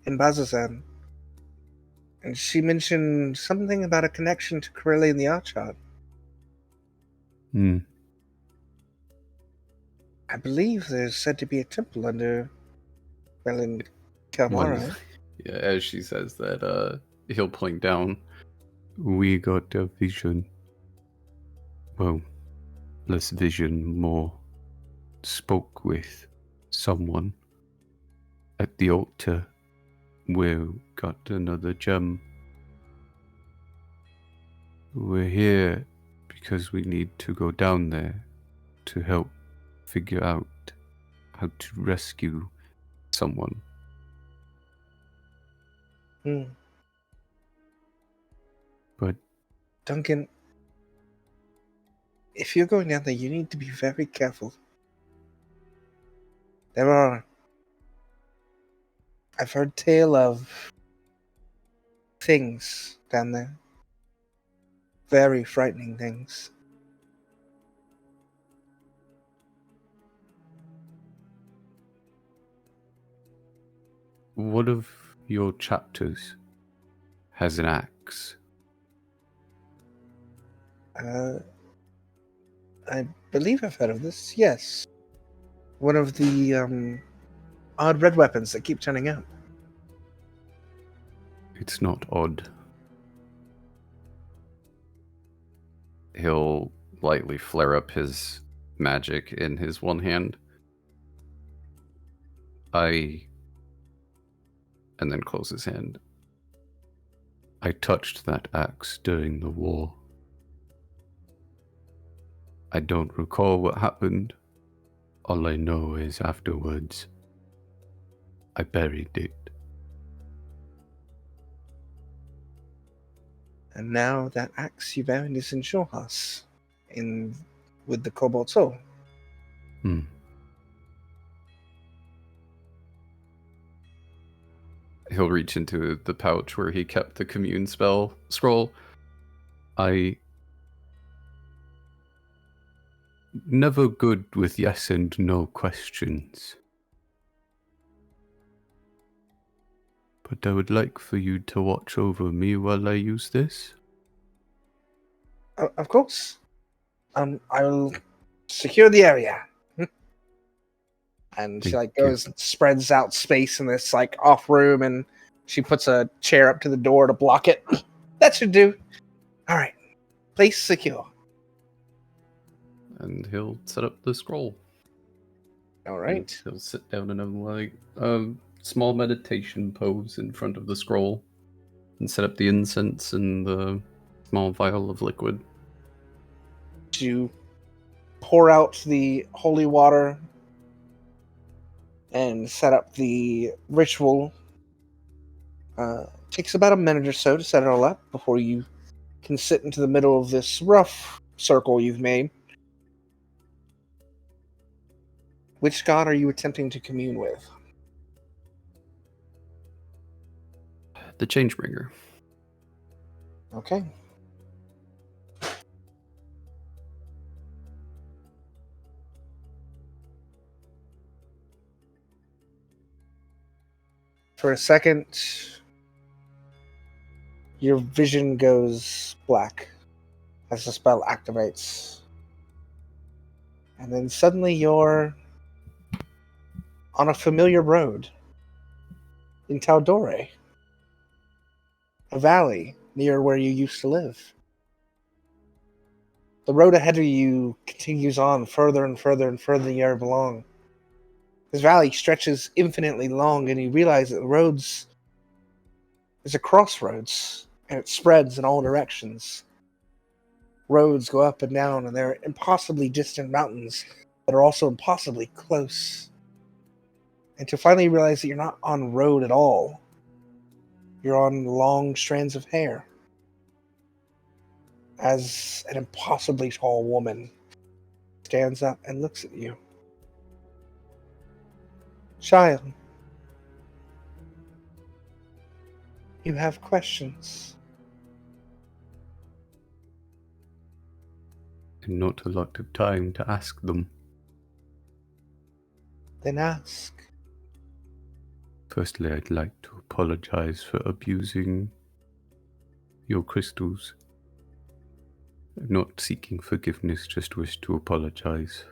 in Bazazan, and she mentioned something about a connection to Corelli and the Archard. I believe there's said to be a temple under in Kalmara. Yeah, as she says that, he'll point down. We got a vision. Well, less vision, more spoke with someone at the altar where got another gem. We're here because we need to go down there to help figure out how to rescue someone. Hmm. But Duncan, if you're going down there, you need to be very careful. I've heard tale of things down there. Very frightening things. one of your chapters has an axe. I believe I've heard of this. Yes. One of the odd red weapons that keep turning up. It's not odd. He'll lightly flare up his magic in his one hand. And then close his hand. I touched that axe during the war. I don't recall what happened. All I know is afterwards, I buried it. And now that axe you buried is in Shorehas, with the Cobalt Soul. He'll reach into the pouch where he kept the commune spell scroll. I never good with yes and no questions. But I would like for you to watch over me while I use this. Of course. I will secure the area. And she Thank goes and spreads out space in this off room, and she puts a chair up to the door to block it. That should do. All right, place secure. And he'll set up the scroll. All right. And he'll sit down in a small meditation pose in front of the scroll and set up the incense and the small vial of liquid. You pour out the holy water and set up the ritual. Takes about a minute or so to set it all up before you can sit into the middle of this rough circle you've made. Which god are you attempting to commune with? The Changebringer. Okay. For a second, your vision goes black as the spell activates. And then suddenly you're on a familiar road in Taldore, a valley near where you used to live. The road ahead of you continues on further and further and further than you ever belong. This valley stretches infinitely long, and you realize that the roads is a crossroads, and it spreads in all directions. Roads go up and down, and there are impossibly distant mountains that are also impossibly close. And to finally realize that you're not on road at all, you're on long strands of hair, as an impossibly tall woman stands up and looks at you. Child, you have questions. And not a lot of time to ask them. Then ask. Firstly, I'd like to apologize for abusing your crystals. I'm not seeking forgiveness, just wish to apologize.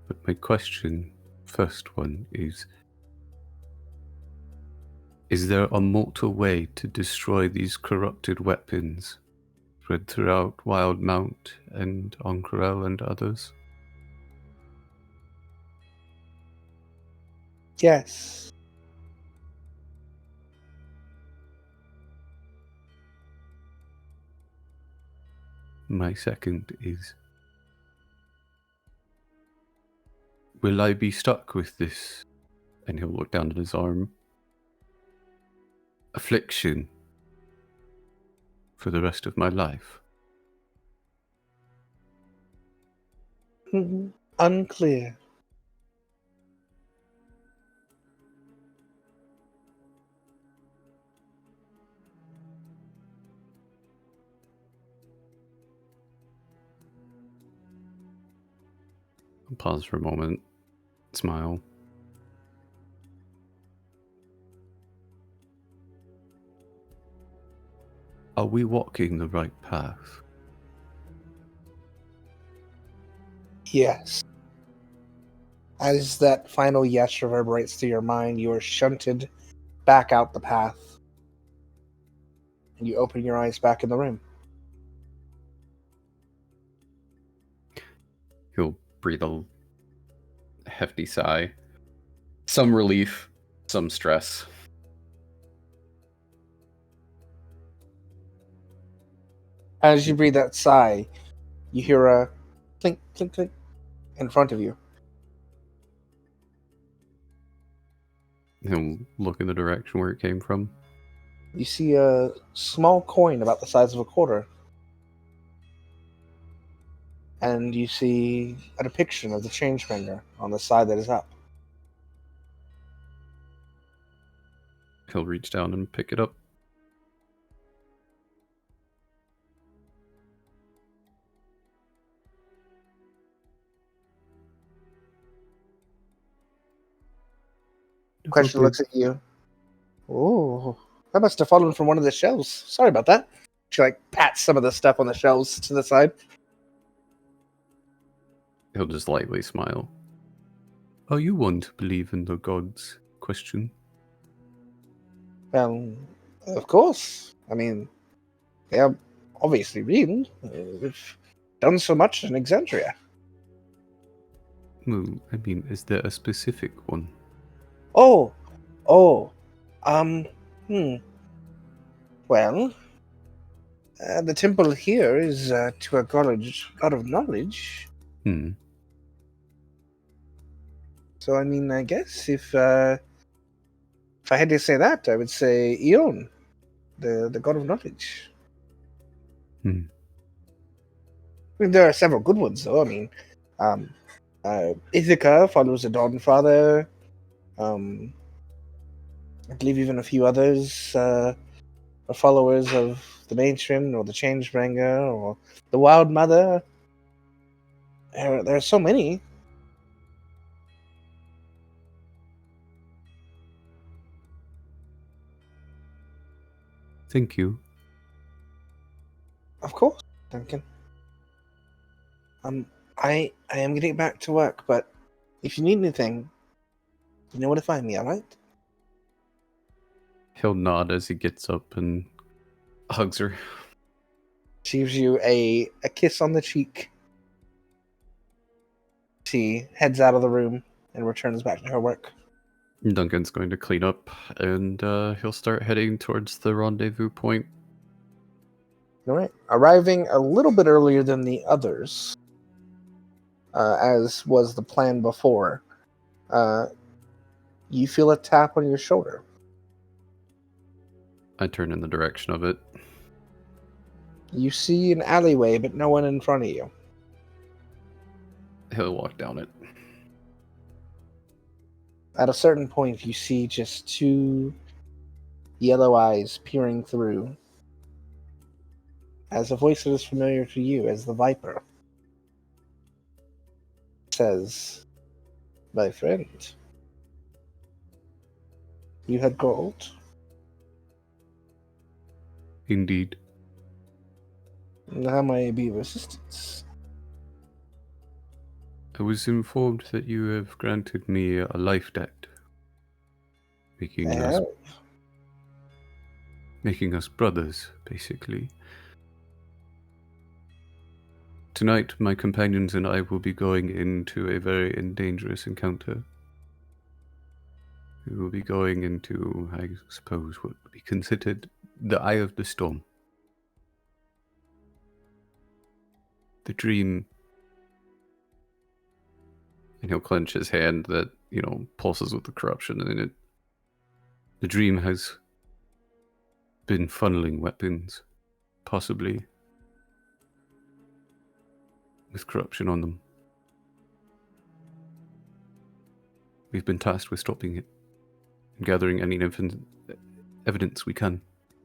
But my question, first one, is there a mortal way to destroy these corrupted weapons spread throughout Wildmount and Ank'Harel and others? Yes. My second is, will I be stuck with this? And he'll look down at his arm. Affliction for the rest of my life. Unclear. I'll pause for a moment, smile. Are we walking the right path? Yes. As that final yes reverberates through your mind, you are shunted back out the path. And you open your eyes back in the room. He'll breathe a hefty sigh. Some relief, some stress. As you breathe that sigh, you hear a clink, clink, clink in front of you. He'll look in the direction where it came from. You see a small coin about the size of a quarter. And you see a depiction of the changebringer on the side that is up. He'll reach down and pick it up. Question looks at you. Oh, that must have fallen from one of the shelves. Sorry about that. She pats some of the stuff on the shelves to the side. He'll just lightly smile. Are you one to believe in the gods? Question. Well, of course. I mean, they are obviously real. We've done so much in Exandria. Well, I mean, is there a specific one? Oh, um, hmm. Well, the temple here is to a god of knowledge. So, I mean, I guess if I had to say that, I would say Eon, the god of knowledge. I mean, there are several good ones, though. I mean, Ithaca follows the Dawnfather. I believe even a few others are followers of the Matron or the Changebringer or the Wild Mother. There are so many. Thank you. Of course, Duncan. I am getting back to work, but if you need anything, you know where to find me, alright? He'll nod as he gets up and hugs her. She gives you a kiss on the cheek. She heads out of the room and returns back to her work. Duncan's going to clean up, and he'll start heading towards the rendezvous point. Alright. Arriving a little bit earlier than the others, as was the plan before, you feel a tap on your shoulder. I turn in the direction of it. You see an alleyway, but no one in front of you. He'll walk down it. At a certain point, you see just two yellow eyes peering through, as a voice that is familiar to you as the Viper says, "My friend, you had gold? Indeed. How may I be of assistance?" I was informed that you have granted me a life debt, making us brothers, basically. Tonight, my companions and I will be going into a very dangerous encounter. We will be going into, I suppose, what would be considered the eye of the storm. The dream. And he'll clench his hand that, pulses with the corruption, and the dream has been funneling weapons, possibly with corruption on them. We've been tasked with stopping it and gathering any evidence we can,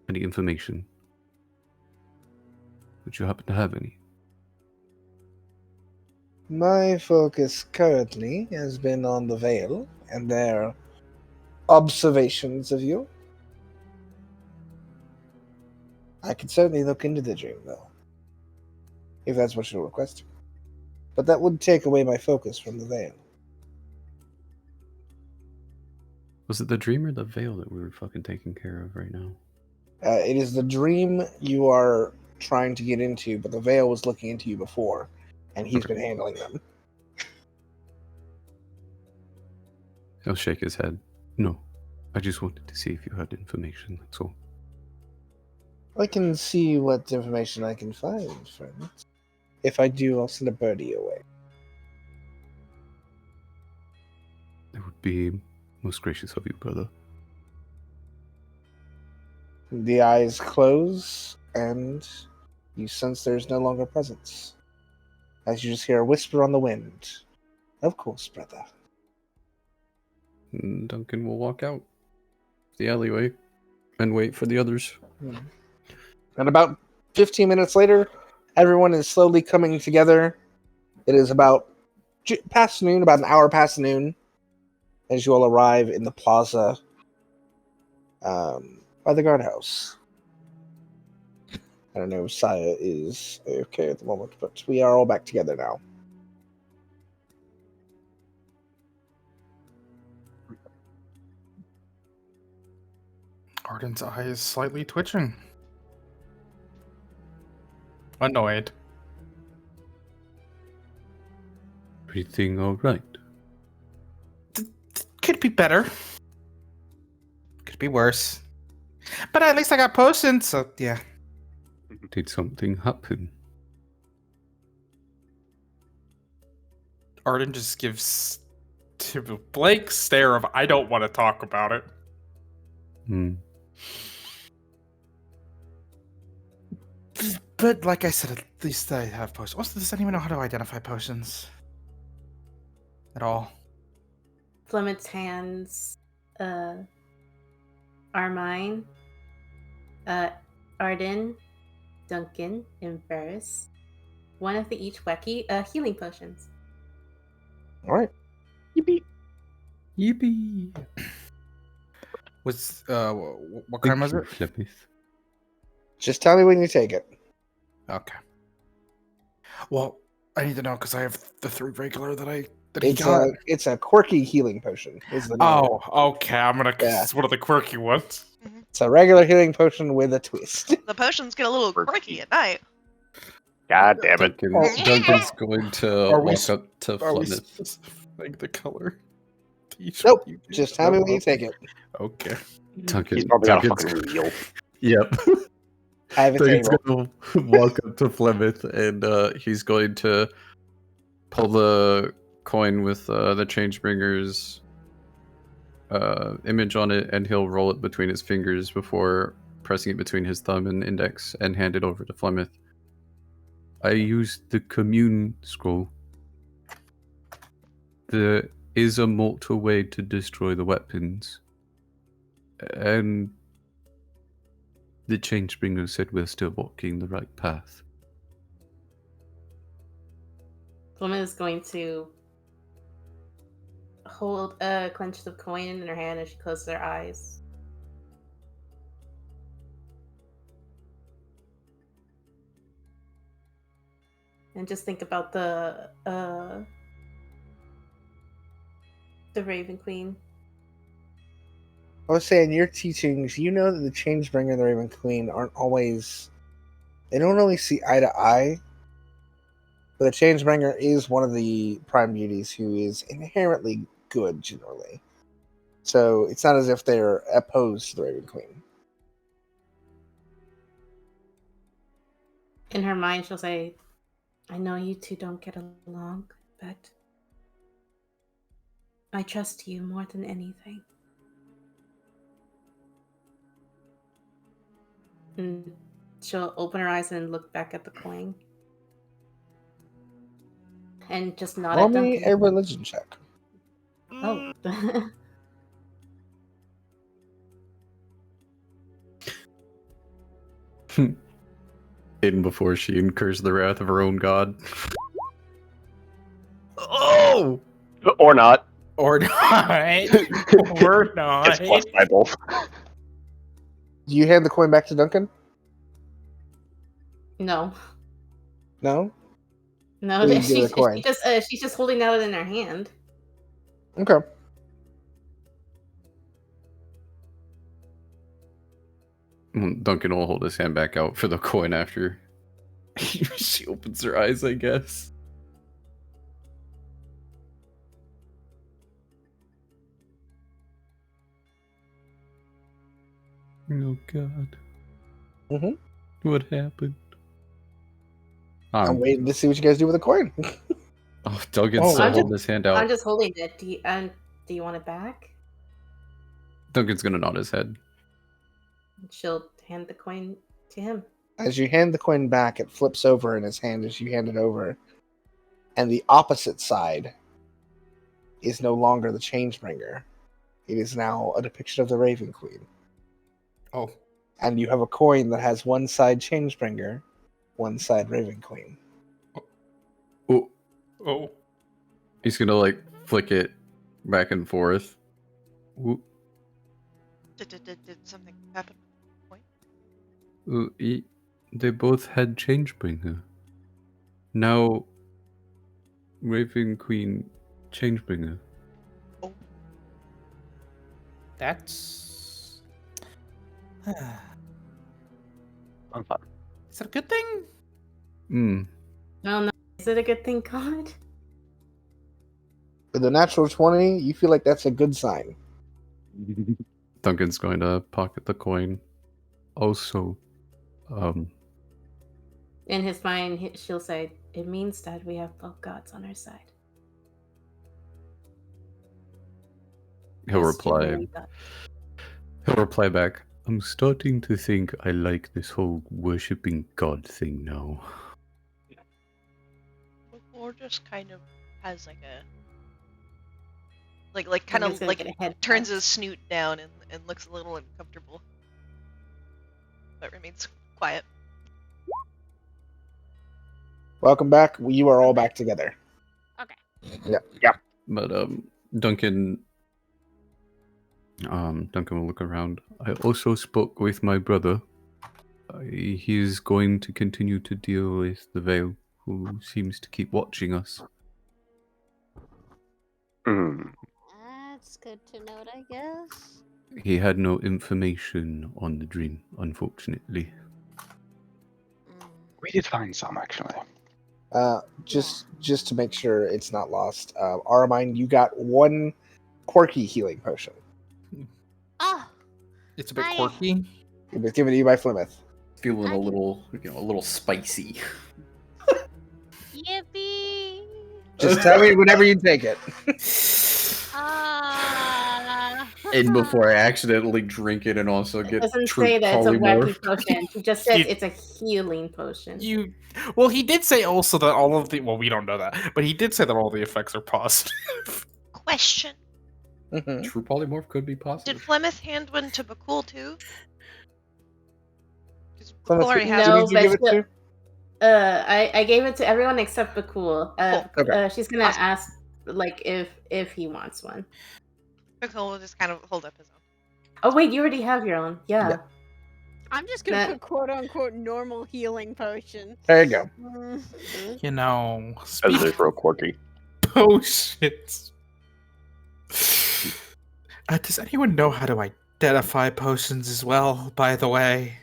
any information. Would you happen to have any? My focus currently has been on the Veil and their observations of you. I could certainly look into the dream, though, if that's what you're requesting. But that would take away my focus from the Veil. Was it the dream or the veil that we were fucking taking care of right now? It is the dream you are trying to get into, but the Veil was looking into you before, and he's been handling them. He'll shake his head. No, I just wanted to see if you had information, that's all. I can see what information I can find, friend. If I do, I'll send a birdie away. It would be most gracious of you, brother. The eyes close, and you sense there's no longer presence. As you just hear a whisper on the wind. Of course, brother. And Duncan will walk out the alleyway and wait for the others. And about 15 minutes later, everyone is slowly coming together. It is about past noon, about an hour past noon, as you all arrive in the plaza by the guardhouse. I don't know if Saya is okay at the moment, but we are all back together now. Arden's eye is slightly twitching. Annoyed. Everything all right? Could be better. Could be worse. But at least I got potions, so yeah. Did something happen? Arden just gives to a blank stare of I don't want to talk about it. But like I said, at least I have potions. Also, does anyone know how to identify potions? At all? Flemet's hands are mine. Arden, Duncan, and Ferris. One of the each wacky healing potions. All right. Yippee! Yippee! Was what kind was it? Flemeth. Just tell me when you take it. Okay. Well, I need to know because I have the 3 regular that he It's got. it's a quirky healing potion. Is the name of it. Okay. I'm gonna. Yeah. It's one of the quirky ones. It's a regular healing potion with a twist. The potions get a little quirky at night. God damn it. Duncan's going to Are we walk up to Are we Flemeth. specifying the color? Nope. Just tell me when you take it. Okay. Duncan, He's probably got a Duncan's- fucking wheel. Yep. I have a Duncan's table. going to walk up to Flemeth, and he's going to pull the coin with the Changebringer's image on it, and he'll roll it between his fingers before pressing it between his thumb and index and hand it over to Flemeth. I used the commune scroll. There is a mortal way to destroy the weapons. And the Changebringer said we're still walking the right path. Flemet is going to hold a clenched of coin in her hand as she closes her eyes. And just think about the Raven Queen. I was saying, your teachings, you know that the Changebringer and the Raven Queen aren't always... They don't always see eye to eye. But the Changebringer is one of the Prime Beauties who is inherently good, generally. So it's not as if they're opposed to the Raven Queen. In her mind, she'll say, I know you two don't get along, but I trust you more than anything. And she'll open her eyes and look back at the coin. And just nod Roll at me Duncan. a religion check. Oh. Hidden before she incurs the wrath of her own god. Oh! Or not. Or not. Or not. It's blessed by both. Do you hand the coin back to Duncan? No. No? No, What do you do with the coin? she's just holding out in her hand. Okay. Duncan will hold his hand back out for the coin after she opens her eyes, I guess. Oh God. What happened? I'm waiting to see what you guys do with the coin. Oh, Duncan's still holding his hand out. I'm just holding it. Do you want it back? Duncan's gonna nod his head. She'll hand the coin to him. As you hand the coin back, it flips over in his hand as you hand it over. And the opposite side is no longer the Changebringer. It is now a depiction of the Raven Queen. Oh. And you have a coin that has one side Changebringer, one side Raven Queen. Oh. Oh. He's gonna like flick it back and forth. Whoop. Did something happen? They both had Changebringer. Now, Raven Queen, Changebringer. Oh. That's... I'm fine. Is that a good thing? No. Is it a good thing, God? With a natural 20, you feel like that's a good sign. Duncan's going to pocket the coin. Also, In his mind, she'll say, "It means that we have both gods on our side." He'll Yes, reply. humanity God. he'll reply back, I'm starting to think I like this whole worshipping God thing now. Or just kind of has like a like kind He's of gonna like get a head turns pat. his snoot down and looks a little uncomfortable, but remains quiet. Welcome back. You are all back together. Okay. Yeah. But Duncan will look around. I also spoke with my brother. He's going to continue to deal with the Veil, who seems to keep watching us. That's good to note, I guess. He had no information on the dream, unfortunately. We did find some, actually. Just to make sure it's not lost, Aramine, you got one quirky healing potion. Oh, It's a bit quirky. It was given to you by Plymouth. Feeling a little spicy. yippee! Just tell me whenever you take it. And before I accidentally drink it and also It get doesn't true say that it's a wacky polymorph. potion. He just says You- it's a healing potion. Well, he did say also that all of the... Well, we don't know that. But he did say that all the effects are positive. Question: True polymorph could be Did positive. Flemeth hand one to Bhaqull too? 'Cause Plymouth, Bhaqull already who has No, did you give it to? I gave it to everyone except Bhaqull. Okay. She's gonna ask like if he wants one. Bhaqull will just kind of hold up his own. Oh wait, you already have your own. Yeah. I'm just gonna That- put quote unquote normal healing potion. There you go. You know, As speaking they throw quirky. of potions... does anyone know how to identify potions as well, by the way?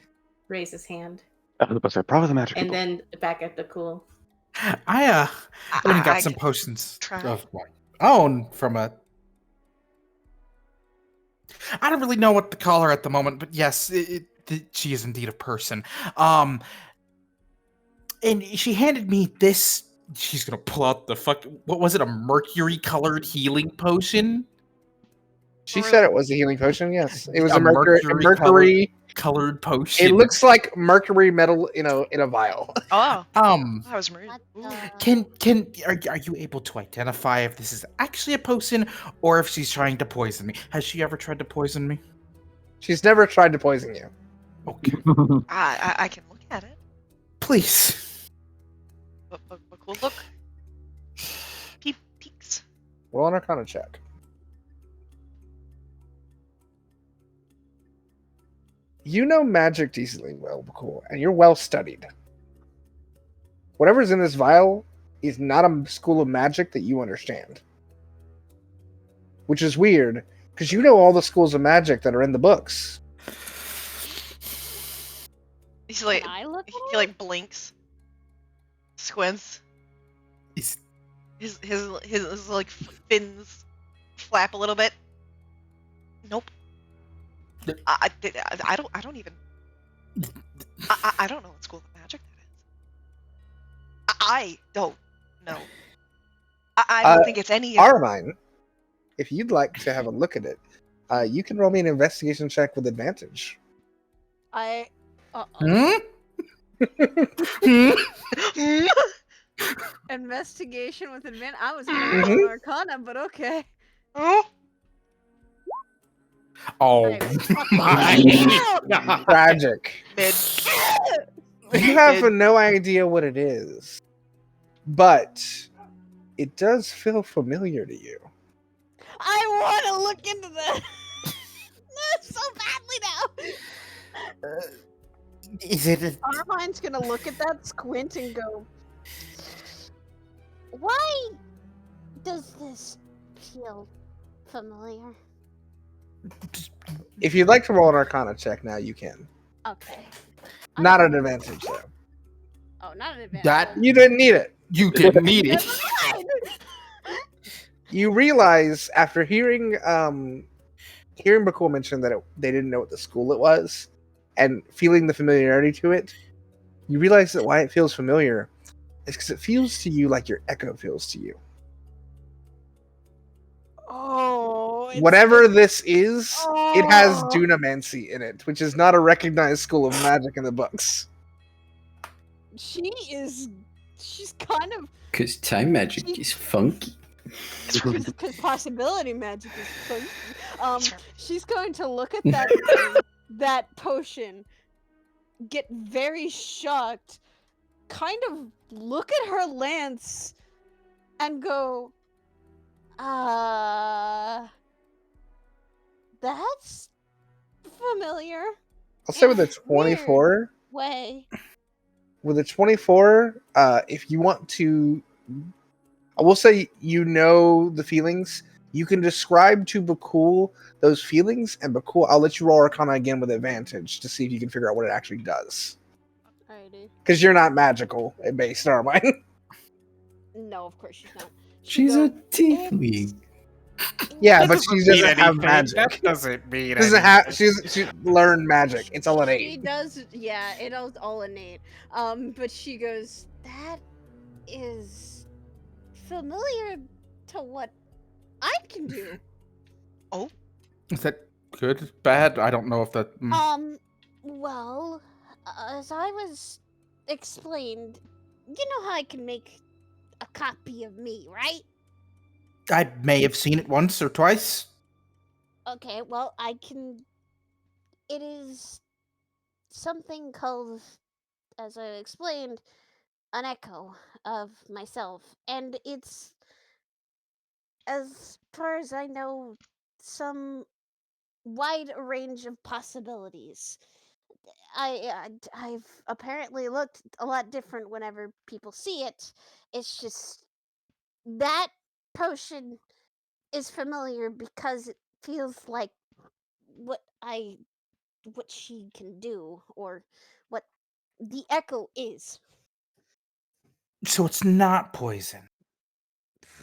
Raise his hand, I was about to say, probably the magic and people. then back at Bhaqull. I went and got I some can potions try. of my own from a... I don't really know what to call her at the moment, but yes, she is indeed a person. And she handed me this. She's gonna pull out the what was it? A mercury-colored healing potion? She said it was a healing potion. Yes, it was a mercury mercury. colored potion. It looks like mercury metal, in a vial. Oh, I was rude. Are you able to identify if this is actually a potion or if she's trying to poison me? Has she ever tried to poison me? She's never tried to poison you. Okay, I can look at it. please. But cool look. Peeks. Roll an Arcana check. You know magic decently well, Bhaqull, and you're well studied. Whatever's in this vial is not a school of magic that you understand. Which is weird, because you know all the schools of magic that are in the books. He's like, Can I look at he like blinks, squints. Is- His like fins flap a little bit. Nope. I don't even. I don't know what school of magic that is. I don't know. I don't think it's any of Armine, if you'd like to have a look at it, you can roll me an investigation check with advantage. I. Hmm? Hmm? Investigation with advantage. I was gonna roll an Arcana, but okay. Oh, Oh Right. my god. Tragic. mid. You have no idea what it is, but it does feel familiar to you. I want to look into that so badly now. Is it a... Armine's gonna look at that, squint, and go, "Why does this feel familiar?" If you'd like to roll an Arcana check now, you can. Okay. Not an advantage, though. Oh, not an advantage. That You didn't need it. you didn't need it. Never mind. You realize after hearing Bhaqull mention that they didn't know what the school it was, and feeling the familiarity to it, you realize that why it feels familiar is because it feels to you like your echo feels to you. Oh, Whatever this is, it has Oh. dunamancy in it, which is not a recognized school of magic in the books. She's kind of Because time magic is funky. because possibility magic is fun. She's going to look at that that potion, get very shocked, kind of look at her lance, and go, that's familiar. I'll say with a Yeah, weird. 24. Way. With a 24, if you want to, I will say you know the feelings. You can describe to Bhaqull those feelings, and Bhaqull, I'll let you roll Arcana again with advantage to see if you can figure out what it actually does. Alrighty. Because you're not magical at base, are mine? No, of course she's not. She's a goes, tiefling. Yeah, That but she mean doesn't have anything. magic. That doesn't mean Doesn't have. She learned magic. It's all She innate. does, yeah, it's all innate. But she goes, that is familiar to what I can do. Is that good? Bad? I don't know if that. Well, as I was explained, you know how I can make a copy of me, right? I may have seen it once or twice. Okay, well, I can. It is something called, as I explained, an echo of myself. And it's, as far as I know, some wide range of possibilities. I've apparently looked a lot different whenever people see it. It's just that potion is familiar because it feels like what she can do, or what the echo is. So it's not poison.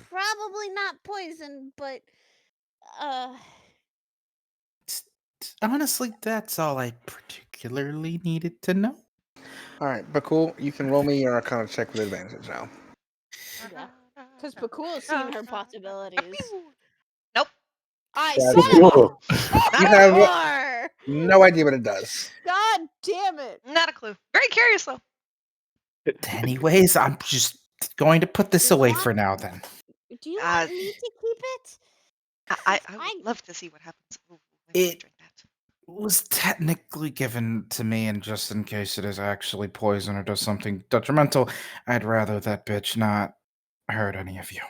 Probably not poison, but Honestly, that's all I particularly needed to know. All right, Bhaqull, you can roll me your Arcana check with advantage now. Yeah. Because Bhaqull's seen her possibilities. Nope. I Yeah, said Whoa. You Not, have more! no idea what it does. God damn it! not a clue. Very curious though. Anyways, I'm just going to put this You away want- for now then. Do you Uh, want me to keep it? I I- would love to see what happens. Ooh, let me It- drink that. Was technically given to me, and just in case it is actually poison or does something detrimental, I'd rather that bitch not hurt any of you.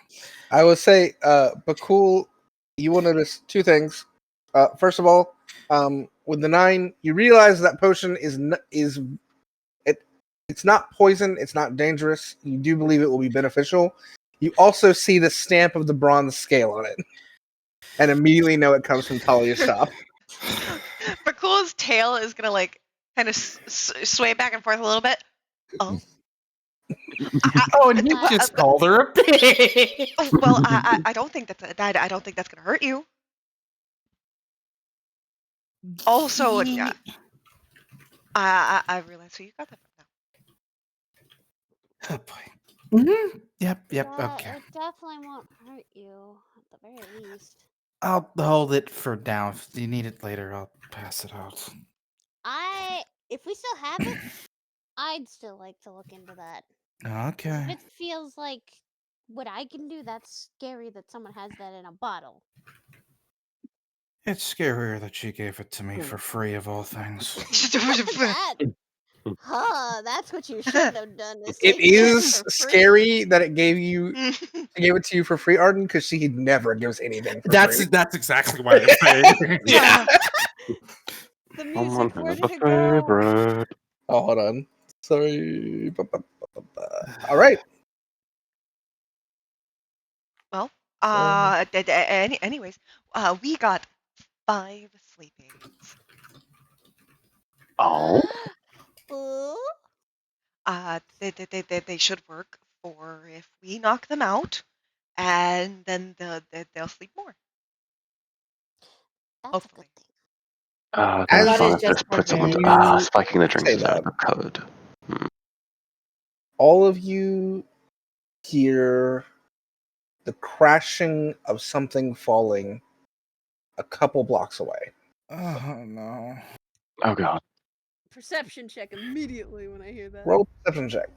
I will say, Bhaqull, you will notice two things. First of all, with the 9, you realize that potion it's not poison, it's not dangerous. You do believe it will be beneficial. You also see the stamp of the bronze scale on it, and immediately know it comes from Talia's shop. Bhaqull's tail is gonna like kind of sway back and forth a little bit. Oh. Oh, and you just called her a bitch. Well, I don't think I don't think that's gonna hurt you. Also, yeah, I realize who you got that from now. Oh boy. Mm-hmm. Yep. Okay. It definitely won't hurt you, at the very least. I'll hold it for now. If you need it later, I'll pass it out. If we still have it, I'd still like to look into that. 'Cause Okay. if it feels like what I can do, that's scary that someone has that in a bottle. It's scarier that she gave it to me for free, of all things. That, that's what you should have done. It Take is for free. scary that it gave it to you for free, Arden, because she never gives anything for free. That's exactly why I'm saying. Yeah. The Someone music, where has did a it go? favorite. Oh, hold on. Sorry. All right. Well, anyways, we got 5 sleepings. Oh, Ooh. They should work for if we knock them out, and then they'll sleep more. That's Hopefully. a good thing. As then That fine. is just Just put for someone. very- Spiking the drinks say is out that. of code. All of you hear the crashing of something falling a couple blocks away. Oh no. Oh god. Perception check immediately when I hear that. Roll a perception check.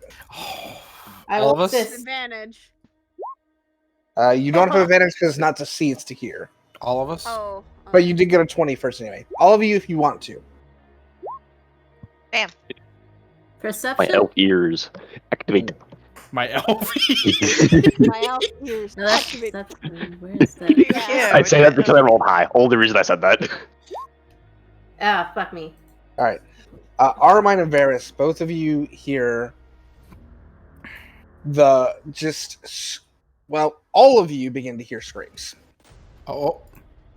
I All will of us? assist. Advantage. You don't have advantage because it's not to see, it's to hear. All of us? Oh. But you did get a 20 first anyway. All of you, if you want to. Bam. My Perception? elf ears. Activate. My elf. My elf ears. No, that's, Activate. that's where is that? Yeah. I'd say that because I rolled high. All the reason I said that. Ah, fuck me. All right. Armine and Varys, both of you hear all of you begin to hear screams. Oh.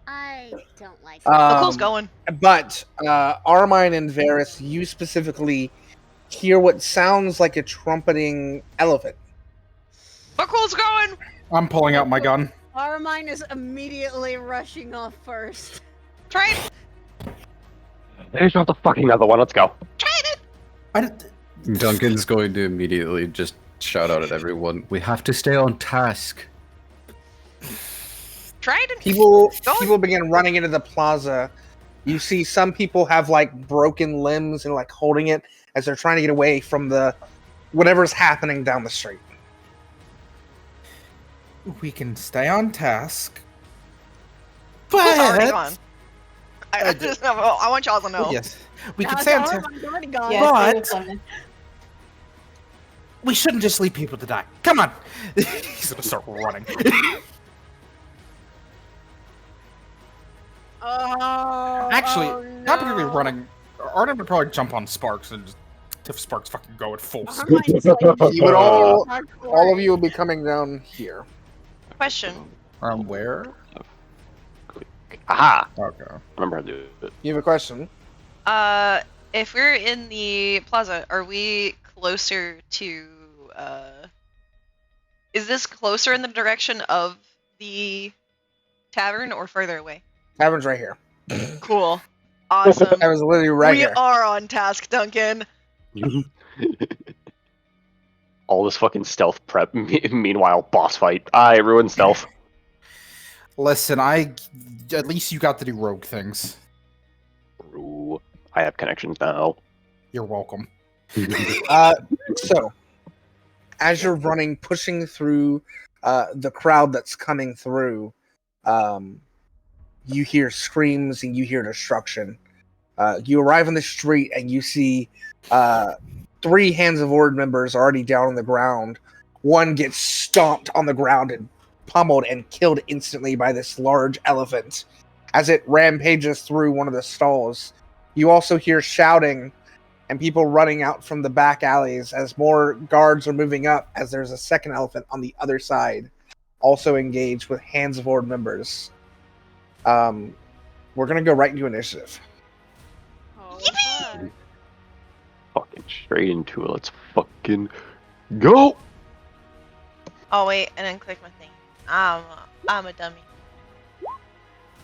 I don't like it. Bhaqull's going. But Armine and Varys, you specifically hear what sounds like a trumpeting elephant. Bhaqull's going. I'm pulling out my gun. Armine is immediately rushing off first. Try it. There's not the fucking other one. Let's go. Try it. I did- Duncan's going to immediately just shout out at everyone. We have to stay on task. Try it. People begin running into the plaza. You see some people have like broken limbs and like holding it as they're trying to get away from the whatever's happening down the street. We can stay on task. Bhaqull's already But gone. I want y'all to know. yes, we can Now stay on it's task. Armine's already gone. Yeah, But- stay with London. We shouldn't just leave people to die. Come on. He's gonna start running. Oh. Actually, oh, not particularly no. running. Arden would probably jump on Sparks and just if Sparks fucking go at full speed. Armine is like You would all hardcore. of you will be coming down here. Question. Where? Aha! Okay. Remember how to do it. You have a question? If we're in the plaza, are we closer to? Is this closer in the direction of the tavern or further away? Tavern's right here. Cool. Awesome. Tavern's literally right we here. are on task, Duncan. All this fucking stealth prep. Meanwhile, boss fight. I ruined stealth. Listen, at least you got to do rogue things. Ooh, I have connections now. You're welcome. So, as you're running, pushing through the crowd that's coming through, you hear screams and you hear destruction. You arrive on the street and you see 3 Hands of Ord members already down on the ground. One gets stomped on the ground and pummeled and killed instantly by this large elephant as it rampages through one of the stalls. You also hear shouting and people running out from the back alleys as more guards are moving up, as there's a second elephant on the other side, also engaged with Hands of Ord members. We're going to go right into initiative. Oh, Yippee! fuck. Fucking straight into it. Let's fucking go. Oh wait, and then click my thing. I'm a dummy.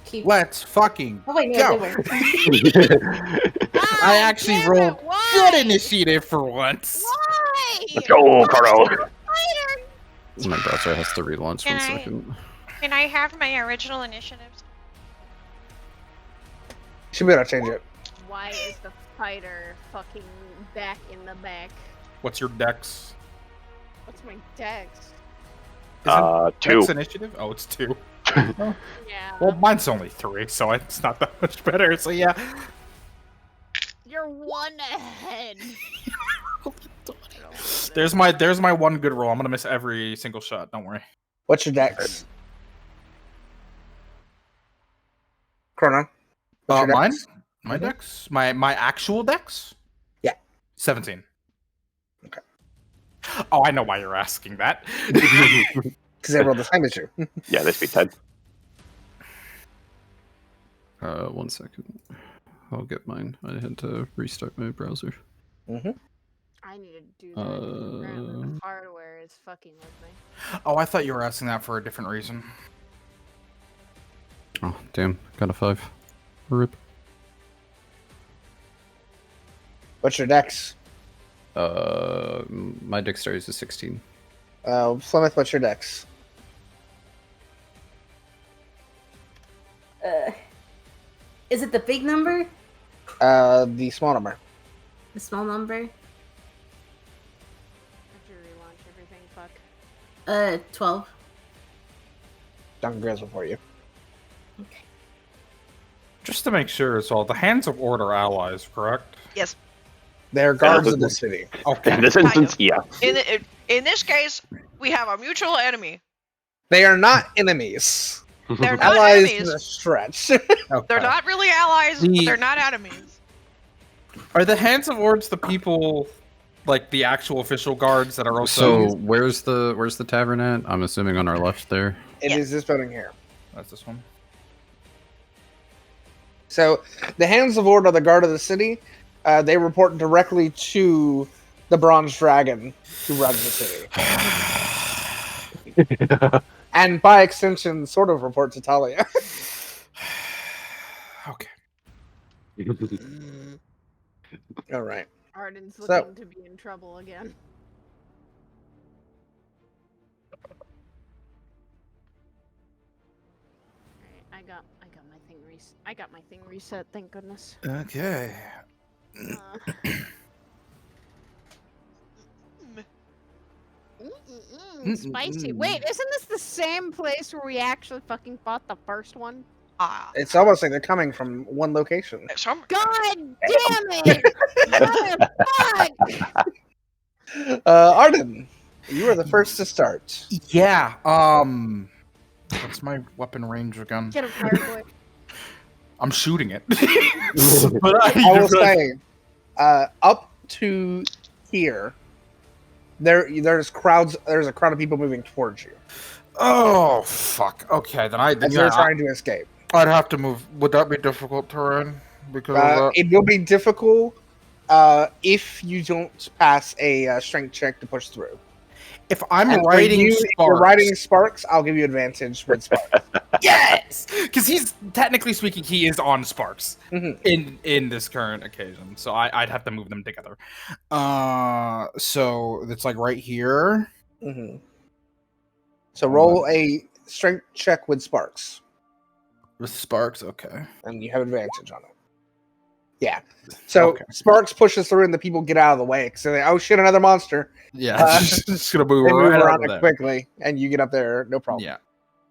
Keep. Let's fucking Oh wait, no, go. they weren't. I actually damn it, rolled why? good initiative for once. Why? Let's go, Carl. Fighter! My browser has to relaunch Can one I- second. Can I have my original initiatives? Should be able to change it. Why is the fighter fucking back in the back? What's your dex? What's my dex? Isn't 2. dex initiative? Oh, it's 2. Yeah. Well, mine's only 3, so it's not that much better. So yeah. You're 1 ahead. There's my one good roll. I'm gonna miss every single shot. Don't worry. What's your dex? Chrono? What's your Mine? dex? My Mhm. dex? My actual dex? Yeah. 17. Okay. Oh, I know why you're asking that. Because they rolled the same as you. Yeah, they speak 10. 1 second. I'll get mine. I had to restart my browser. I need to do that. 'Cause apparently the Uh, hardware is fucking with me. Oh, I thought you were asking that for a different reason. Oh, damn. Got a 5. Rip. What's your dex? My dexterity is a 16. Flemeth, what's your dex? Is it the big number? The small number. The small number? I have to relaunch everything. Fuck. 12. Duncan goes before you. Okay. Just to make sure, it's all the Hands of Order allies, correct? Yes. They're guards of the city. Okay. In this instance, yeah. In this case, we have a mutual enemy. They are not enemies. They're not Allies enemies. is a stretch. Okay. They're not really allies, but The- they're not enemies. Are the Hands of Ords the people, like the actual official guards that are also? So where's the tavern at? I'm assuming on our left there. It Yeah. is this building here. That's this one. So the Hands of Ord are the guard of the city. They report directly to the Bronze Dragon, who runs the city, and by extension, sort of report to Talia. Okay. All right. Arden's So- looking to be in trouble again. Alright, I got my thing reset, thank goodness. Okay. Spicy. Wait, isn't this the same place where we actually fucking fought the first one? Ah. It's almost like they're coming from one location. God damn it! Motherfuck! Arden, you are the first to start. Yeah. What's my weapon range again? Get him, Fireboy. I'm shooting it. But I will say, up to here, there's crowds. There's a crowd of people moving towards you Oh fuck. Okay, then as they're trying to escape. I'd have to move. Would that be difficult terrain? Because of that? It will be difficult if you don't pass a strength check to push through. If I'm And for writing you, if you're Sparks, writing Sparks, I'll give you advantage with Sparks. yes, because he's technically speaking, he is on Sparks Mhm. in this current occasion. So I'd have to move them together. So it's like right here. Mm-hmm. So Hold roll on. a strength check with Sparks, With Sparks, okay. and you have advantage on it. Yeah. So Okay. Sparks pushes through, and the people get out of the way because they're like, "Oh shit, another monster!" Yeah, just gonna move They move right around over it there. quickly, and you get up there, no problem. Yeah.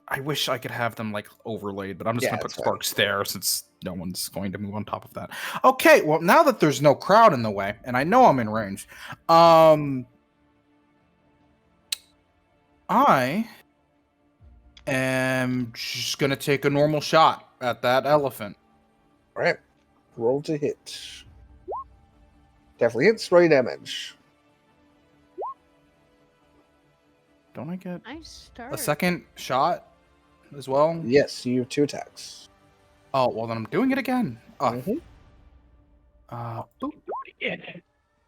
I wish I could have them like overlaid, but I'm just Yeah, gonna put it's fine. Sparks there since no one's going to move on top of that. Okay, well now that there's no crowd in the way, and I know I'm in range, I am just gonna take a normal shot at that elephant. All right, roll to hit. Definitely hits. Roll your damage. Don't I get Nice start. a second shot as well? Yes, you have 2 attacks. Oh well, then I'm doing it again. Oh, Mhm. boop.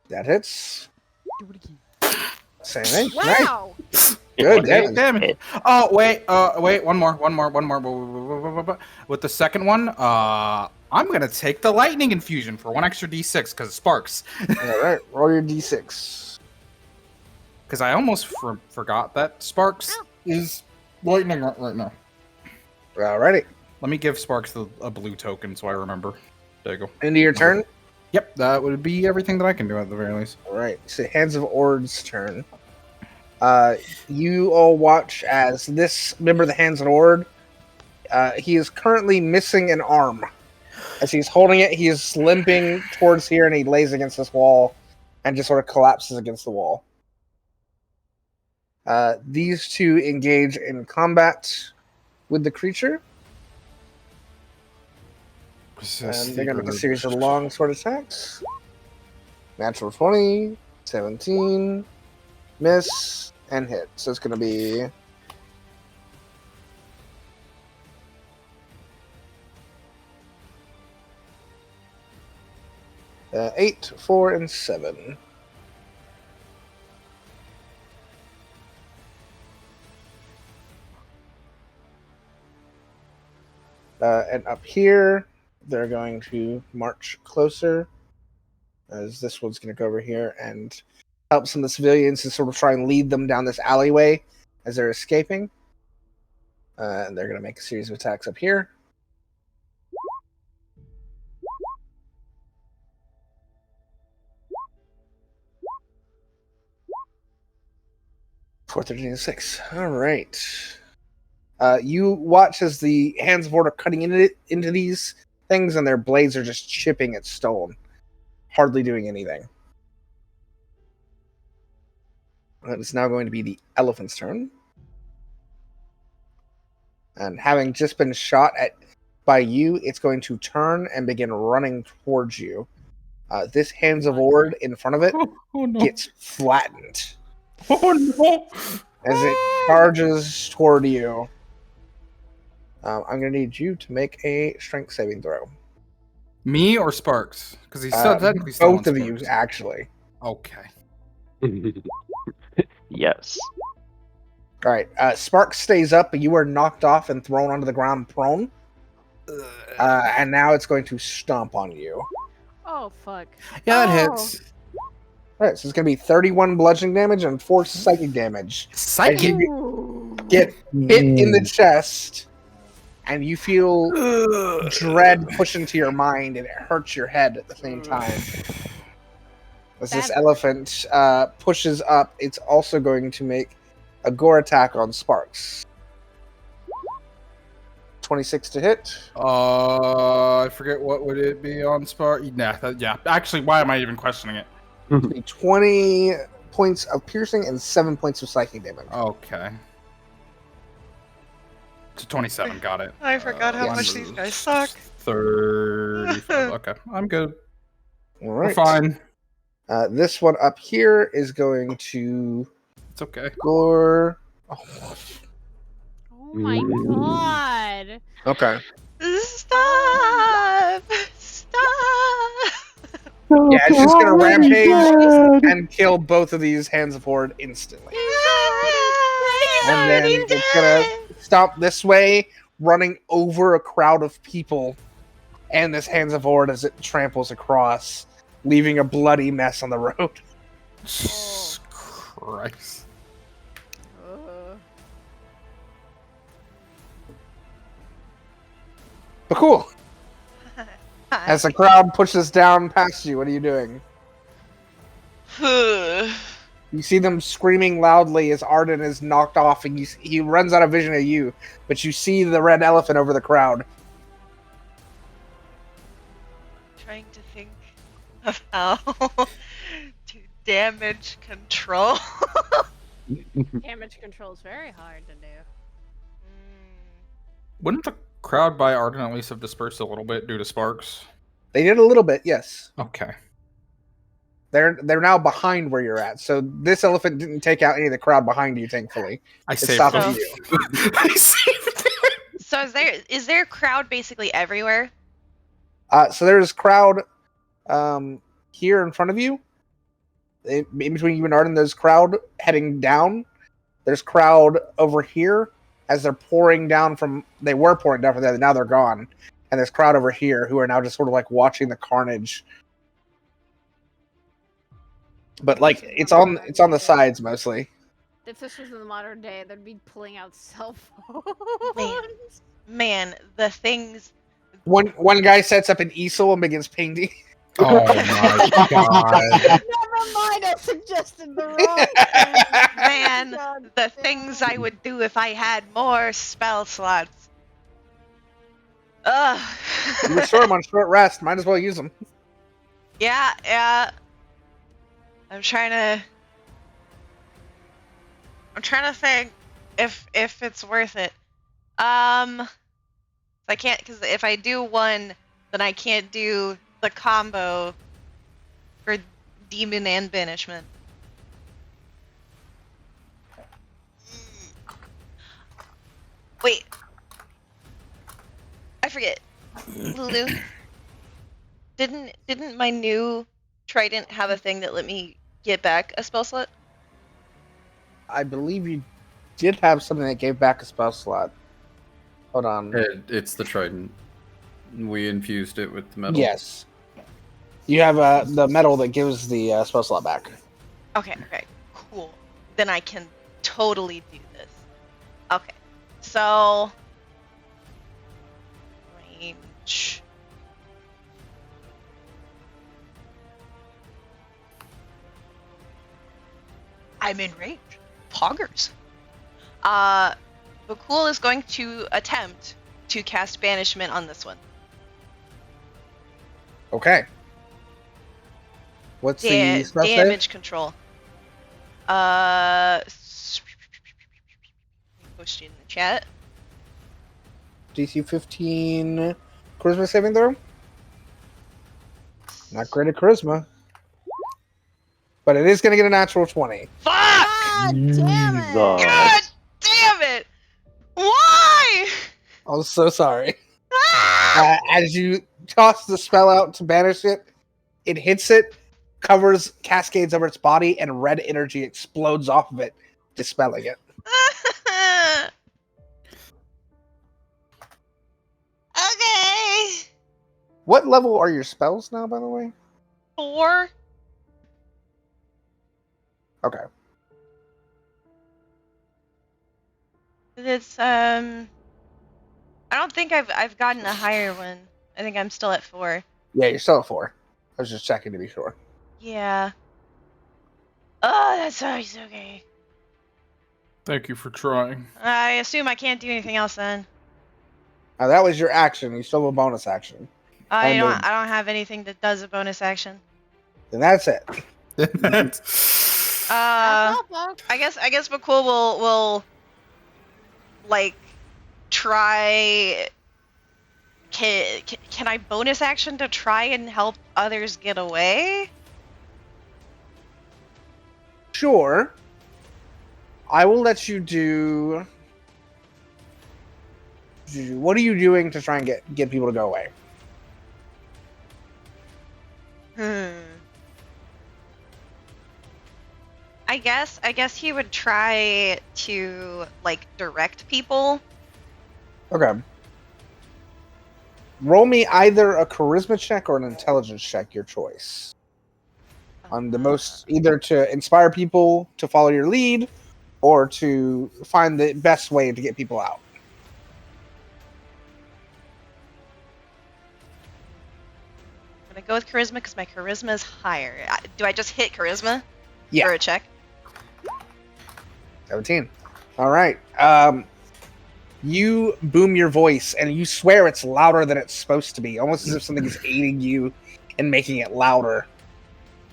That hits. Do it again. Same thing. Nice. Wow. Good Okay, damage. damage. Oh wait, one more. With the second one, I'm gonna take the lightning infusion for 1 extra d6 because it sparks. All right, roll your d6. Because I almost forgot that sparks is lightning right now. Alrighty. Let me give Sparks a blue token so I remember. There you go. Into your turn. Yep, that would be everything that I can do at the very least. All right. So Hands of Ord's turn. You all watch as this member of the Hands of Ord. He is currently missing an arm. As he's holding it, he is limping towards here, and he lays against this wall, and just sort of collapses against the wall. These two engage in combat with the creature. And they're going to make a series of long sword attacks. Natural 20, 17, miss, and hit. So it's going to be... Uh, 8, 4, and 7. And up here, they're going to march closer, as this one's going to go over here and help some of the civilians to sort of try and lead them down this alleyway as they're escaping. And they're going to make a series of attacks up here. Four, 13, and 6. All right. You watch as the Hands of Ord are cutting into these things, and their blades are just chipping at stone, hardly doing anything. It's now going to be the elephant's turn. And having just been shot at by you, it's going to turn and begin running towards you. This Hands of Ord in front of it gets flattened. Oh no! As it charges toward you. I'm going to need you to make a strength saving throw. Me or Sparks? Because he's still technically still Both on of you, Sparks. actually. Okay. Yes. All right. Sparks stays up, but you are knocked off and thrown onto the ground prone. And now it's going to stomp on you. Oh, fuck. Yeah, that Oh. hits. All right, so it's going to be 31 bludgeoning damage and 4 psychic damage. Psychic. Ooh. Get hit in the chest, and you feel dread push into your mind, and it hurts your head at the same time. As this That- elephant pushes up, it's also going to make a gore attack on Sparks. 26 to hit. I forget what would it be on Spark. Nah, yeah. Actually, why am I even questioning it? 20 points of piercing and 7 points of psychic damage. Okay. To 27, got it. I forgot how yes. much these guys suck. 35. Okay, I'm good. All We're right. fine. This one up here is going to It's okay. gore. Oh, Oh my god. okay. Stop! Stop! Yeah, it's just going to rampage and kill both of these Hands of Horde instantly. And then He's it's gonna dead! stop this way, running over a crowd of people, and this hands forward as it tramples across, leaving a bloody mess on the road. Jesus Christ. But cool. As the crowd pushes down past you, what are you doing? You see them screaming loudly as Arden is knocked off, and he runs out of vision of you. But you see the red elephant over the crowd. Trying to think of how to damage control. Damage control is very hard to do. Wouldn't the crowd by Arden at least have dispersed a little bit due to sparks? They did a little bit, yes. Okay. They're now behind where you're at. So this elephant didn't take out any of the crowd behind you, thankfully. I It saved stopped them. you. I saved them. So is there a crowd basically everywhere? So there's crowd here in front of you. In between you and Arden, there's crowd heading down. There's crowd over here as they're pouring down from... They were pouring down from there, now they're gone. And there's crowd over here who are now just sort of like watching the carnage. But like it's on the sides mostly. If this was in the modern day, they'd be pulling out cell phones. Man, the things. One guy sets up an easel and begins painting. Oh my god. Never mind, I suggested the wrong thing. Man, God the damn things it. I would do if I had more spell slots. Ugh. You restore them on short rest. Might as well use them. Yeah. I'm trying to think if it's worth it. I can't, because if I do one, then I can't do the combo for demon and banishment. Wait. I forget. Lulu. Didn't my new trident have a thing that let me get back a spell slot? I believe you did have something that gave back a spell slot. Hold on. It's the trident. We infused it with the metal. Yes. You have the metal that gives the spell slot back. Okay, cool. Then I can totally do this. Okay, so range. I'm in range. Poggers. Bhaqull is going to attempt to cast banishment on this one. Okay. What's the spell save? Damage control. Post you in the chat. DC 15 charisma saving throw? Not great at charisma. But it is going to get a natural 20. Fuck! God damn it! God damn it! Why? I'm so sorry. Ah! As you toss the spell out to banish it, it hits it, covers, cascades over its body, and red energy explodes off of it, dispelling it. Okay. What level are your spells now, by the way? 4. Okay. It's I don't think I've gotten a higher one. I think I'm still at 4. Yeah, you're still at 4. I was just checking to be sure. Yeah. Oh, that's always okay. Thank you for trying. I assume I can't do anything else then. Now that was your action. You still have a bonus action. I And don't have anything that does a bonus action. Then that's it. That's I all, folks. guess Bhaqull will like try. Can I bonus action to try and help others get away? Sure. I will let you do... What are you doing to try and get people to go away? I guess he would try to like direct people. Okay. Roll me either a charisma check or an intelligence check, your choice. On the most, either to inspire people to follow your lead, or to find the best way to get people out. I'm gonna go with charisma because my charisma is higher. Do I just hit charisma Yeah. for a check? 17. All right. You boom your voice, and you swear it's louder than it's supposed to be, almost as if something is aiding you in making it louder.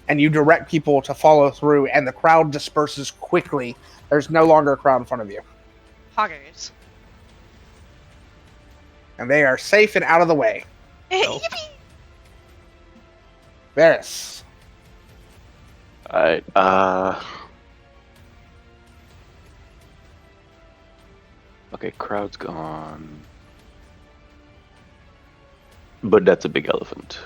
And you direct people to follow through, and the crowd disperses quickly. There's no longer a crowd in front of you. Hoggers. And they are safe and out of the way. Yippee! Varys. Alright, okay, crowd's gone. But that's a big elephant.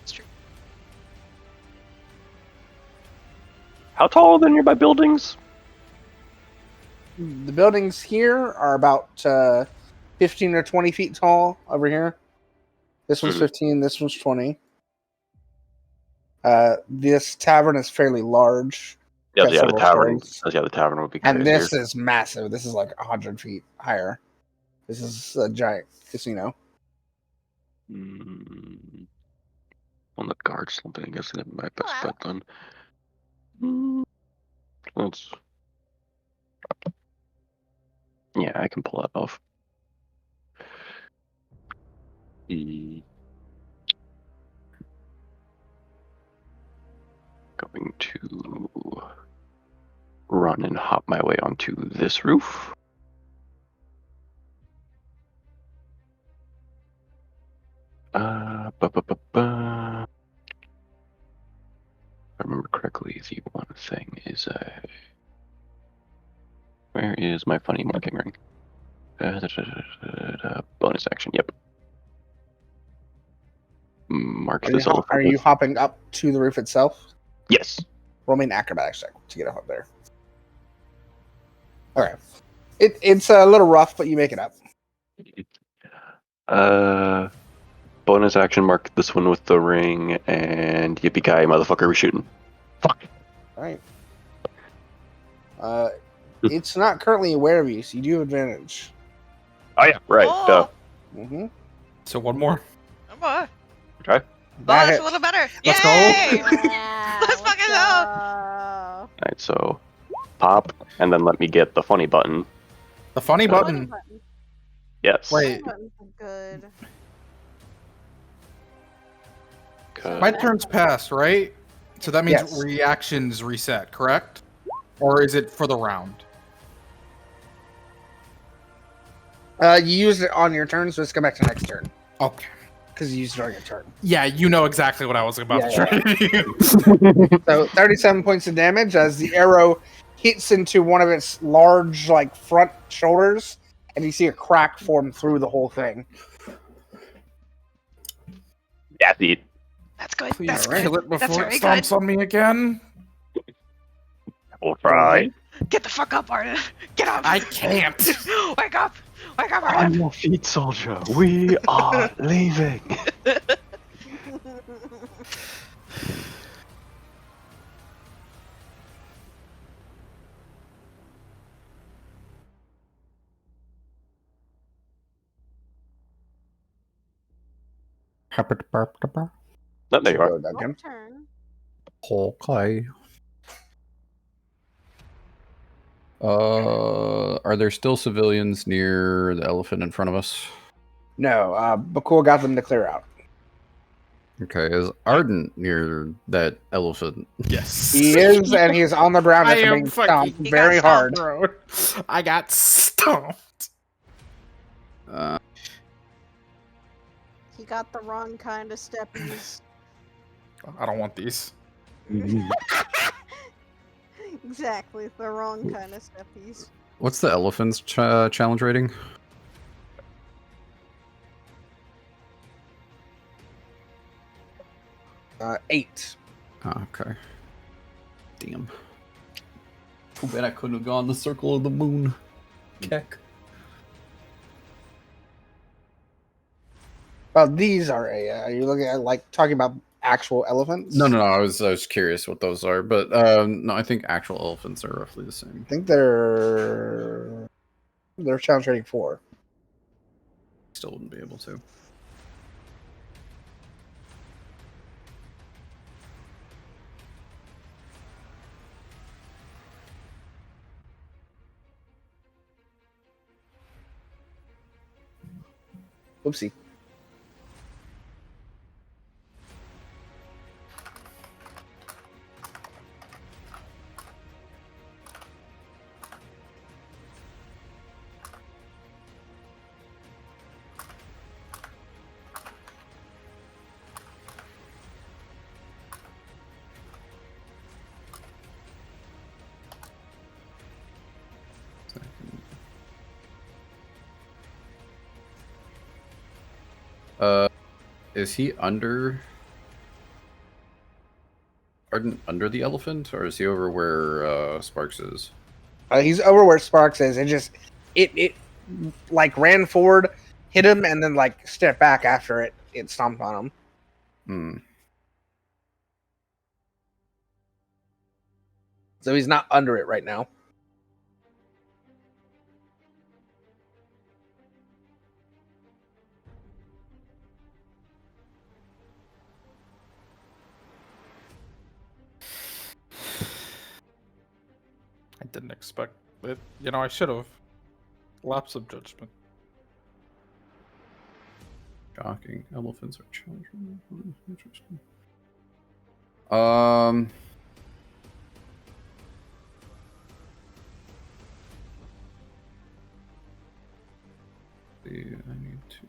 It's true. How tall are the nearby buildings? The buildings here are about 15 or 20 feet tall over here. This one's 15, this one's 20. This tavern is fairly large. Yeah, Got the several tavern. stories. Yeah, the tavern would be crazier. And this is massive. This is like 100 feet higher. This is a giant casino. On the guard slumping, I guess that's my best Hello. bet then. Let's. Yeah, I can pull that off. Going to run and hop my way onto this roof. If I remember correctly, the one thing is where is my funny marking ring? Bonus action, yep. Mark this elephant. Are you hopping up to the roof itself? Yes. Roll me an acrobatics check to get up there. Okay. It's a little rough, but you make it up. Bonus action, mark this one with the ring, and yippee-ki, motherfucker, we're shooting. Fuck. All right. It's not currently aware of you, so you do have advantage. Oh yeah, right. Oh. Mm-hmm. So one more. Oh boy. Okay. Oh, that's a little better. Let's go. Yay! Yeah, Let's fucking go. Alright, so pop, and then let me get the funny button. The funny button. Yes. Wait. Good. My turn's passed, right? So that means Yes. reactions reset, correct? Or is it for the round? You used it on your turn, so let's go back to next turn. Okay. Because you used it on your turn. Yeah, you know exactly what I was about to Yeah, try to do. So 37 points of damage as the arrow hits into one of its large, like, front shoulders, and you see a crack form through the whole thing. Yeah, the That's good. Please That's kill good. it That's before it very stomps on me again. we'll try. Get the fuck up, Arden. Get up. I can't. Wake up. Wake up, On Arden. your feet, soldier. We are leaving. No, there you are. Go, Duncan. Turn. Okay. Are there still civilians near the elephant in front of us? No, Bhaqull got them to clear out. Okay, is Ardent near that elephant? Yes. He is, and he is on the ground I after am being fucking- stomped He very got hard. Bro, I got stomped. He got the wrong kind of steppies. I don't want these. Exactly, the wrong kind of steppies. What's the elephant's challenge rating? Eight. Oh, okay. Damn. Too bad I couldn't have gone the circle of the moon. Keck. Well, these are are you looking at like talking about actual elephants? No. I was curious what those are, but no, I think actual elephants are roughly the same. I think they're challenge rating 4. Still wouldn't be able to. Oopsie. Is he under under the elephant, or is he over where Sparks is? He's over where Sparks is. It like ran forward, hit him, and then like stepped back after it stomped on him. Hmm. So he's not under it right now. I didn't expect it. I should have. Lapse of judgment. Shocking. Elephants are challenging. Interesting. I need to.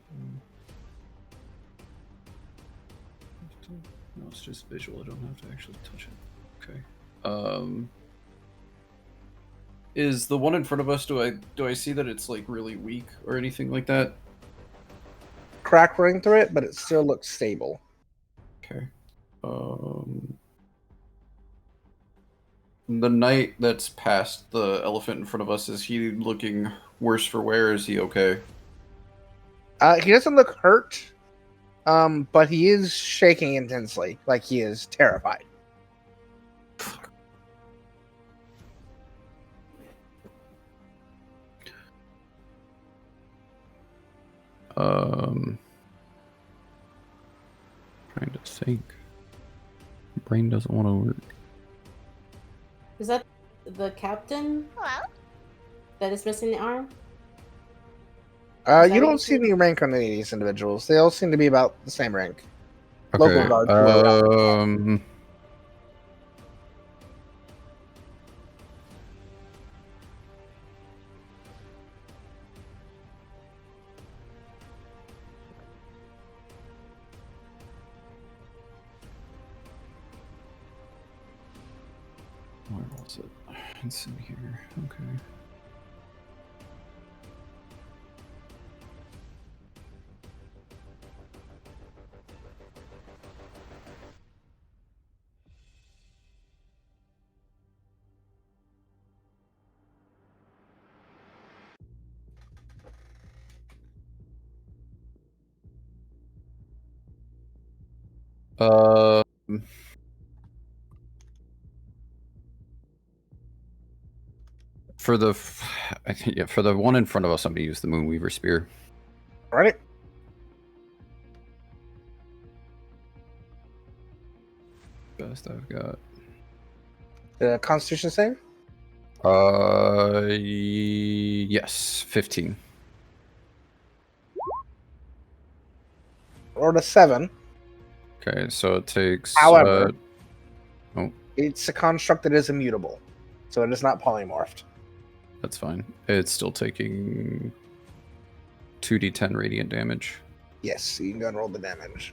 No, it's just visual. I don't have to actually touch it. Okay. Is the one in front of us? Do I see that it's like really weak or anything like that? Crack running through it, but it still looks stable. Okay. The knight that's past the elephant in front of us, is he looking worse for wear? Is he okay? He doesn't look hurt, but he is shaking intensely, like he is terrified. Trying to think. Brain doesn't want to work. Is that the captain Hello? that is missing the arm? You don't see any rank on any of these individuals. They all seem to be about the same rank. Local Okay. guards were around. Where was it? It's in here. Okay. For the, I think for the one in front of us, I'm gonna use the Moonweaver Spear. All right. Best I've got. Constitution save? Yes, 15. Or to 7. Okay, so it takes. However, oh, it's a construct that is immutable, so it is not polymorphed. that's fine. It's still taking 2d10 radiant damage. Yes, you can go and roll the damage.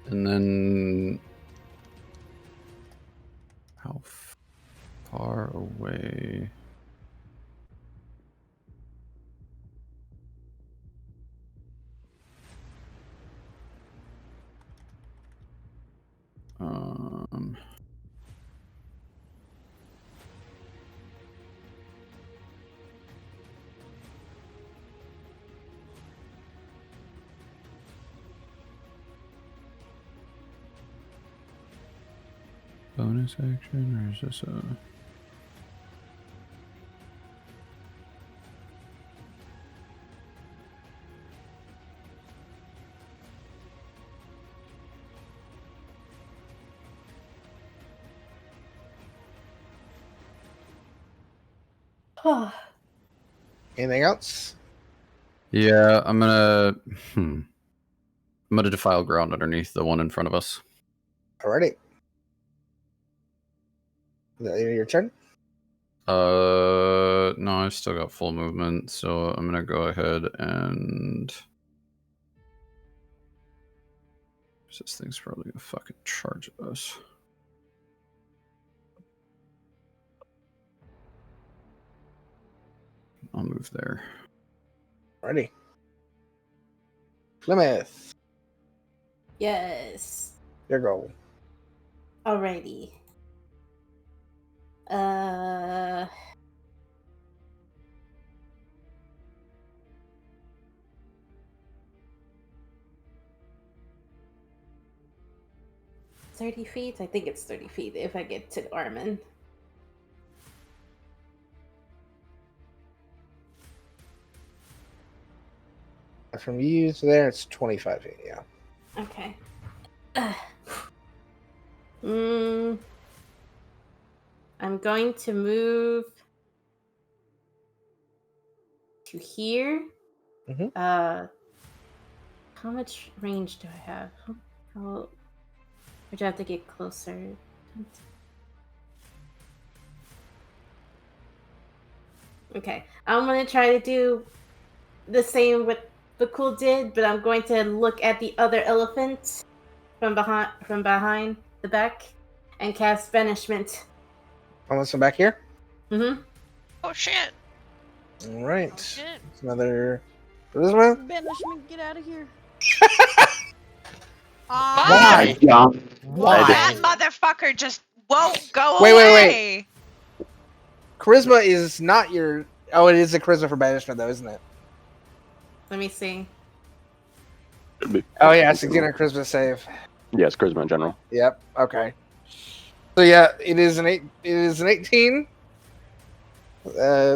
And then how far away? Bonus action, or is this a... Anything else? Yeah, I'm gonna. I'm gonna defile ground underneath the one in front of us. Alrighty. Is that your turn? No, I've still got full movement, so I'm gonna go ahead and. This thing's probably gonna fucking charge us. I'll move there. Alrighty. Plymouth, Yes. your goal. Alrighty. Uh. $30 feet? I think it's 30 feet if I get to Armin. From you to there, it's 25 feet, yeah. Okay. I'm going to move to here. Mhm. How much range do I have? How would I have to get closer? Okay, I'm gonna try to do the same what Bhaqull did, but I'm going to look at the other elephant from behind the back and cast banishment. Almost come back here. Mm-hmm. Oh shit! All right. Oh, shit. It's another charisma. Banishment, get out of here. Why? Yeah. That motherfucker just won't go Wait, away. wait. Charisma is not your. Oh, it is a charisma for banishment, though, isn't it? Let me see. Oh yeah, 16 on charisma save. Yes, charisma in general. Yep. Okay. So yeah, it is an 18.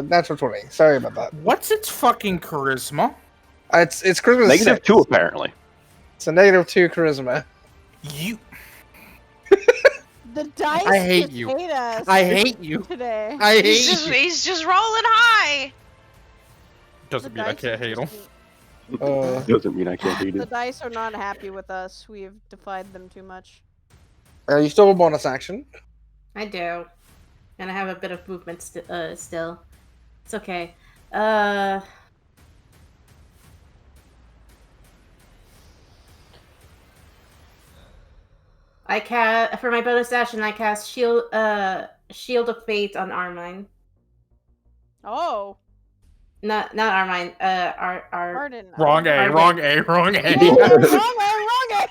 Natural 20. Sorry about that. What's its fucking charisma? It's charisma Negative 6. 2, apparently. It's a -2 charisma. You. The dice I hate just you. hate us I hate you. today. I hate you. He's just rolling high. Doesn't The mean I dice can't are hate him. just- Doesn't mean I can't hate The it. dice are not happy with us. We have defied them too much. You still have a bonus action. I do, and I have a bit of movement still. It's okay. For my bonus action, I cast Shield of Fate on Armine. Oh, Not Armine. Arden. Wrong A, Arden. wrong A, wrong A. Wrong way.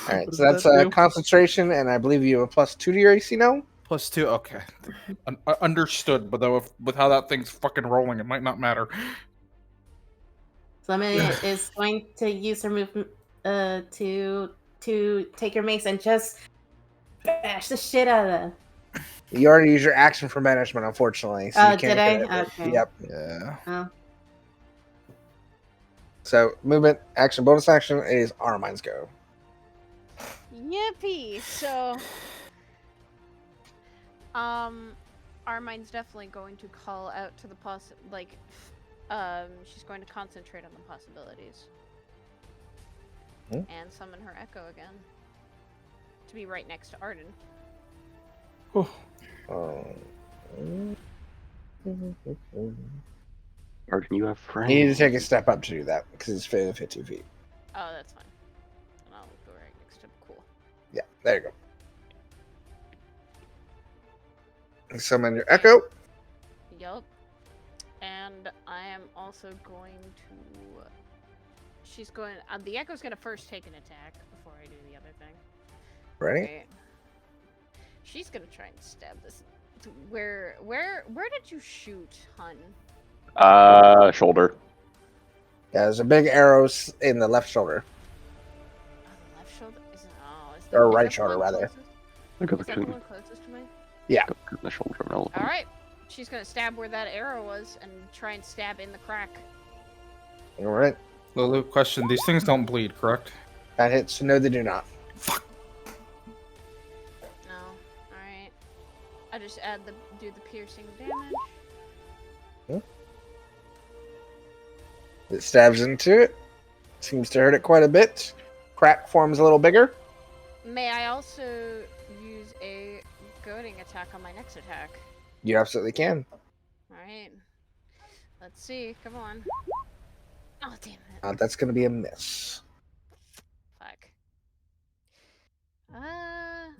All right, What so does that's that do? concentration, and I believe you have a +2 to your AC now. +2, okay. Understood, but though with how that thing's fucking rolling, it might not matter. Fleming is going to use her movement to take her mace and just bash the shit out of them. You already used your action for banishment, unfortunately. So you can't Did I? hit it. Okay. Yep. Yeah. Oh. So movement, action, bonus action is Armine's go. Yippee! So, Armine's definitely going to call out to the she's going to concentrate on the possibilities. Hmm? And summon her echo again. To be right next to Arden. Arden, you have friends. You need to take a step up to do that because it's 52 feet. Oh, that's fine. And I'll go right next to Cool. Yeah, there you go. Summon your echo. Yup. And I am also going to. She's going. The echo's going to first take an attack before I do the other thing. Ready? Right. She's gonna try and stab this. Where did you shoot, hun? Shoulder. Yeah, there's a big arrow in the left shoulder. Oh, the left shoulder? Is Or is right that the shoulder, one rather. closest? I got Is that the one closest to me? Yeah. the shoulder of an elephant. Alright. She's gonna stab where that arrow was and try and stab in the crack. All right. Lulu, question: these things don't bleed, correct? That hits. No, they do not. No. Alright. I just do the piercing damage. It stabs into it. Seems to hurt it quite a bit. Crack forms a little bigger. May I also use a goading attack on my next attack? You absolutely can. Alright. Let's see. Come on. Oh, damn it. That's going to be a miss. Fuck.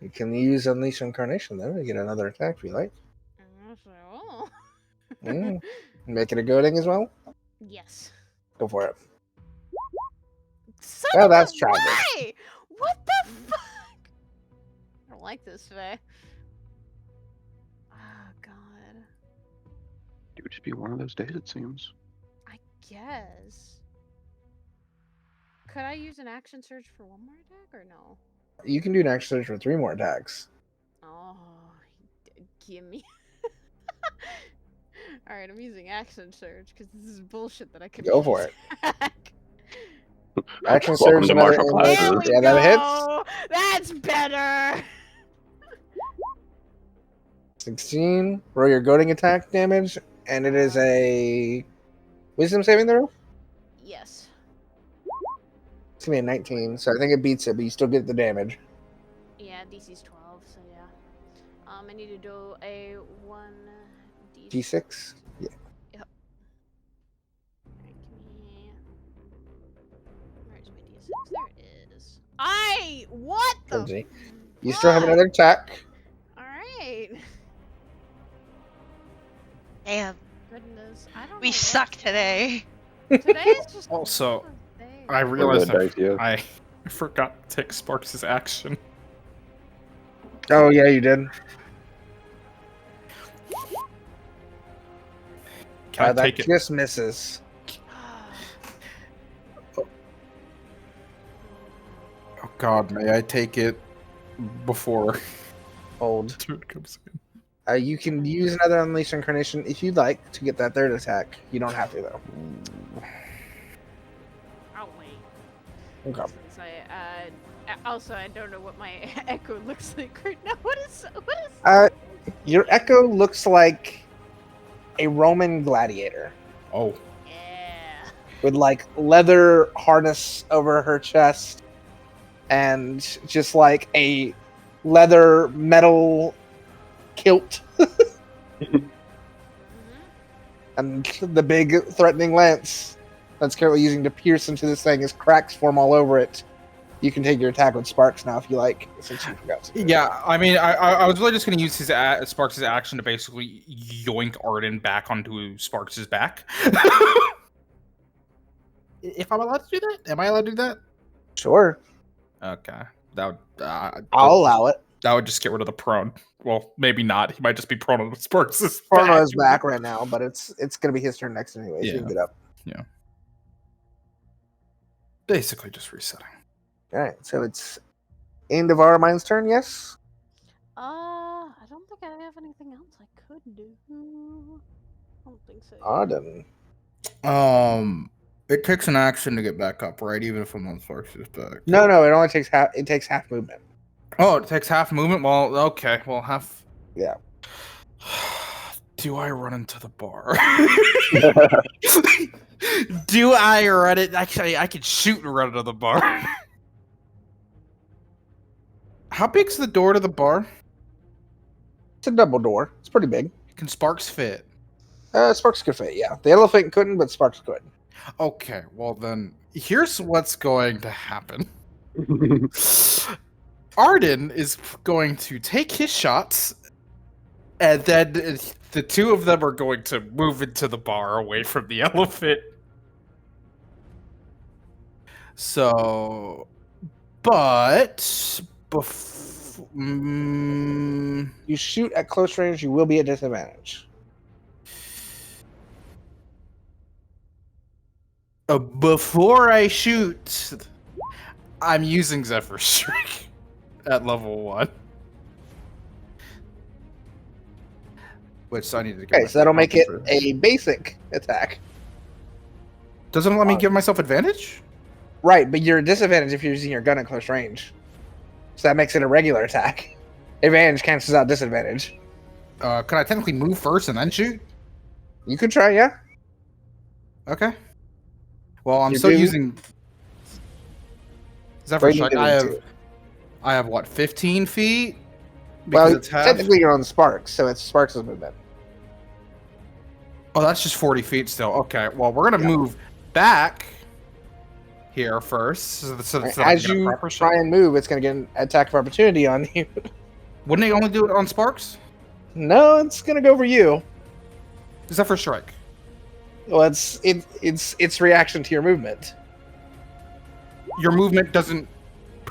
You can use Unleash Incarnation, though, to get another attack if you like. Oh. Make it a goading as well? Yes. Go for it. Son Oh, of that's a- tragic. Why? What the fuck? I don't like this, Faye. Oh, God. It would just be one of those days, it seems. I guess. Could I use an action surge for one more attack or no? You can do an action surge for 3 more attacks. Oh, gimme. Alright, I'm using action surge because this is bullshit that I could Go for it. attack. Action Welcome surge to another martial image. classes. There we Yeah, that hits. go. That's better. 16. Roll your goading attack damage, and it is a wisdom saving throw. Yes. It's gonna be a 19, so I think it beats it, but you still get the damage. Yeah, DC's 12, so yeah. I need to do a 1d6. D6. Yeah. Yep. Alright, give me. Where's my d6? There it is. What the? Kenzie. You still have fuck? another attack. Alright. Damn, Goodness, I don't. we know suck what's today. going on. Today's just. Also, not a day. I realized Good idea. I forgot to take Sparks' action. Oh, yeah, you did. Can I that take it? just misses. Oh God, may I take it before Hold. turn comes in? You can use another Unleash Incarnation if you'd like to get that third attack. You don't have to, though. I'll wait. Okay. Since also, I don't know what my echo looks like right now. What is? Your Echo looks like a Roman gladiator Oh, Yeah. with like leather harness over her chest and just like a leather metal kilt Mhm. and the big threatening lance that's currently using to pierce into this thing as cracks form all over it. You can take your attack with Sparks now if you like, since you forgot to. yeah. I mean, I was really just going to use his Sparks' action to basically yoink Arden back onto Sparks' back. If I'm allowed to do that, am I allowed to do that? Sure, Okay, that would. I'll allow it. That would just get rid of the prone. Well, maybe not. He might just be prone on Sparks' Porno's back right now, but it's gonna be his turn next anyway. So you Yeah. can get up. Basically, just resetting. All right, so it's end of Armine's turn. Yes. I don't think I have anything else I could do. I don't think so. Arden. It takes an action to get back up, right? Even if I'm on Sparks' back. No, it only takes half. It takes half movement. Oh, it takes half movement. Well, okay. Well, half. Yeah. Do I run into the bar? Do I run it? Actually, I could shoot and run into the bar. How big's the door to the bar? It's a double door. It's pretty big. Can Sparks fit? Sparks could fit. Yeah, the elephant couldn't, but Sparks could. Okay, well then, here's what's going to happen. Arden is going to take his shots, and then the two of them are going to move into the bar away from the elephant. So, but You shoot at close range, you will be at disadvantage. Before I shoot, I'm using Zephyr Strike at level 1. Which I need to get. Okay, so that'll make it a basic attack. Doesn't it let me give myself advantage? Right, but you're at disadvantage if you're using your gun at close range. So that makes it a regular attack. Advantage cancels out disadvantage. Can I technically move first and then shoot? You could try, yeah. Okay. Well, I'm You're still doing- using Zephyr What are you Strike. doing I have what, 15 feet? Well, Because it's half. technically you're on Sparks, so it's Sparks' movement. Oh, that's just 40 feet still. Okay, well, we're gonna move back here first. So that I As can get a you proper try shot. and move, it's going to get an attack of opportunity on you. Wouldn't it only do it on Sparks? No, it's going to go for you. Zephyr Strike. Well, it's reaction to your movement. Your movement doesn't.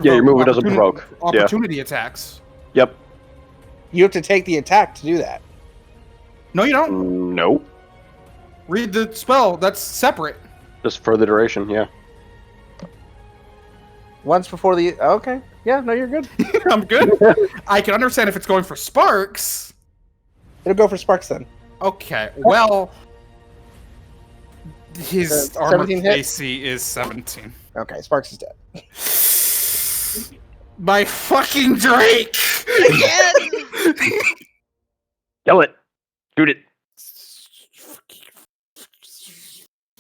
Yeah, your movement doesn't opportunity- provoke. Yeah. Opportunity attacks. Yep. You have to take the attack to do that. No, you don't. Nope. Read the spell. That's separate. Just for the duration, yeah. Once before the... Okay. Yeah, no, you're good. I'm good. I can understand if it's going for Sparks. It'll go for Sparks then. Okay, well, his armor 17 hit? AC is 17. Okay, Sparks is dead. My fucking Drake! Again! Kill it. Shoot it.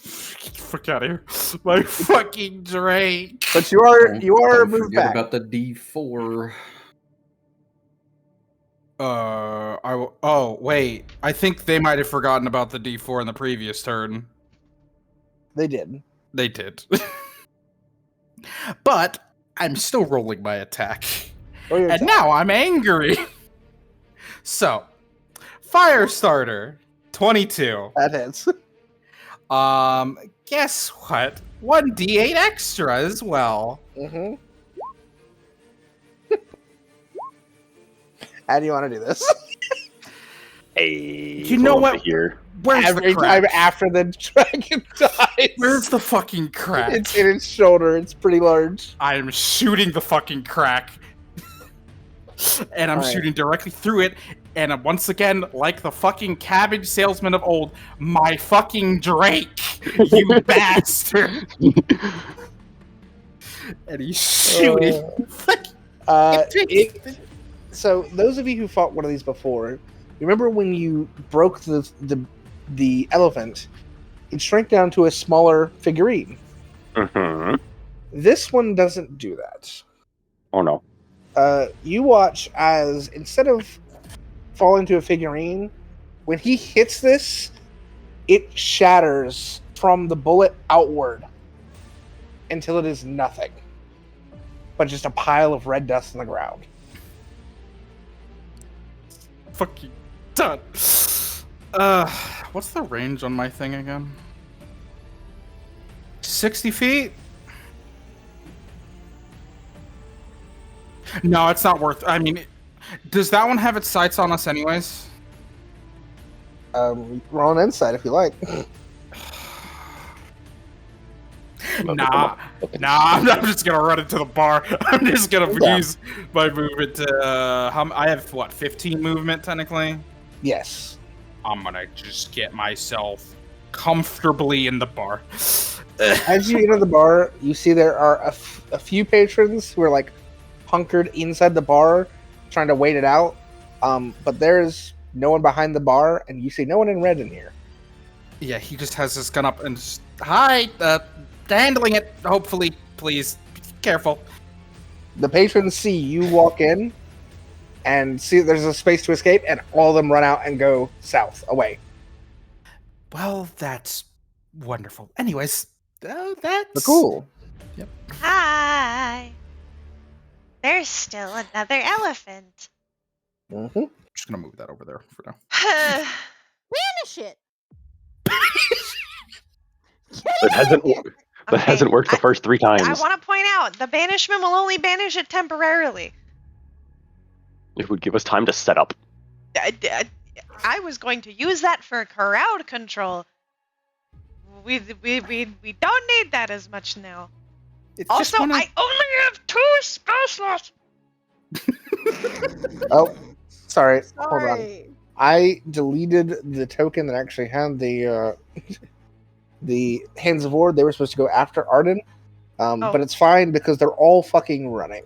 Fuck out of here. My fucking Drake. But you are Don't moved forget back. about the D4. Oh, wait. I think they might have forgotten about the D4 in the previous turn. They did. They did. But I'm still rolling my attack. Oh, you're And now I'm angry. So, Firestarter, 22. that hits. Guess what? 1d8 extra as well. Mm-hmm. How do you want to do this? Hey, You know what? Here. Where's Every the crack? time after the dragon dies, Where's the fucking crack? it's in its shoulder. It's pretty large. I am shooting the fucking crack. And I'm Alright. shooting directly through it. And once again, like the fucking cabbage salesman of old, my fucking Drake, you bastard. And he's shooting. So those of you who fought one of these before, remember when you broke the elephant? It shrank down to a smaller figurine. Mm-hmm. This one doesn't do that. Oh no. You watch as instead of falling to a figurine, when he hits this, it shatters from the bullet outward until it is nothing but just a pile of red dust on the ground. Fucking done. What's the range on my thing again? 60 feet? No, it's not worth. I mean, does that one have its sights on us, anyways? Roll an insight if you like. Nah, I'm just gonna run into the bar. I'm just gonna Yeah. use my movement to. I have what, 15 movement technically. Yes. I'm gonna just get myself comfortably in the bar. As you enter the bar, you see there are a few patrons who are like hunkered inside the bar, trying to wait it out. But there's no one behind the bar, and you see no one in red in here. Yeah, he just has his gun up and just, hi, handling it. Hopefully, please, be careful. The patrons see you walk in and see there's a space to escape, and all of them run out and go south away. Well, that's wonderful. Anyways, that's Cool. Hi. There's still another elephant. Mm-hmm. Just gonna move that over there for now. Banish it. That hasn't Okay, hasn't worked the 1st 3 times. I want to point out the banishment will only banish it temporarily. It would give us time to set up. I was going to use that for crowd control. We don't need that as much now. It's Also, just one of- I only have 2 spell slots. Oh, sorry. Hold on. Sorry. I deleted the token that actually had the the Hands of Ord. They were supposed to go after Arden, but it's fine because they're all fucking running.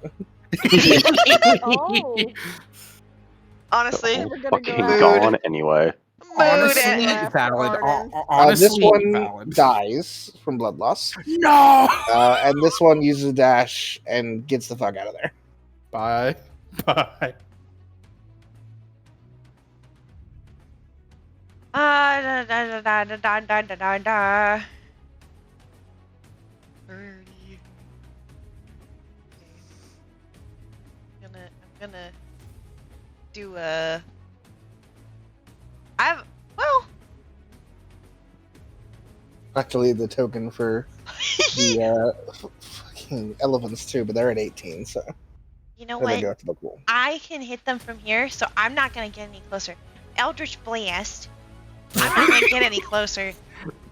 Oh. Honestly, They're all We're gonna fucking go out. gone anyway. honestly Mood. valid. Arden. This Honestly one valid. dies from blood loss, No. and this one uses a dash and gets the fuck out of there. Bye. Bye. Da, da, da, da, da, da, da, da, da. 30. Okay. I'm gonna do a. Well. Actually, the token for the fucking elephants too, but they're at 18, so You know then they what? go to the pool. I can hit them from here, so I'm not gonna get any closer. Eldritch Blast. I'm not gonna get any closer.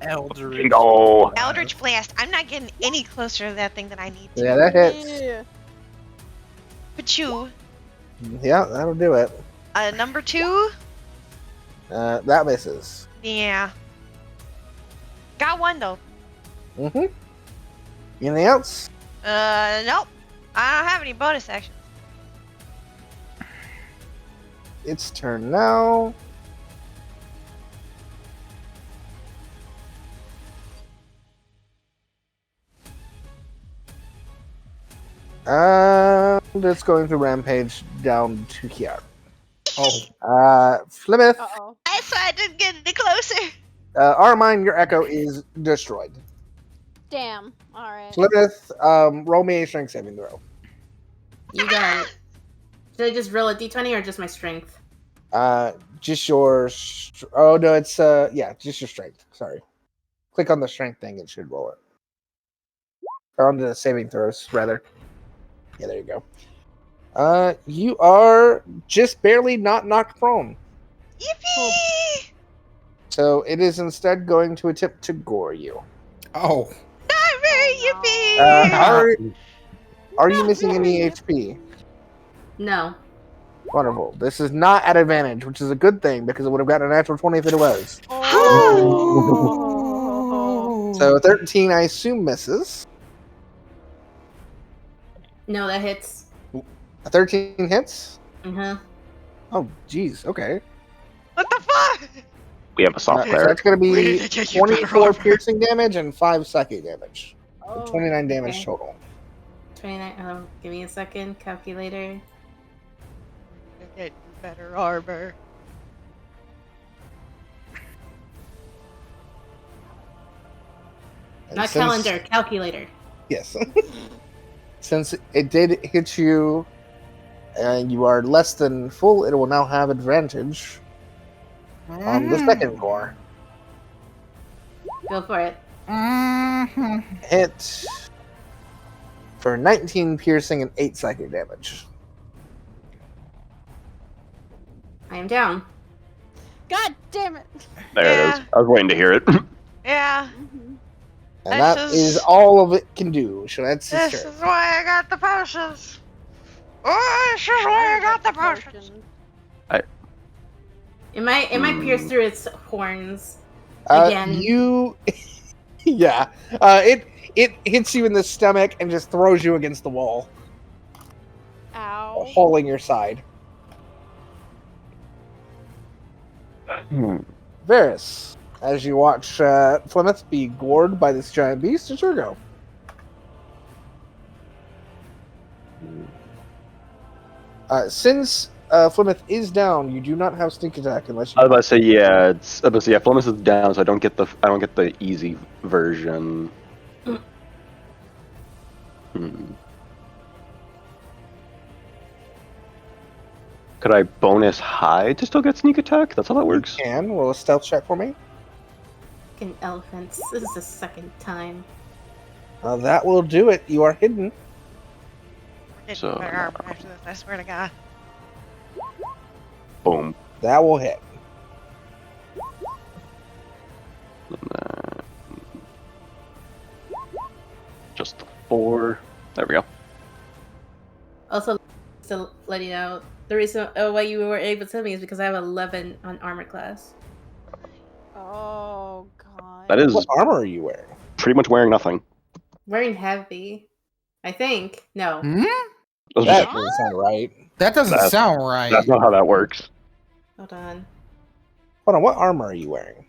Eldritch. Go. Eldritch Blast. I'm not getting any closer to that thing that I need to. Yeah, that hits. Yeah. But you, Yeah, that'll do it. number 2. That misses. Yeah. Got one though. Mm-hmm. Anything else? Nope. I don't have any bonus actions. Its turn now. It's going to rampage down to here. Oh. Flemeth, Uh-oh. That's why I didn't get any closer. Armine, your echo is destroyed. Damn. Alright. Flemeth, roll me a strength saving throw. You got it. Should I just roll a d20 or just my strength? Just your. Oh no, it's yeah, just your strength. Sorry. Click on the strength thing; it should roll it. Or on the saving throws, rather. Yeah, there you go. You are just barely not knocked prone. Yippee! So it is instead going to attempt to gore you. Oh. Not very yippee! Are you missing any HP? No. Wonderful. This is not at advantage, which is a good thing because it would have gotten a natural 20 if it was. Oh. So 13, I assume, misses. No, that hits. A 13 hits? Uh-huh. Oh, jeez. Okay. What the fuck? We have a soft So player. that's going to We be need to get you better 24 armor. piercing damage and 5 psychic damage. Oh. 29 damage okay. total. 29. Give me a second. Calculator. Get better armor. And Not since- calendar. Calculator. Yes. Since it did hit you and you are less than full, it will now have advantage on the second gore. Go for it. Hit for 19 piercing and 8 psychic damage. I am down. God damn it. There it Yeah. is. I was waiting to hear it. Yeah. Mhm. And That's that just- is all of it can do. So that's its This turn. is why I got the potions. Oh, this is why I got the potions. Am I pierced through its horns? Uh, Again. You, yeah. It hits you in the stomach and just throws you against the wall, a Ow. hole in your side. Varys, as you watch Flemeth be gored by this giant beast, it's your go. Since Flemeth is down, you do not have sneak attack unless you. I was about to say yeah. It's I was about to say yeah. Flemus is down, so I don't get the easy version. Could I bonus hide to still get sneak attack? That's how that works. Can roll a stealth check for me. Fucking elephants. This is the second time. That will do it. You are hidden. Get So- better armor after this, I swear to God. Boom. That will hit. Just the 4. There we go. Also, to let you know, the reason why you were able to tell me is because I have 11 on armor class. Oh god. That is What armor are you wearing? pretty much wearing nothing. Wearing heavy, I think. No. Hmm? That doesn't sound right. That doesn't That's- sound right. That's not how that works. Hold on. Hold on, what armor are you wearing?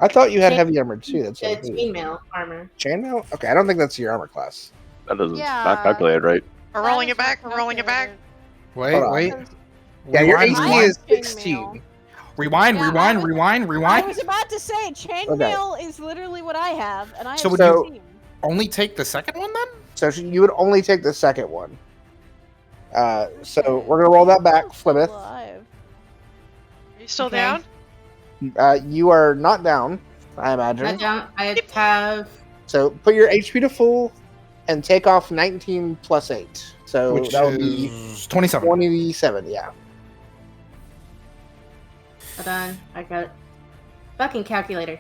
I thought you had Chain- heavy armor too. That's what I It's mean. chainmail armor. Chainmail? Okay, I don't think that's your armor class. That doesn't Yeah. not calculated right. We're That rolling is it back. not We're rolling it back. Wait, Hold on. wait. Because Yeah, your Rewind, AC rewind. is 16. Rewind, Yeah, rewind, I was- rewind, I rewind. was about to say chainmail is literally what I have, and I So have would you- 16. Only take the second one then? So you would only take the second one. So Okay. we're gonna roll that back, I'm still Plymouth. alive. Are you still Okay. down? You are not down, I imagine. Not down. I have. So put your HP to full and take off 19 plus 8. So Which that would be is 27. 27, yeah. Hold on. I got fucking calculator.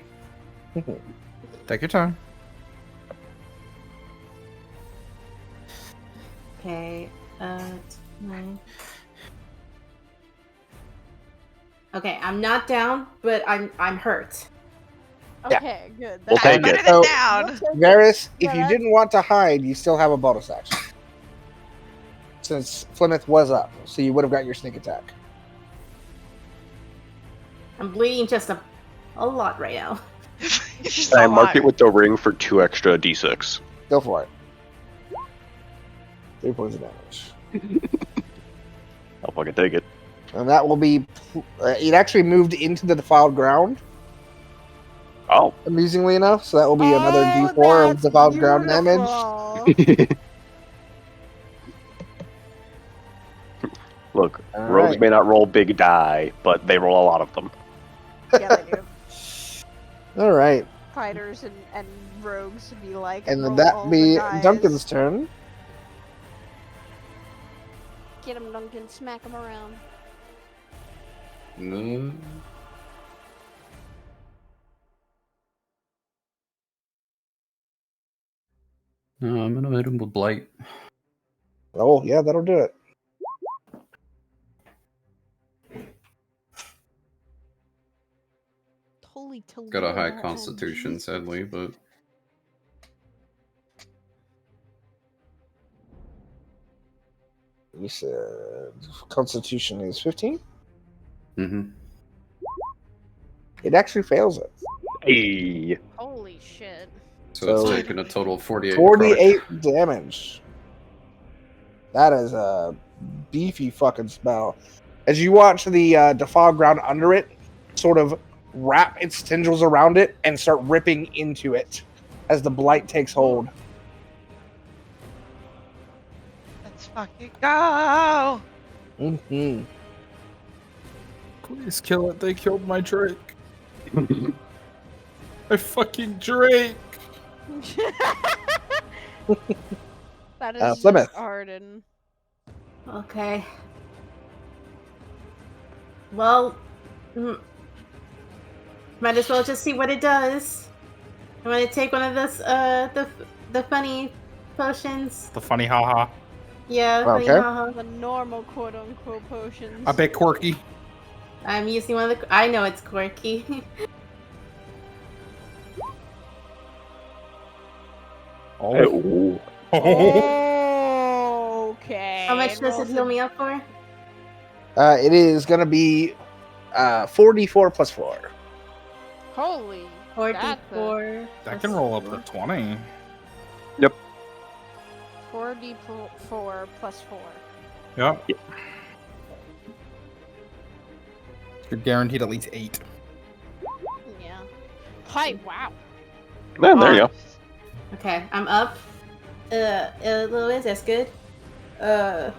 Take your time. Okay. 9. Okay, I'm not down, but I'm hurt. Yeah. Okay, good. We'll That's take Better it. than So- down. We'll take it. Varys, Yeah, if you that's- didn't want to hide, you still have a bonus action. Since Plymouth was up, so you would have got your sneak attack. I'm bleeding just a lot right now. You're And so I mark hot. it with the ring for 2 extra d6. Go for it. 3 points of damage. I'll fucking take it. And that will be. It actually moved into the defiled ground, Oh. amusingly enough, so that will be another Oh, d4 of that's defiled ground damage. beautiful. Look, All rogues right. may not roll big die, but they roll a lot of them. Yeah, they do. All right. Fighters and rogues to be like. And roll then all that the be dice. Duncan's turn. Get him, Duncan. Smack him around. No. No, I'm gonna hit him with blight. Oh, yeah, that'll do it. Holy Toledo. Got a high oh, constitution, Jesus. sadly, but You said Constitution is 15? It actually fails it. Hey. Holy shit. so it's So- taken a total of 48. 48 damage. That is a beefy fucking spell. As you watch the defiled ground under it sort of wrap its tendrils around it and start ripping into it as the blight takes hold. Let's fucking go. Mm-hmm. Please kill it. They killed my Drake. My fucking Drake. That is Plymouth. just Arden. Okay. Well, might as well just see what it does. I'm gonna take one of those the funny potions. The funny haha. Yeah, funny Okay. haha. The normal quote unquote potions. A bit quirky. I'm using one of the. I know it's quirky. Oh. Okay. How much does roll it heal me up for? It is going to be 4d4 plus 4. Holy. 44. That can roll up to 20. 4d4 plus 4. Yep. You're guaranteed at least 8. Yeah. Hi, wow. Man, there you go. Okay, I'm up. Louis, that's good. That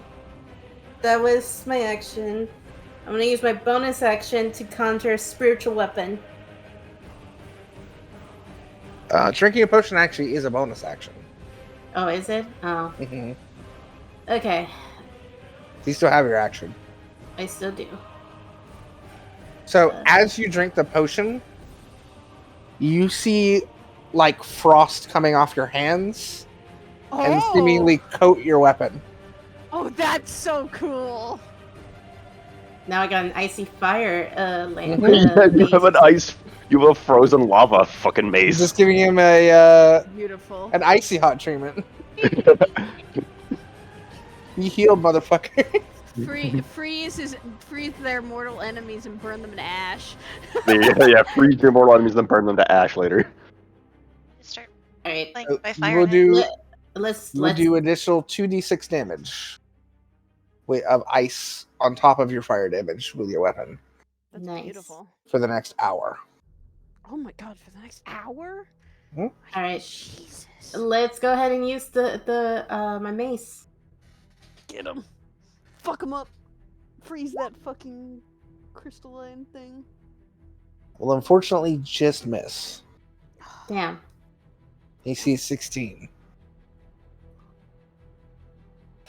was my action. I'm gonna use my bonus action to counter a spiritual weapon. Drinking a potion actually is a bonus action. Oh, is it? Oh, Mm-hmm. okay. You still have your action. I still do. So as you drink the potion, you see like frost coming off your hands and seemingly coat your weapon. Oh, that's so cool. Now I got an icy fire lamp. You have an ice. You have a frozen lava fucking mace. Just giving him a Beautiful. an icy hot treatment. You healed, motherfucker. Freeze their mortal enemies and burn them to ash. Yeah, freeze your mortal enemies, then burn them to ash later. Start All right. like So by you fire. will do Let's do additional 2d6 damage of ice on top of your fire damage with your weapon That's Nice. beautiful. for the next hour. Oh my god, for the next hour? All right. Jesus. Let's go ahead and use the my mace. Get him. Fuck him up. Freeze that fucking crystalline thing. Will unfortunately just miss. Damn. AC 16.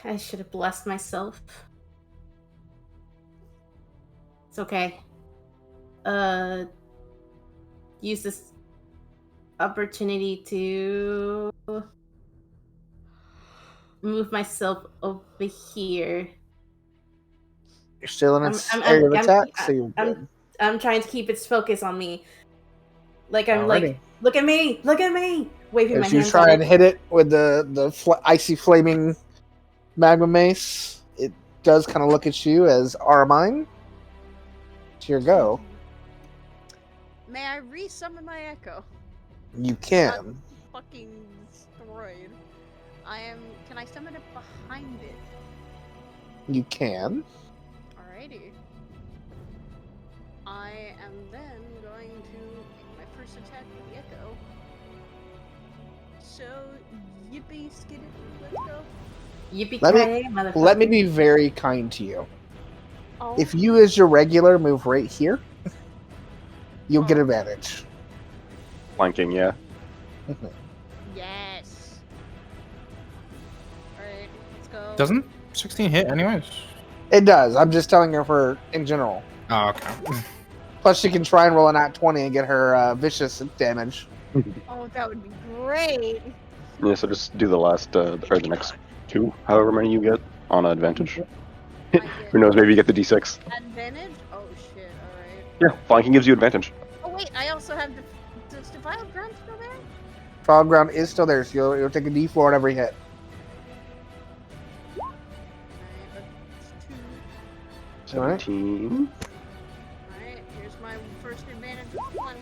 I should have blessed myself. It's okay. Use this opportunity to move myself over here. You're still in its I'm- area of I'm- attack, so you're I'm- good. I'm trying to keep its focus on me. Like I'm like, Alrighty. look at me, waving my As you hands try at and it. hit it with the icy flaming magma mace, it does kind of look at you as Armine. It's your go. May I resummon my echo? You can. Fucking destroyed. Can I summon it behind it? You can. Alrighty. I am then going to make my first attack with the echo. So, yippee skiddy, let's go. Yippee Let me- ki motherfucker. Let me be very kind to you. Oh, If you, as your regular, move right here, you'll get Oh. advantage. Flanking, yeah. yes. Alright, let's go. Doesn't 16 hit anyways? It does. I'm just telling her for in general. Oh, okay. Plus, she can try and roll an at 20 and get her vicious damage. Oh, that would be great. Yeah, so just do the last, or the next two, however many you get, on advantage. I get Who knows, maybe you get the d6. advantage? Oh shit, alright. Yeah, flanking gives you advantage. Oh wait, I also have does Defiled Ground still there? Fog ground is still there, so you'll take a d4 on every hit. Alright, that's 2. 17. Alright, here's my first advantage with 1.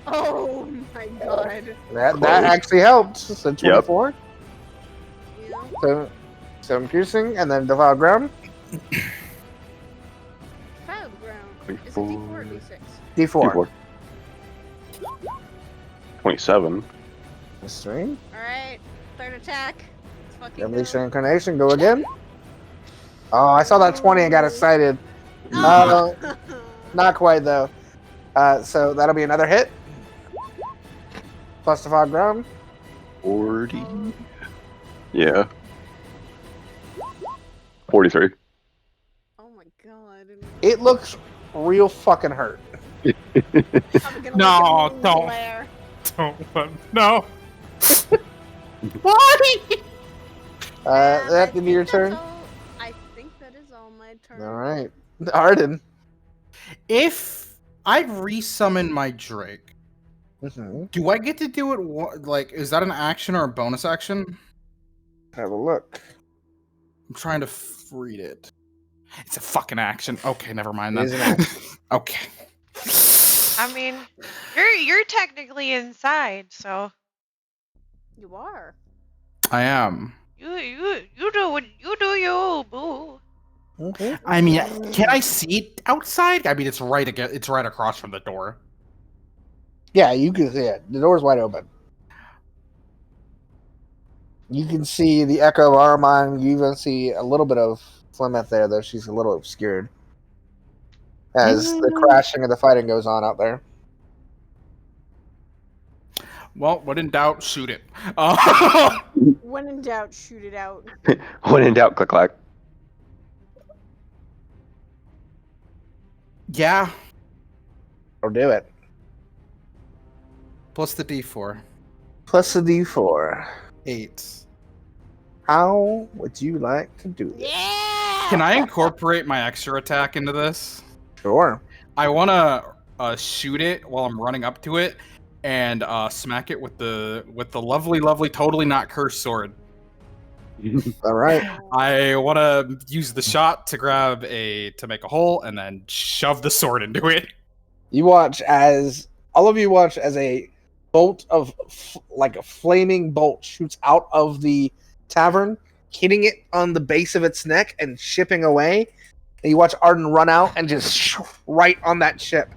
Oh my god. That actually helped. So 24. Yeah. So 7 piercing, and then defiled ground. Defiled Ground. Is it D4 or D6? D4. 27. That's 3. Alright, third attack. Let's fucking Unleash go. your incarnation. Go again. Oh, I saw that 20 and got excited. Oh. Not quite though. So that'll be another hit. Plus defiled ground. 40. Yeah. 43. Oh my god. It looks real fucking hurt. I'm gonna No, look at the don't. glare. No. That I be your think turn. that's all- I think that is all my turn. All right, Arden. If I resummon my Drake, Mhm. do I get to do it? Like, is that an action or a bonus action? Have a look. I'm trying to read it. It's a fucking action. Okay, never mind It is an then. action. Okay. I mean, you're technically inside, so You are. I am. you do what you do, you boo. Okay. I mean, can I see it outside? I mean, it's right again. It's right across from the door. Yeah, you can see it. The door's wide open. You can see the echo of Armand. You even see a little bit of Flemeth there, though she's a little obscured. As the crashing of the fighting goes on out there. Well, when in doubt, shoot it. When in doubt, shoot it out. When in doubt, click clack. Yeah. Or do it. Plus the D4. Plus a D4. 8. How would you like to do this? Yeah. Can I incorporate my extra attack into this? Sure. I want to shoot it while I'm running up to it and smack it with the lovely, totally not cursed sword. All right. I want to use the shot to to make a hole and then shove the sword into it. You watch as all of you watch as a bolt of like a flaming bolt shoots out of the tavern, hitting it on the base of its neck and shipping away. And you watch Arden run out and just right on that ship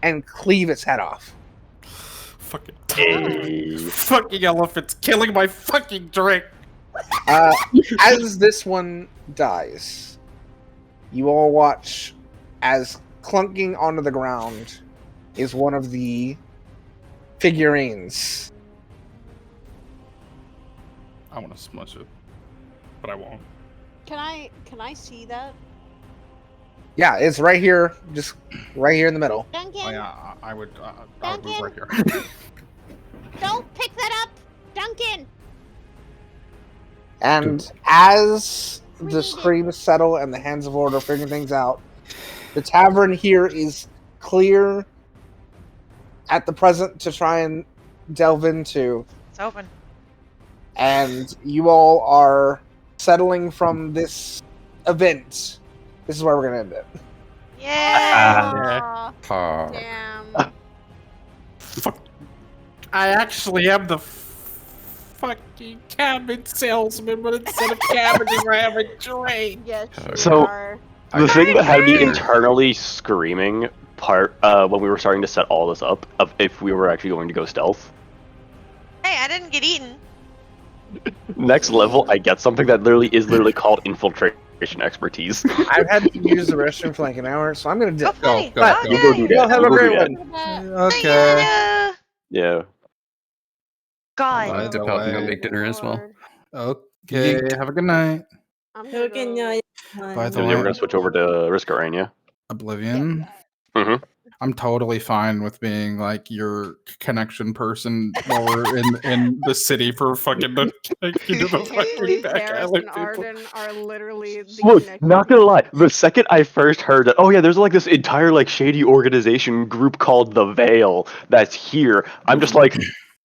and cleave its head off. Fucking Hey. fucking elephants killing my fucking drink. As this one dies, you all watch as clunking onto the ground is one of the figurines. I want to smush it, but I won't. Can I see that? Yeah, it's right here, just right here in the middle. Duncan, Oh, yeah, I would move right here. don't pick that up, Duncan. And as We the need it. screams settle and the hands of order figuring things out, the tavern here is clear at the present to try and delve into, It's open. and you all are settling from this event. This is where we're gonna end it. Yeah. Aw, damn. Fuck. I actually am the fucking cabbage salesman, but instead of cabbages, I have a drink. Yes, you So- are. The thing that had me internally screaming when we were starting to set all this up of if we were actually going to go stealth. Hey, I didn't get eaten. Next level, I get something that is literally called infiltration expertise. I've had to use the restroom for like an hour, so I'm gonna Go dip. funny. go, Okay. You go do Y'all that. have You a go great do one. Uh, Okay. Yeah. Yeah. God. I have to By the pop and go way. make dinner as well. Lord. Okay. Yeet. Have a good night. I'm Have a good night. By the So way, we're gonna switch over to Risk Rain, yeah? Oblivion. Mhm. I'm totally fine with being like your connection person while we're in the city for fucking the Apparently, fucking back Varys alley and people. Arden are literally the Look, connection. not gonna lie, the second I first heard that, oh yeah, there's like this entire like shady organization group called the Veil that's here, I'm just like,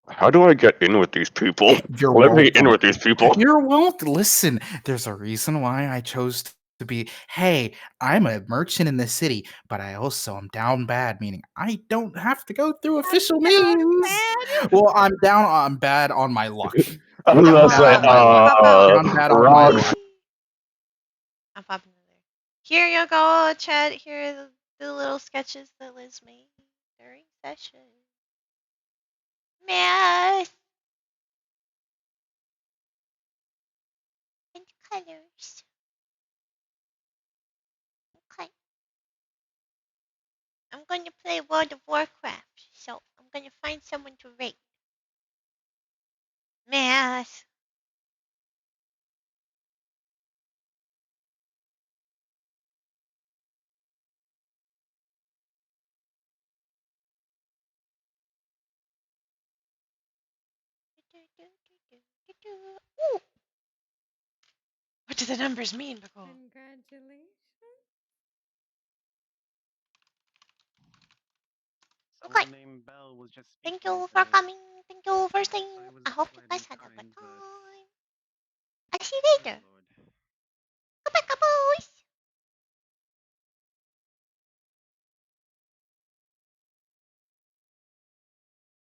how do I get in with these people? You're Let me in welcome. with these people. You're welcome. Listen, there's a reason why I chose to be. Hey, I'm a merchant in the city, but I also am down bad, meaning I don't have to go through official means. Well, I'm down. I'm bad on my luck. I was gonna say, I'm bad on my wrong. luck. I'm popping in there. Here you go, chat. Here are the little sketches that Liz made during session. Math and colors. Okay. I'm going to play World of Warcraft, so I'm going to find someone to rate. Math. Ooh. What do the numbers mean, Bhaqull? Congratulations. Okay. Thank you for coming. Thank you for staying. I hope you guys had a good time. I'll see you later.